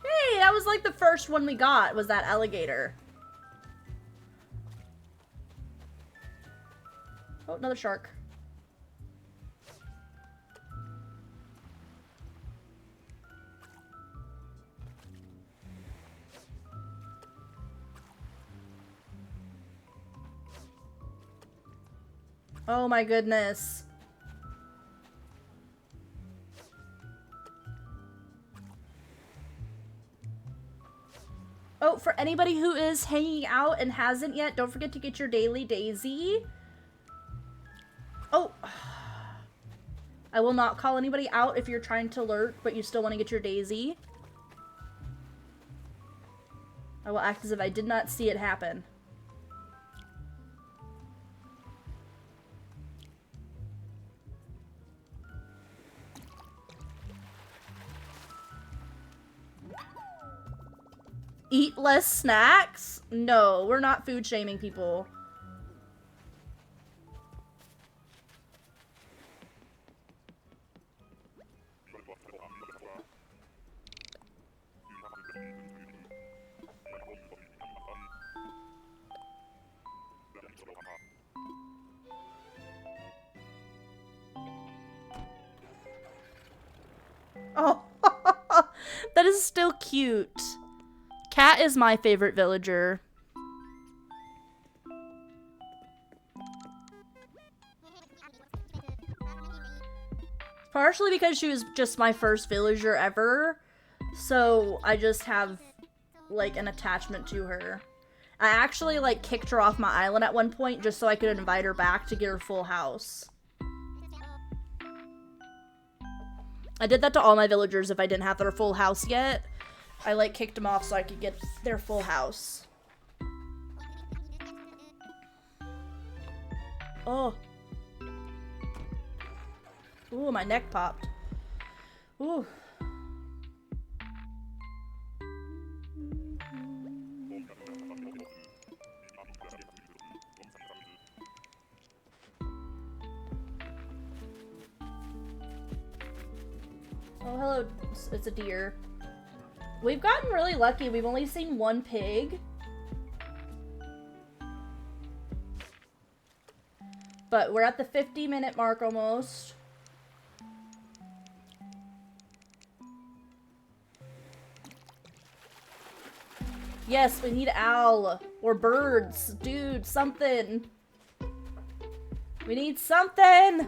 Hey, that was like the first one we got, was that alligator. Oh, another shark. Oh my goodness. Oh, for anybody who is hanging out and hasn't yet, don't forget to get your daily daisy. Oh. I will not call anybody out if you're trying to lurk, but you still want to get your daisy. I will act as if I did not see it happen. Eat less snacks? No, we're not food shaming people. Oh, that is still cute. Cat is my favorite villager. Partially because she was just my first villager ever, so I just have, like, an attachment to her. I actually, like, kicked her off my island at one point just so I could invite her back to get her full house. I did that to all my villagers if I didn't have their full house yet. I, like, kicked them off so I could get their full house. Oh. Ooh, my neck popped. Ooh. Oh, hello. It's a deer. We've gotten really lucky. We've only seen one pig. But we're at the 50-minute mark almost. Yes, we need owl. Or birds. Dude, something. We need something!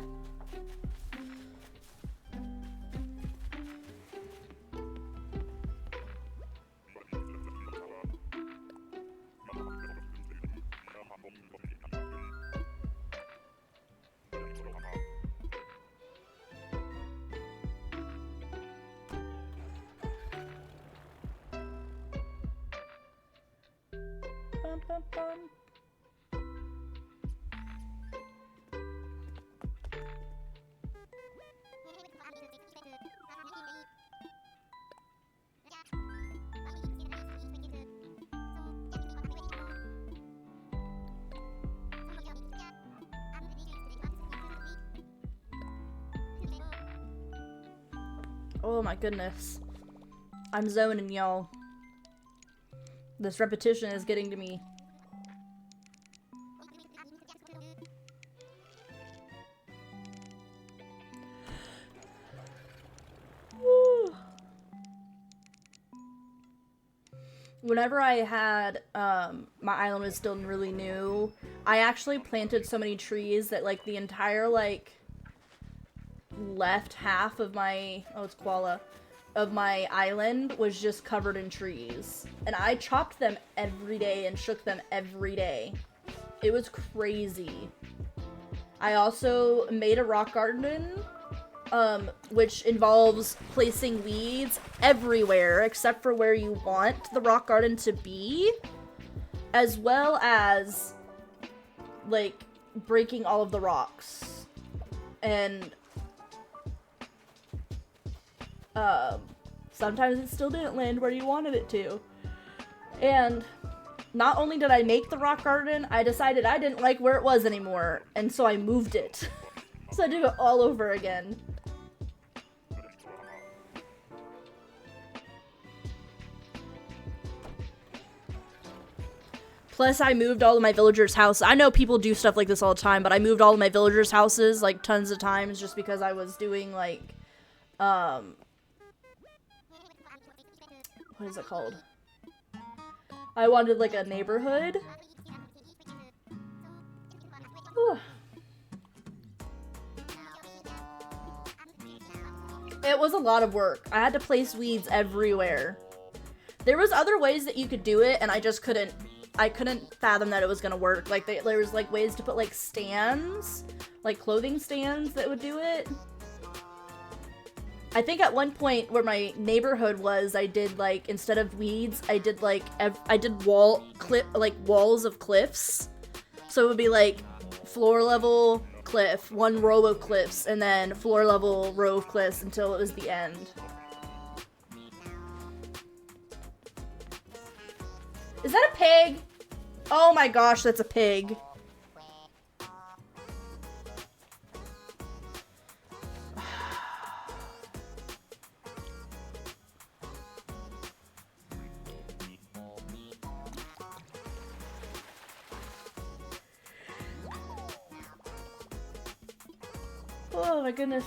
Bum, bum, bum. Oh my goodness. I'm zoning, y'all. This repetition is getting to me. Woo. Whenever I had, my island was still really new, I actually planted so many trees that, like, the entire, like, left half of my, oh, it's koala, of my island was just covered in trees. And I chopped them every day and shook them every day. It was crazy. I also made a rock garden, which involves placing weeds everywhere except for where you want the rock garden to be, as well as, like, breaking all of the rocks. And sometimes it still didn't land where you wanted it to. And not only did I make the rock garden, I decided I didn't like where it was anymore, and so I moved it. So I did it all over again. Plus, I moved all of my villagers' houses. I know people do stuff like this all the time, but I moved all of my villagers' houses, like, tons of times just because I was doing, like, what is it called? I wanted, like, a neighborhood. Whew. It was a lot of work. I had to place weeds everywhere. There was other ways that you could do it, and I just couldn't, I couldn't fathom that it was gonna work. Like, there was, like, ways to put, like, stands, like, clothing stands that would do it. I think at one point where my neighborhood was, I did, like, instead of weeds, I did, like, I did walls of cliffs. So it would be, like, floor level cliff, one row of cliffs, and then floor level row of cliffs until it was the end. Is that a pig? Oh my gosh, that's a pig. Oh my goodness.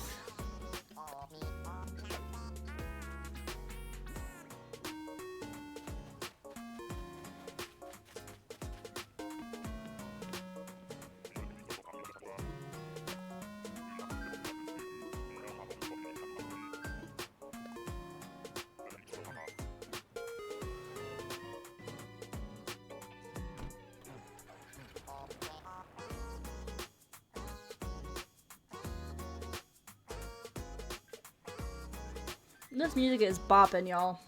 This music is bopping, y'all.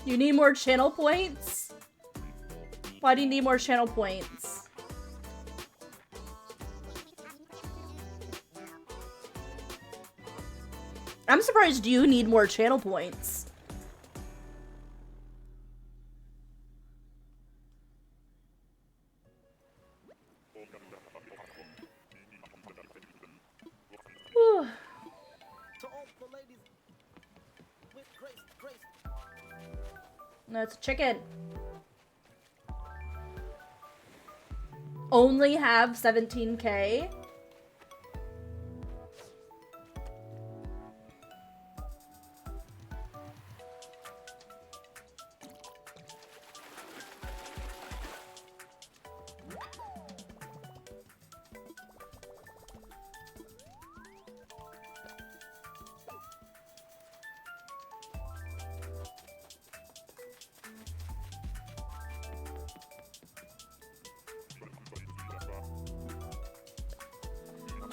You need more channel points? Why do you need more channel points? I'm surprised you need more channel points. Whew. No, it's a chicken. only have 17k?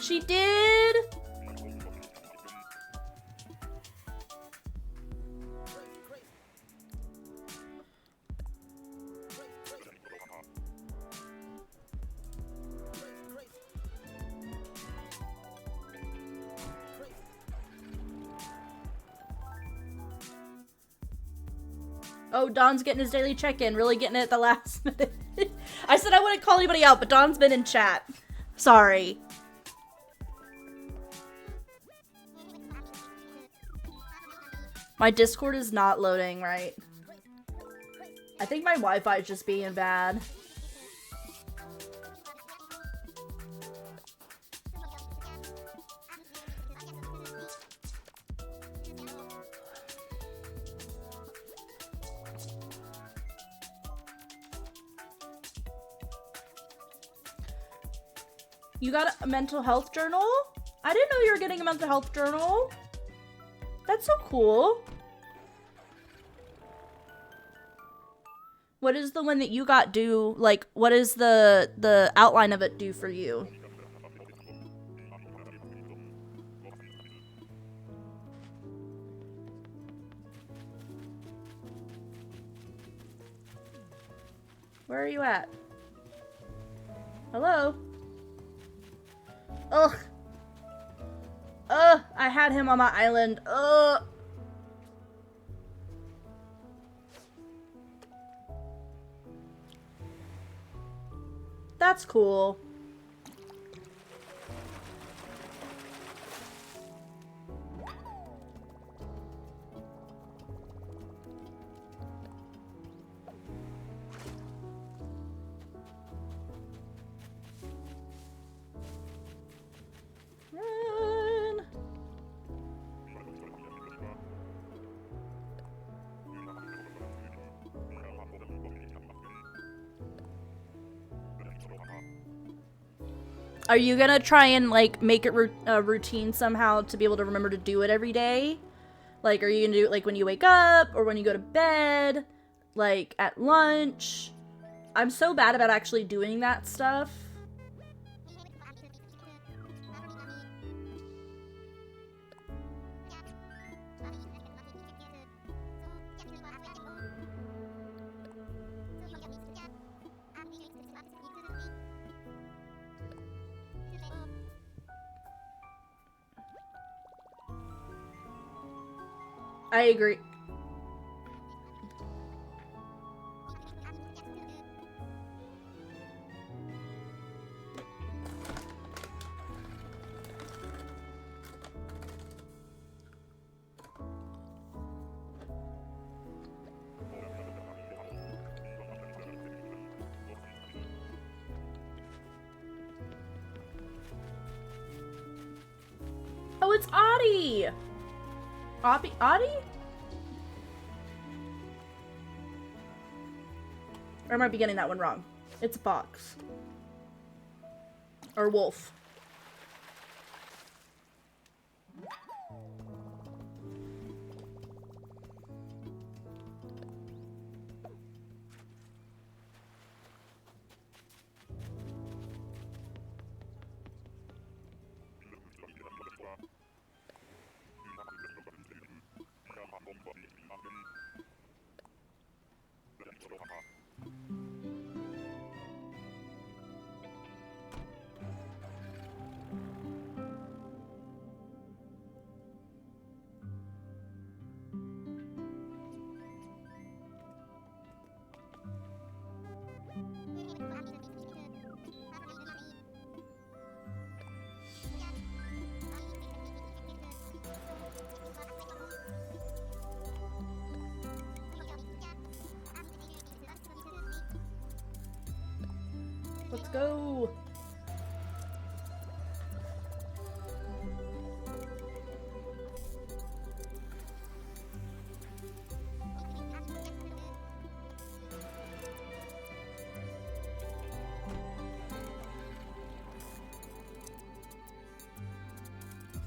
She did! Oh, Don's getting his daily check-in, really getting it at the last minute. I said I wouldn't call anybody out, but Don's been in chat. Sorry. My Discord is not loading right. I think my Wi-Fi is just being bad. You got a mental health journal? I didn't know you were getting a mental health journal. That's so cool. What is the one that you got do? Like, what is the outline of it do for you? Where are you at? Hello? Ugh. Ugh, I had him on my island. Ugh. That's cool. Run. Are you gonna try and, like, make it a routine somehow to be able to remember to do it every day? Like, are you gonna do it, like, when you wake up, or when you go to bed, like, at lunch? I'm so bad about actually doing that stuff. I agree. Oh, it's Audie! Audie? Or am I beginning that one wrong? It's a fox. Or wolf. Let's go.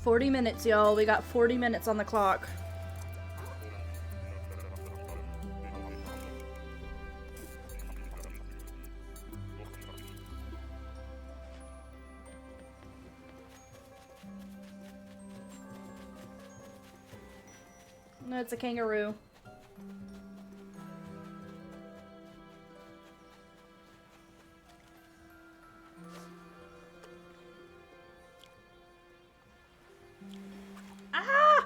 $40, y'all. We got 40 minutes on the clock. No, it's a kangaroo. Ah!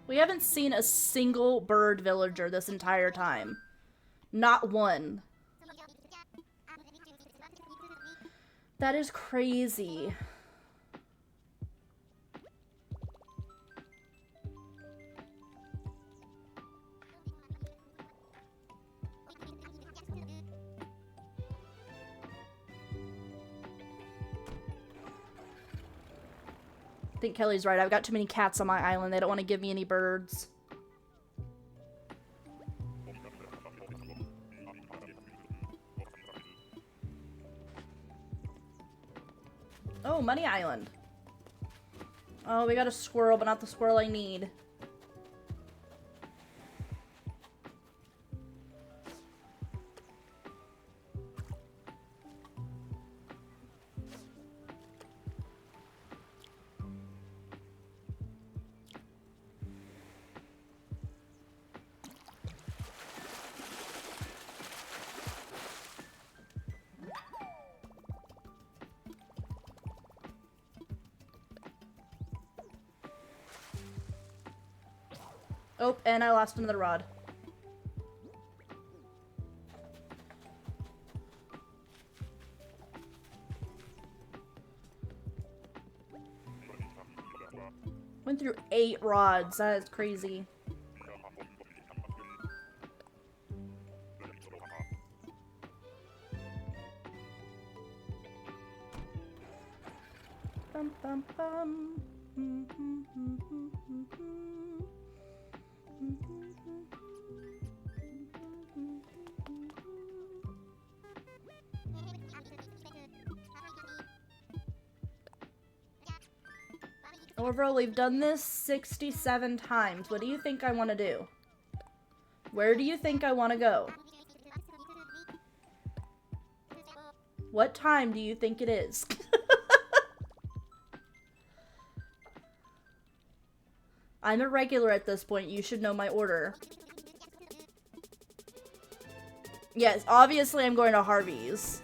We haven't seen a single bird villager this entire time. Not one. That is crazy. I think Kelly's right. I've got too many cats on my island. They don't want to give me any birds. Oh, Money Island. Oh, we got a squirrel, but not the squirrel I need. Oh, and I lost another rod. Went through 8 rods. That is crazy. Bum, bum, bum. Overall, we've done this 67 times. What do you think I want to do? Where do you think I want to go? What time do you think it is? I'm a regular at this point. You should know my order. Yes, obviously I'm going to Harvey's.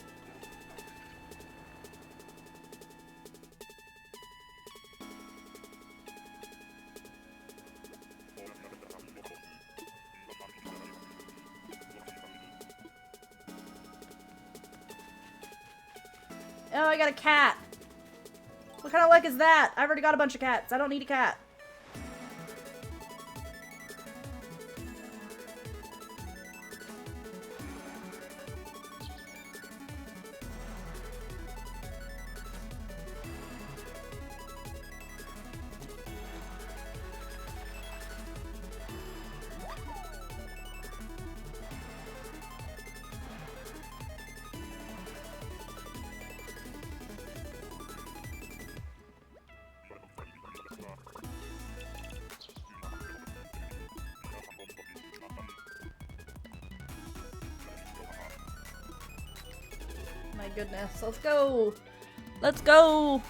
Oh, I got a cat. What kind of luck is that? I've already got a bunch of cats. I don't need a cat. my goodness. Let's go. Let's go.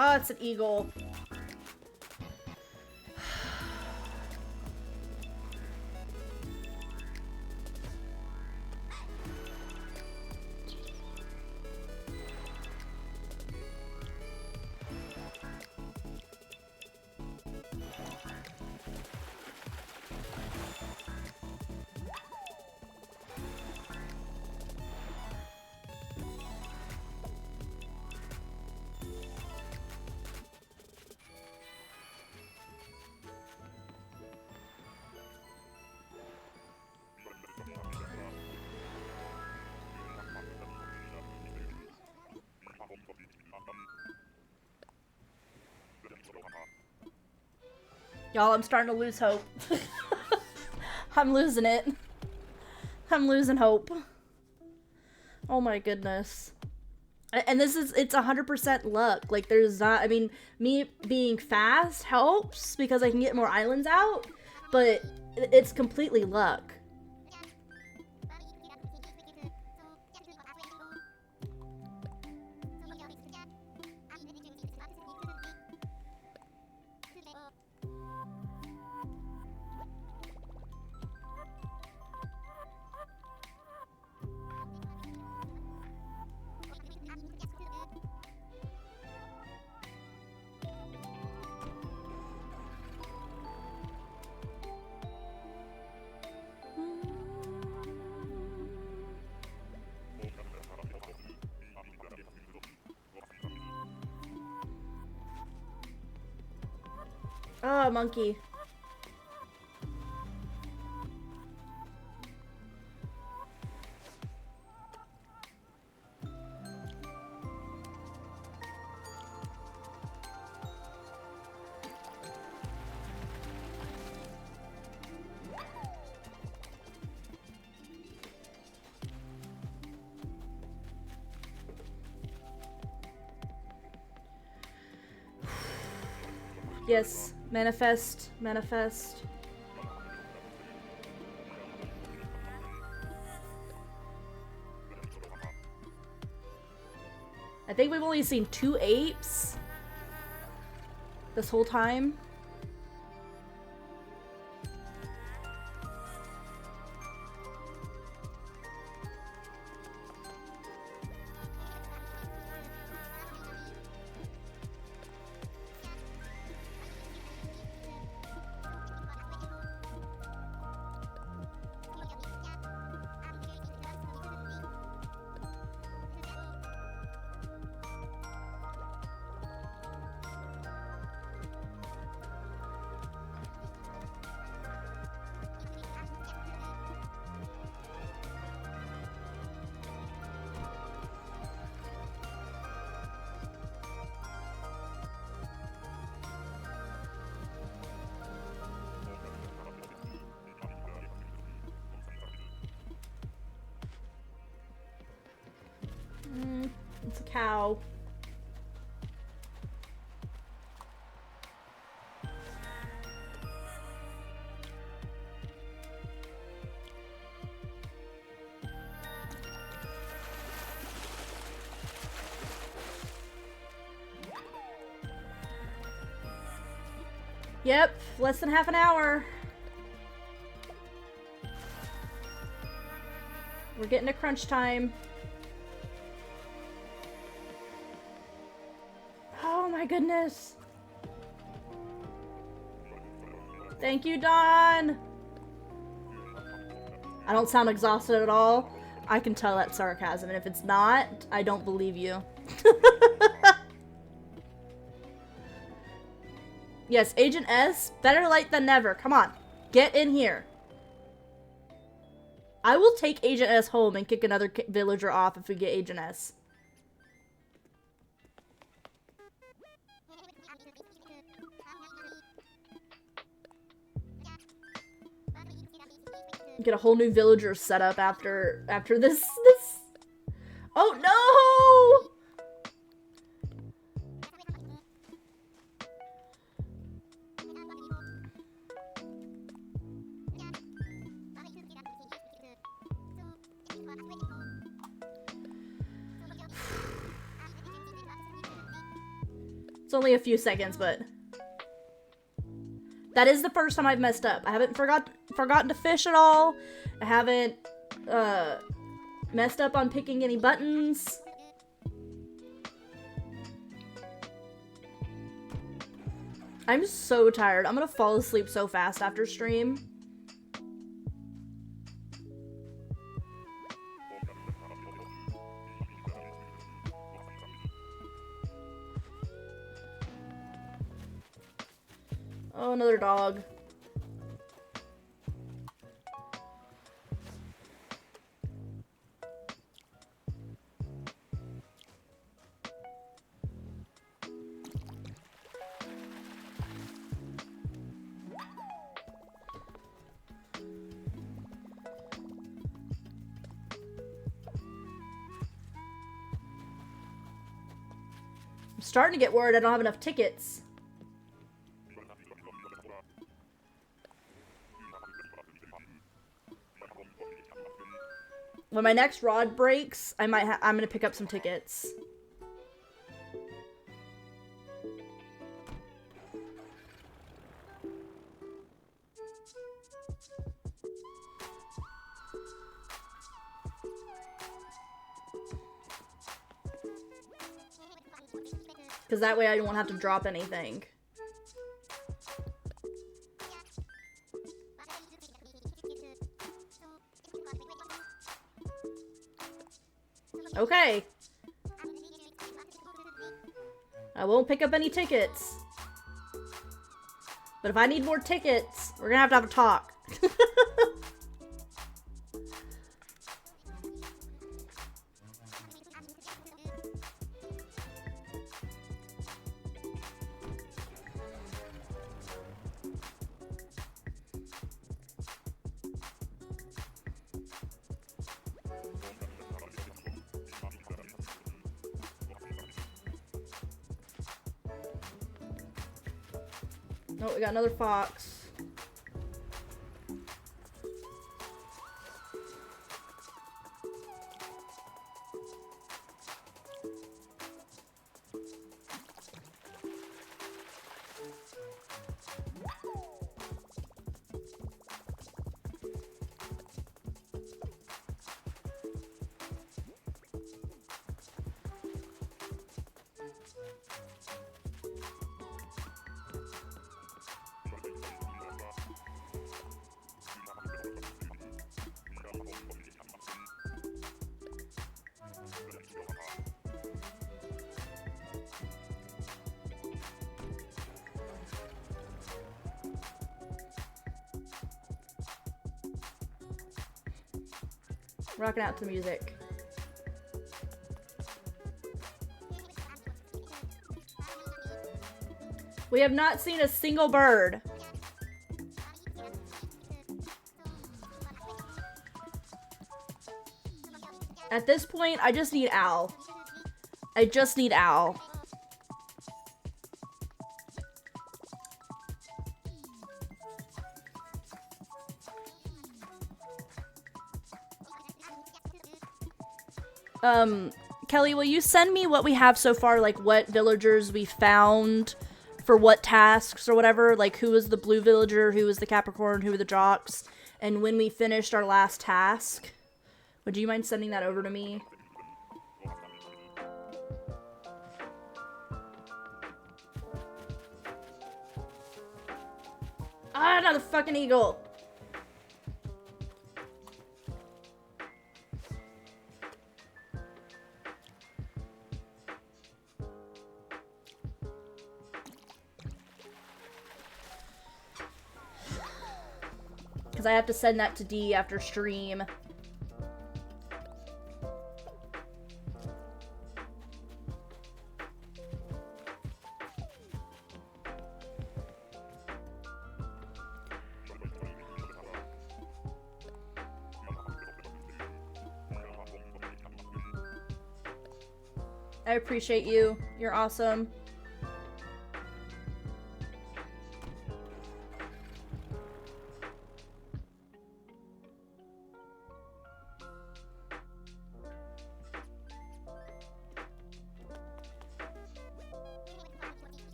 Oh, it's an eagle. Y'all, I'm starting to lose hope. I'm losing it. I'm losing hope. Oh my goodness. And this is, it's 100% luck. Like, there's not, I mean, me being fast helps because I can get more islands out, but it's completely luck. Oh, monkey. Yes, manifest, manifest. I think we've only seen 2 apes this whole time. It's a cow. Yep, less than half an hour. We're getting to crunch time. my goodness. Thank you, Don. I don't sound exhausted at all. I can tell that's sarcasm, and if it's not, I don't believe you. Yes, Agent S, better late than never. Come on, get in here. I will take Agent S home and kick another villager off if we get Agent S. Get a whole new villager set up after this. Oh no! It's only a few seconds, but that is the first time I've messed up. I haven't forgotten to fish at all. I haven't messed up on picking any buttons. I'm so tired. I'm gonna fall asleep so fast after stream. Oh, another dog. I'm starting to get worried I don't have enough tickets. When my next rod breaks, I'm gonna pick up some tickets. Because that way I won't have to drop anything. Okay. I won't pick up any tickets. But if I need more tickets, we're gonna have a talk. Oh, we got another fox. Rocking out to the music. We have not seen a single bird. At this point, I just need Al. I just need Al. Kelly, will you send me what we have so far, like what villagers we found for what tasks or whatever? Like who was the blue villager, who was the Capricorn, who were the jocks, and when we finished our last task? Would you mind sending that over to me? Ah, another fucking eagle. Because I have to send that to D after stream. I appreciate you. You're awesome.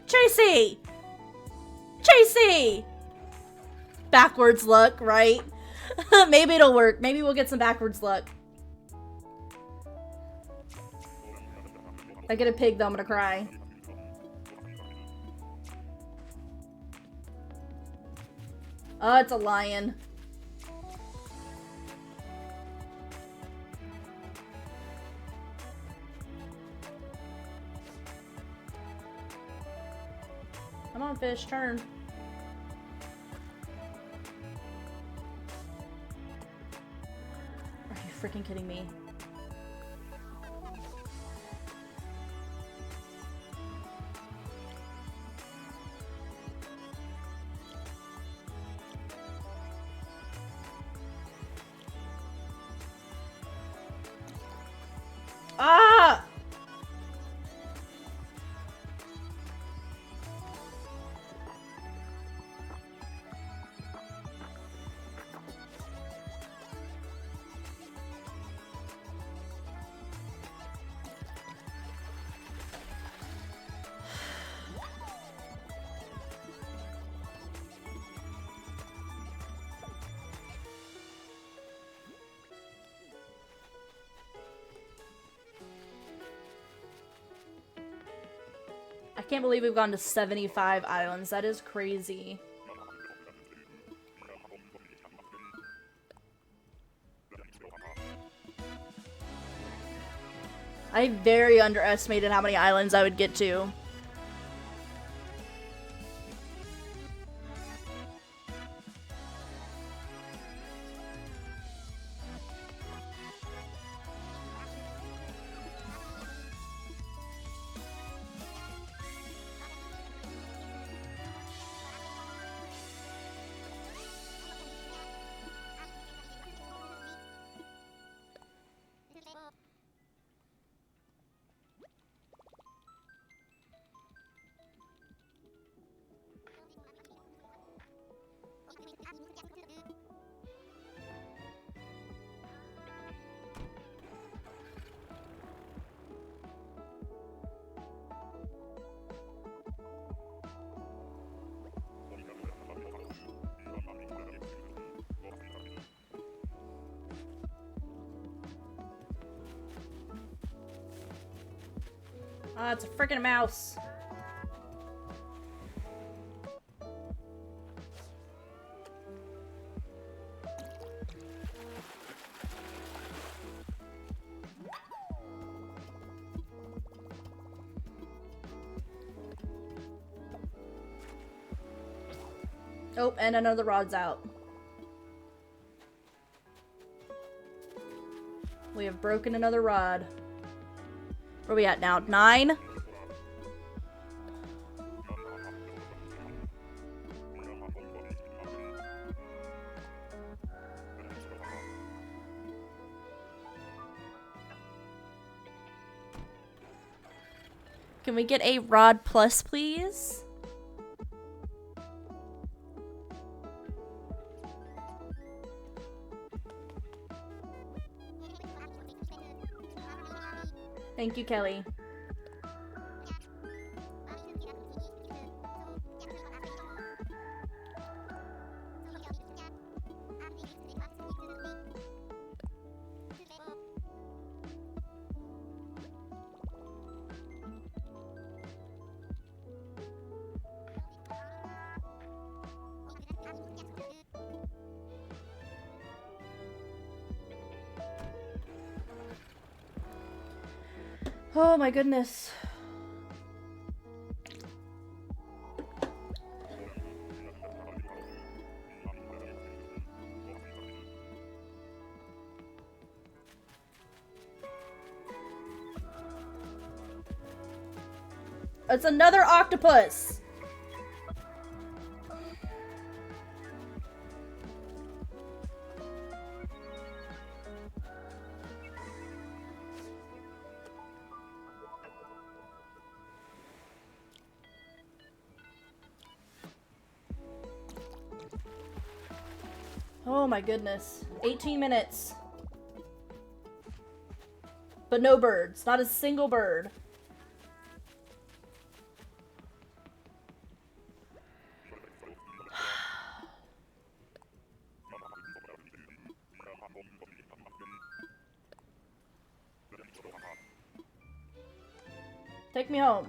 Chasey! Chasey! Backwards luck, right? Maybe it'll work. Maybe we'll get some backwards luck. If I get a pig, though, I'm gonna cry. Oh, it's a lion. Come on, fish, turn. Are you freaking kidding me? Ah! I can't believe we've gone to 75 islands. That is crazy. I very underestimated how many islands I would get to. Ah, it's a freaking mouse. Oh, and another rod's out. We have broken another rod. Where are we at now? 9? Can we get a rod plus, please? Thank you, Kelly. Oh my goodness. It's another octopus. Oh my goodness. 18 minutes. But no birds. Not a single bird. Take me home.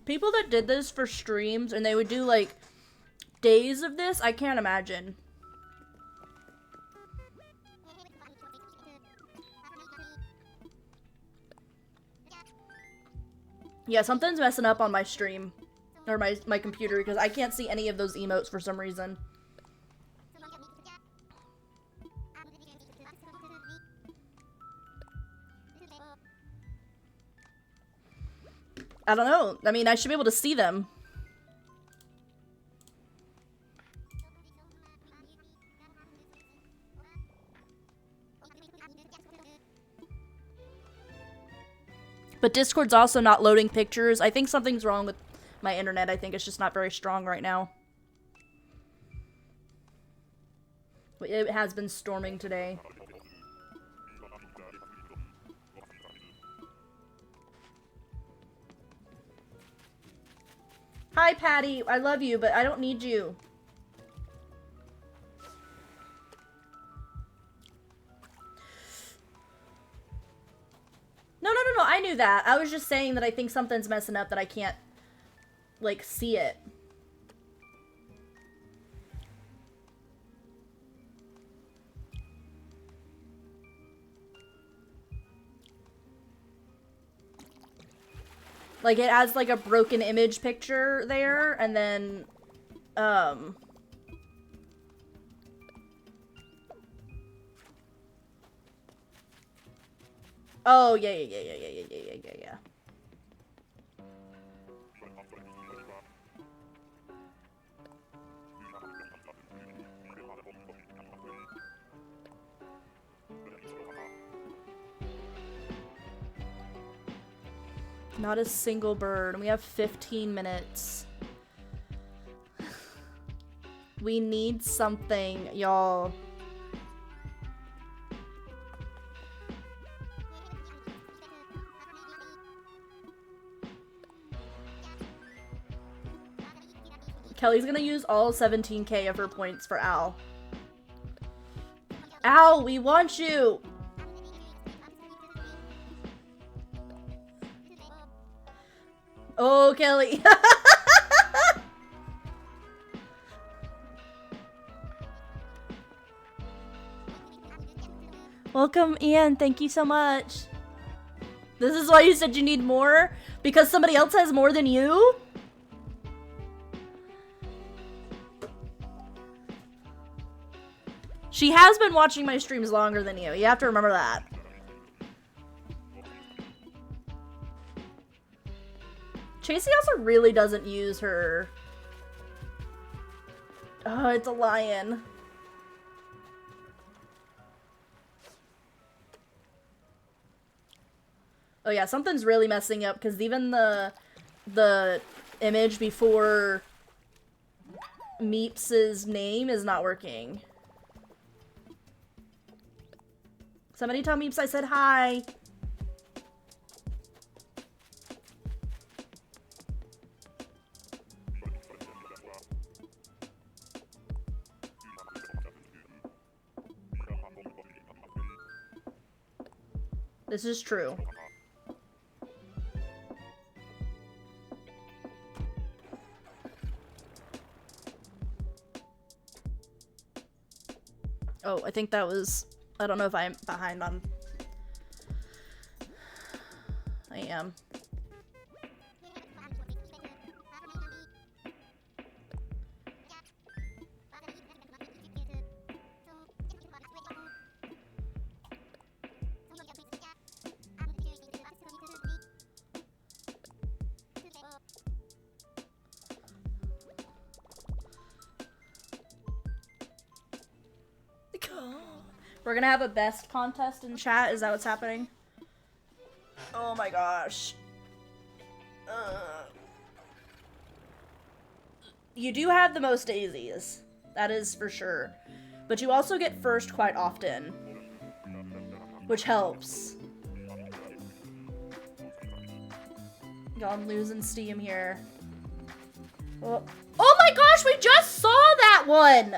People that did this for streams and they would do like days of this, I can't imagine. Yeah, something's messing up on my stream. Or my computer because I can't see any of those emotes for some reason. I don't know. I mean, I should be able to see them. But Discord's also not loading pictures. I think something's wrong with my internet. I think it's just not very strong right now. It has been storming today. Hi, Patty. I love you, but I don't need you. No. I knew that. I was just saying that I think something's messing up that I can't, like, see it. Like, it has, like, a broken image picture there, and then, oh, yeah. Not a single bird, and we have 15 minutes. We need something, y'all. Kelly's gonna use all 17k of her points for Al. Al, we want you! Oh, Kelly. Welcome, Ian. Thank you so much. This is why you said you need more? Because somebody else has more than you? She has been watching my streams longer than you. You have to remember that. Chasey also really doesn't use her. Oh, it's a lion. Oh yeah, something's really messing up because even the image before Meeps's name is not working. Somebody tell Meeps I said hi. This is true. Oh, I think that was... I don't know if I'm behind on... I am. We're gonna have a best contest in chat. Is that what's happening? Oh my gosh. You do have the most daisies. That is for sure. But you also get first quite often. Which helps. Y'all, I'm losing steam here. Oh my gosh, we just saw that one!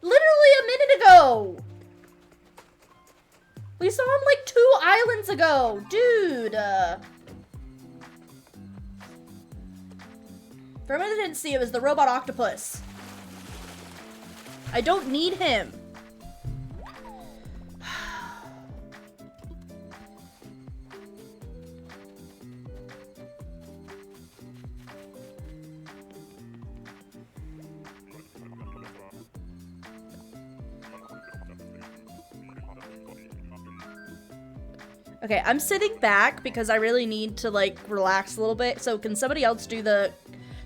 Literally a minute ago! We saw him like 2 islands ago! Dude! For a minute I didn't see it was the robot octopus. I don't need him. Okay, I'm sitting back because I really need to, like, relax a little bit. So can somebody else do the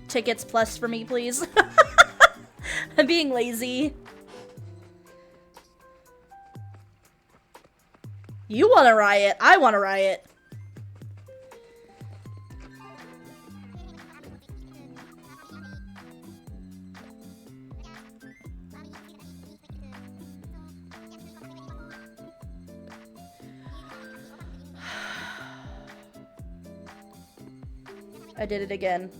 tickets plus for me, please? I'm being lazy. You want to riot. I want to riot. I did it again.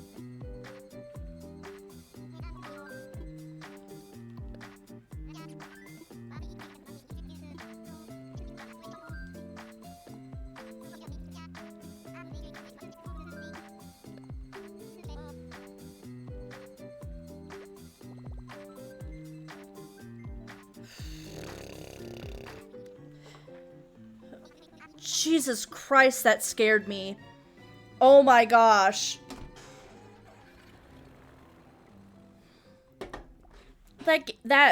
Jesus Christ, that scared me. Oh my gosh.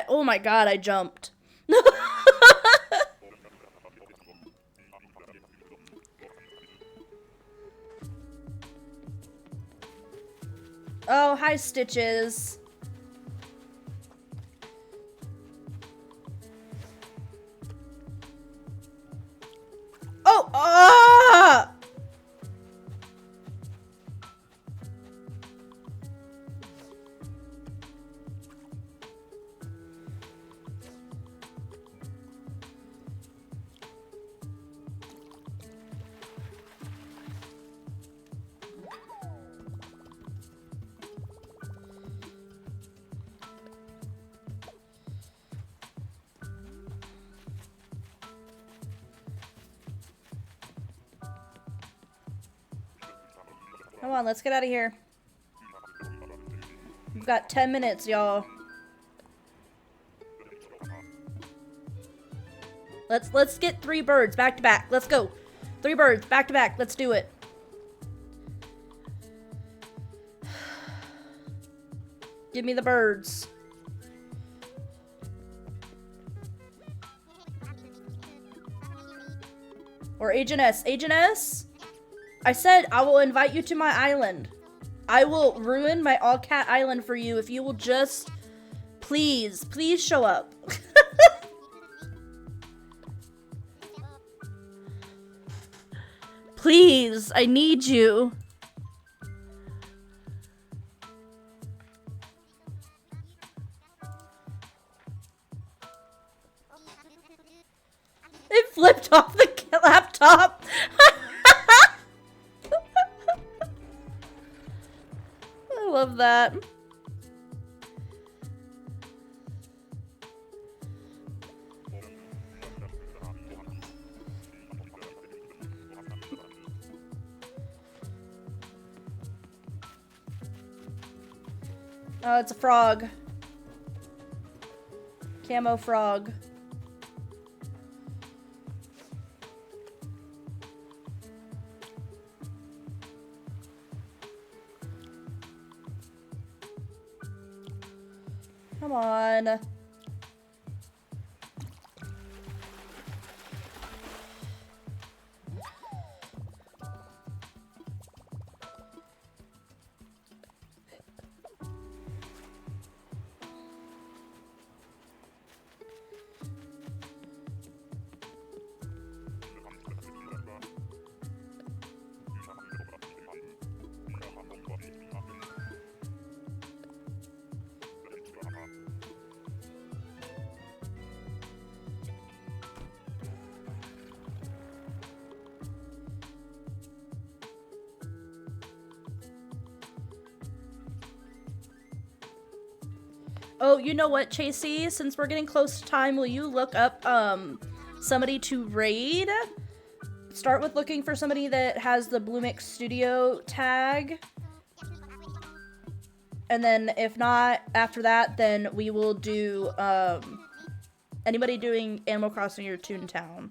Oh my god, I jumped. Oh, hi, Stitches. Oh, ah! Come on, let's get out of here. We've got 10 minutes, y'all. Let's get 3 birds back to back. Let's go. 3 birds back to back. Let's do it. Give me the birds. Or Agent S. Agent S? I said I will invite you to my island. I will ruin my all-cat island for you if you will just... Please show up. Please, I need you. If flipped off the laptop. I love that. Oh, it's a frog. Camo frog. Come on. Oh, you know what, Chasey? Since we're getting close to time, will you look up somebody to raid? Start with looking for somebody that has the Bloomix Studio tag. And then if not, after that, then we will do anybody doing Animal Crossing or Toontown.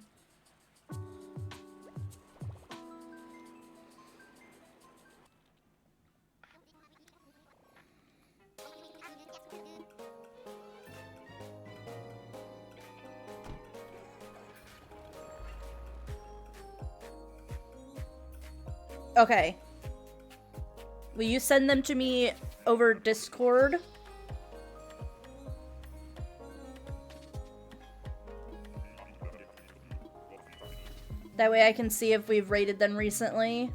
Okay. Will you send them to me over Discord? That way I can see if we've rated them recently.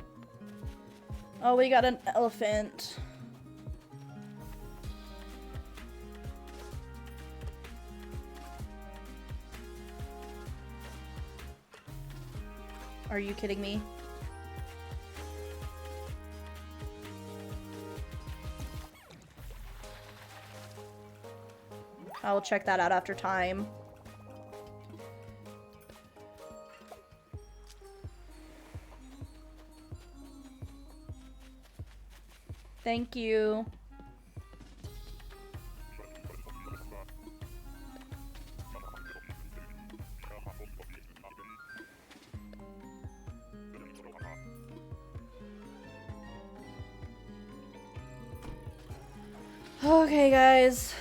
Oh, we got an elephant. Are you kidding me? I will check that out after time. Thank you. Okay, guys.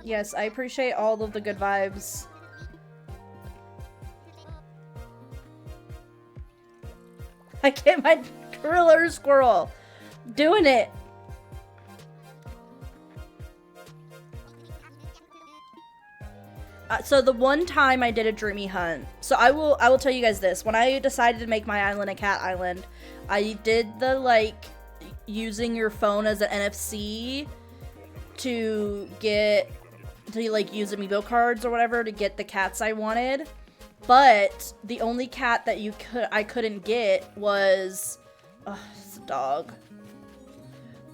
Yes, I appreciate all of the good vibes. I get my gorilla or squirrel. Doing it. So the one time I did a dreamy hunt. So I will tell you guys this. When I decided to make my island a cat island, I did the like using your phone as an NFC to like use amiibo cards or whatever to get the cats I wanted. But the only cat that I couldn't get was it's a dog.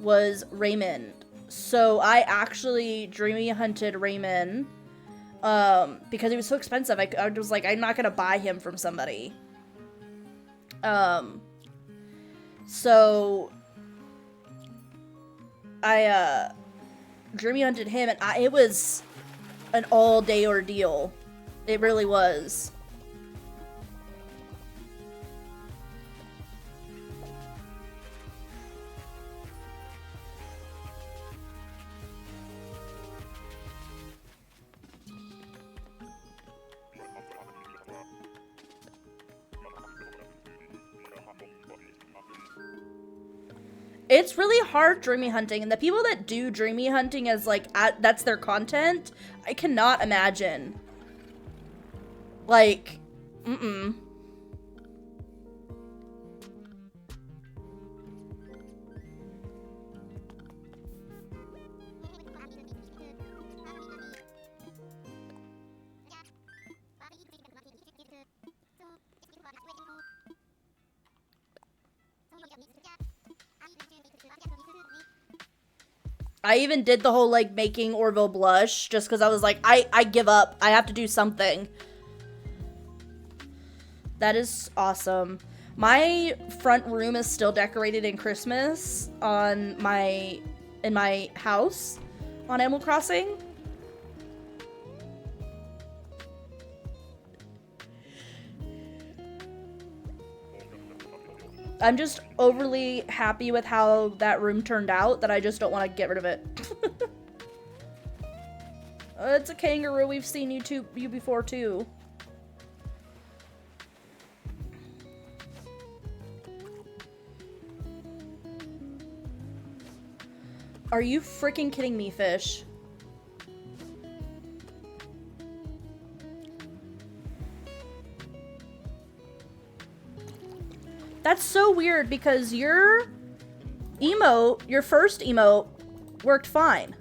Was Raymond. So I actually dreamy hunted Raymond because he was so expensive. I was like, I'm not gonna buy him from somebody. So I dreamy hunted him, and it was an all-day ordeal. It really was. It's really hard dreamy hunting, and the people that do dreamy hunting as like that's their content, I cannot imagine. Like, I even did the whole, like, making Orville blush, just because I was like, I give up. I have to do something. That is awesome. My front room is still decorated in Christmas in my house on Animal Crossing. I'm just overly happy with how that room turned out that I just don't want to get rid of it. It's a kangaroo. We've seen you before too. Are you freaking kidding me, fish? That's so weird because your first emote worked fine.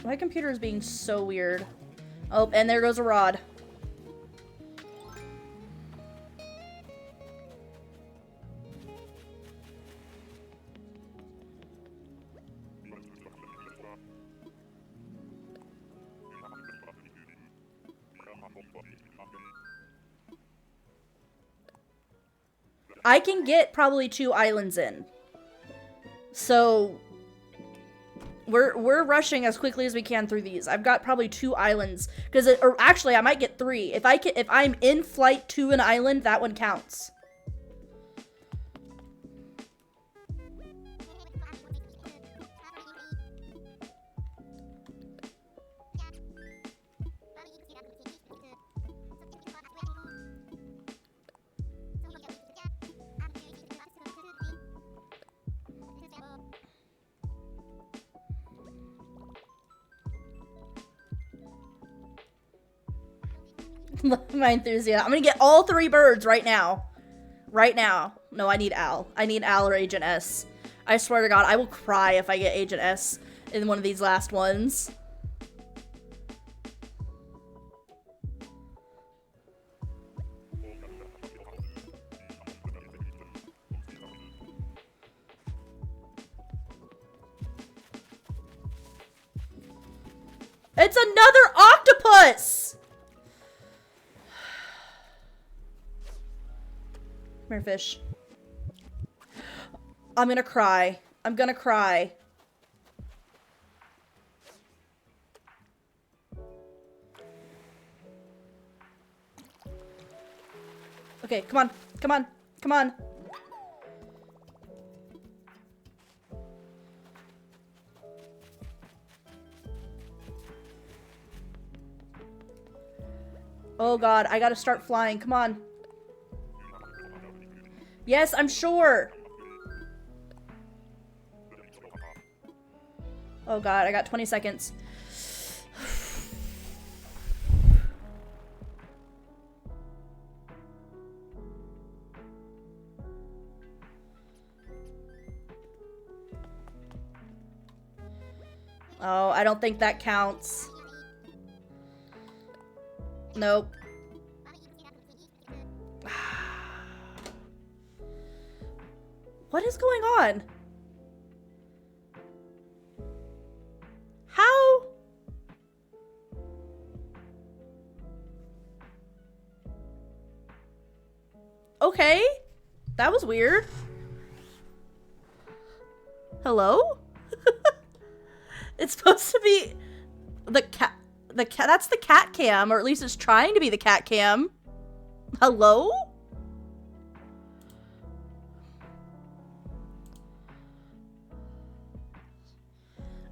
My computer is being so weird. Oh, and there goes a rod. I can get probably 2 islands in. So we're rushing as quickly as we can through these. I've got probably 2 islands or actually I might get 3. If I'm in flight to an island, that one counts. My enthusiasm. I'm gonna get all 3 birds right now. Right now. No, I need Al. I need Al or Agent S. I swear to God, I will cry if I get Agent S in one of these last ones. It's another octopus! Come here, fish. I'm gonna cry. I'm gonna cry. Okay, come on. Come on. Come on. Oh God, I gotta start flying. Come on. Yes, I'm sure. Oh God, I got 20 seconds. Oh, I don't think that counts. Nope. What is going on? How? Okay. That was weird. Hello? It's supposed to be the cat. That's the cat cam, or at least it's trying to be the cat cam. Hello?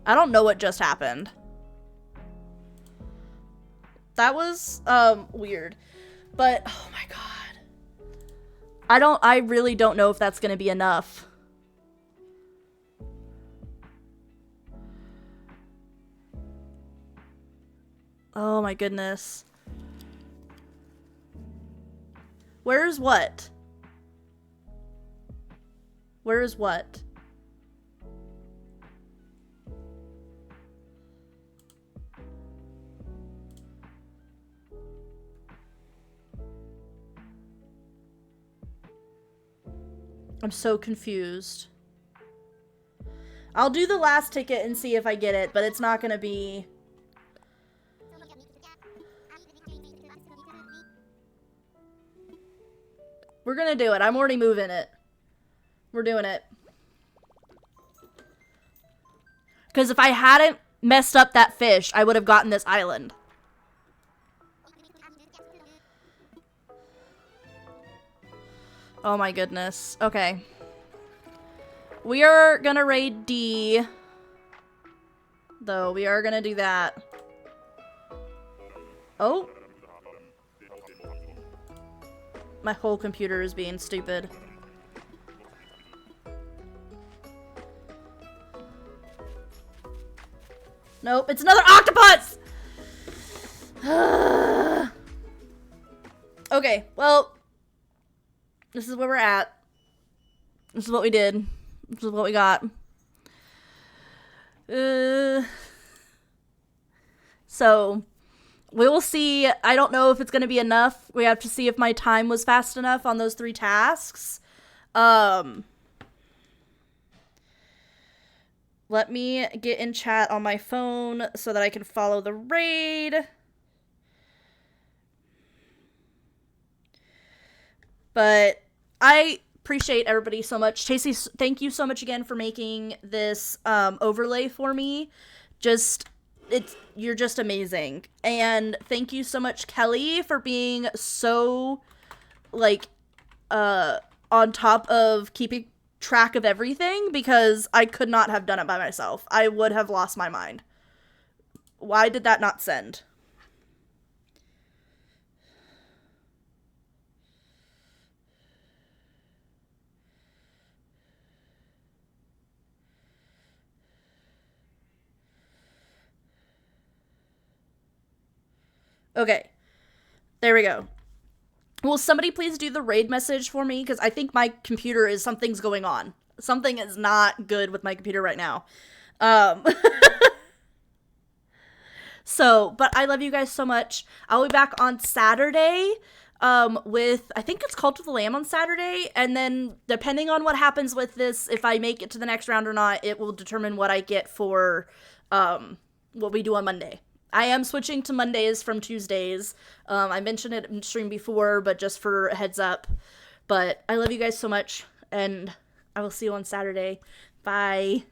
I don't know what just happened. That was, weird. But, oh my god. I really don't know if that's gonna be enough. Oh my goodness. Where's what? Where is what? I'm so confused. I'll do the last ticket and see if I get it, but it's not gonna be... We're gonna do it. I'm already moving it. We're doing it. Because if I hadn't messed up that fish, I would have gotten this island. Oh my goodness. Okay. We are gonna raid D. Though, we are gonna do that. Oh. My whole computer is being stupid. Nope, it's another octopus! Okay, well, this is where we're at. This is what we did. This is what we got. So, we will see. I don't know if it's going to be enough. We have to see if my time was fast enough on those 3 tasks. Let me get in chat on my phone so that I can follow the raid. But I appreciate everybody so much. Chasey, thank you so much again for making this overlay for me. You're just amazing. And thank you so much, Kelly, for being so, like, on top of keeping track of everything, because I could not have done it by myself. I would have lost my mind. Why did that not send? Okay. There we go. Will somebody please do the raid message for me? Because I think my computer something's going on. Something is not good with my computer right now. So, but I love you guys so much. I'll be back on Saturday with, I think it's Cult of the Lamb on Saturday. And then depending on what happens with this, if I make it to the next round or not, it will determine what I get for what we do on Monday. I am switching to Mondays from Tuesdays. I mentioned it in stream before, but just for a heads up. But I love you guys so much, and I will see you on Saturday. Bye.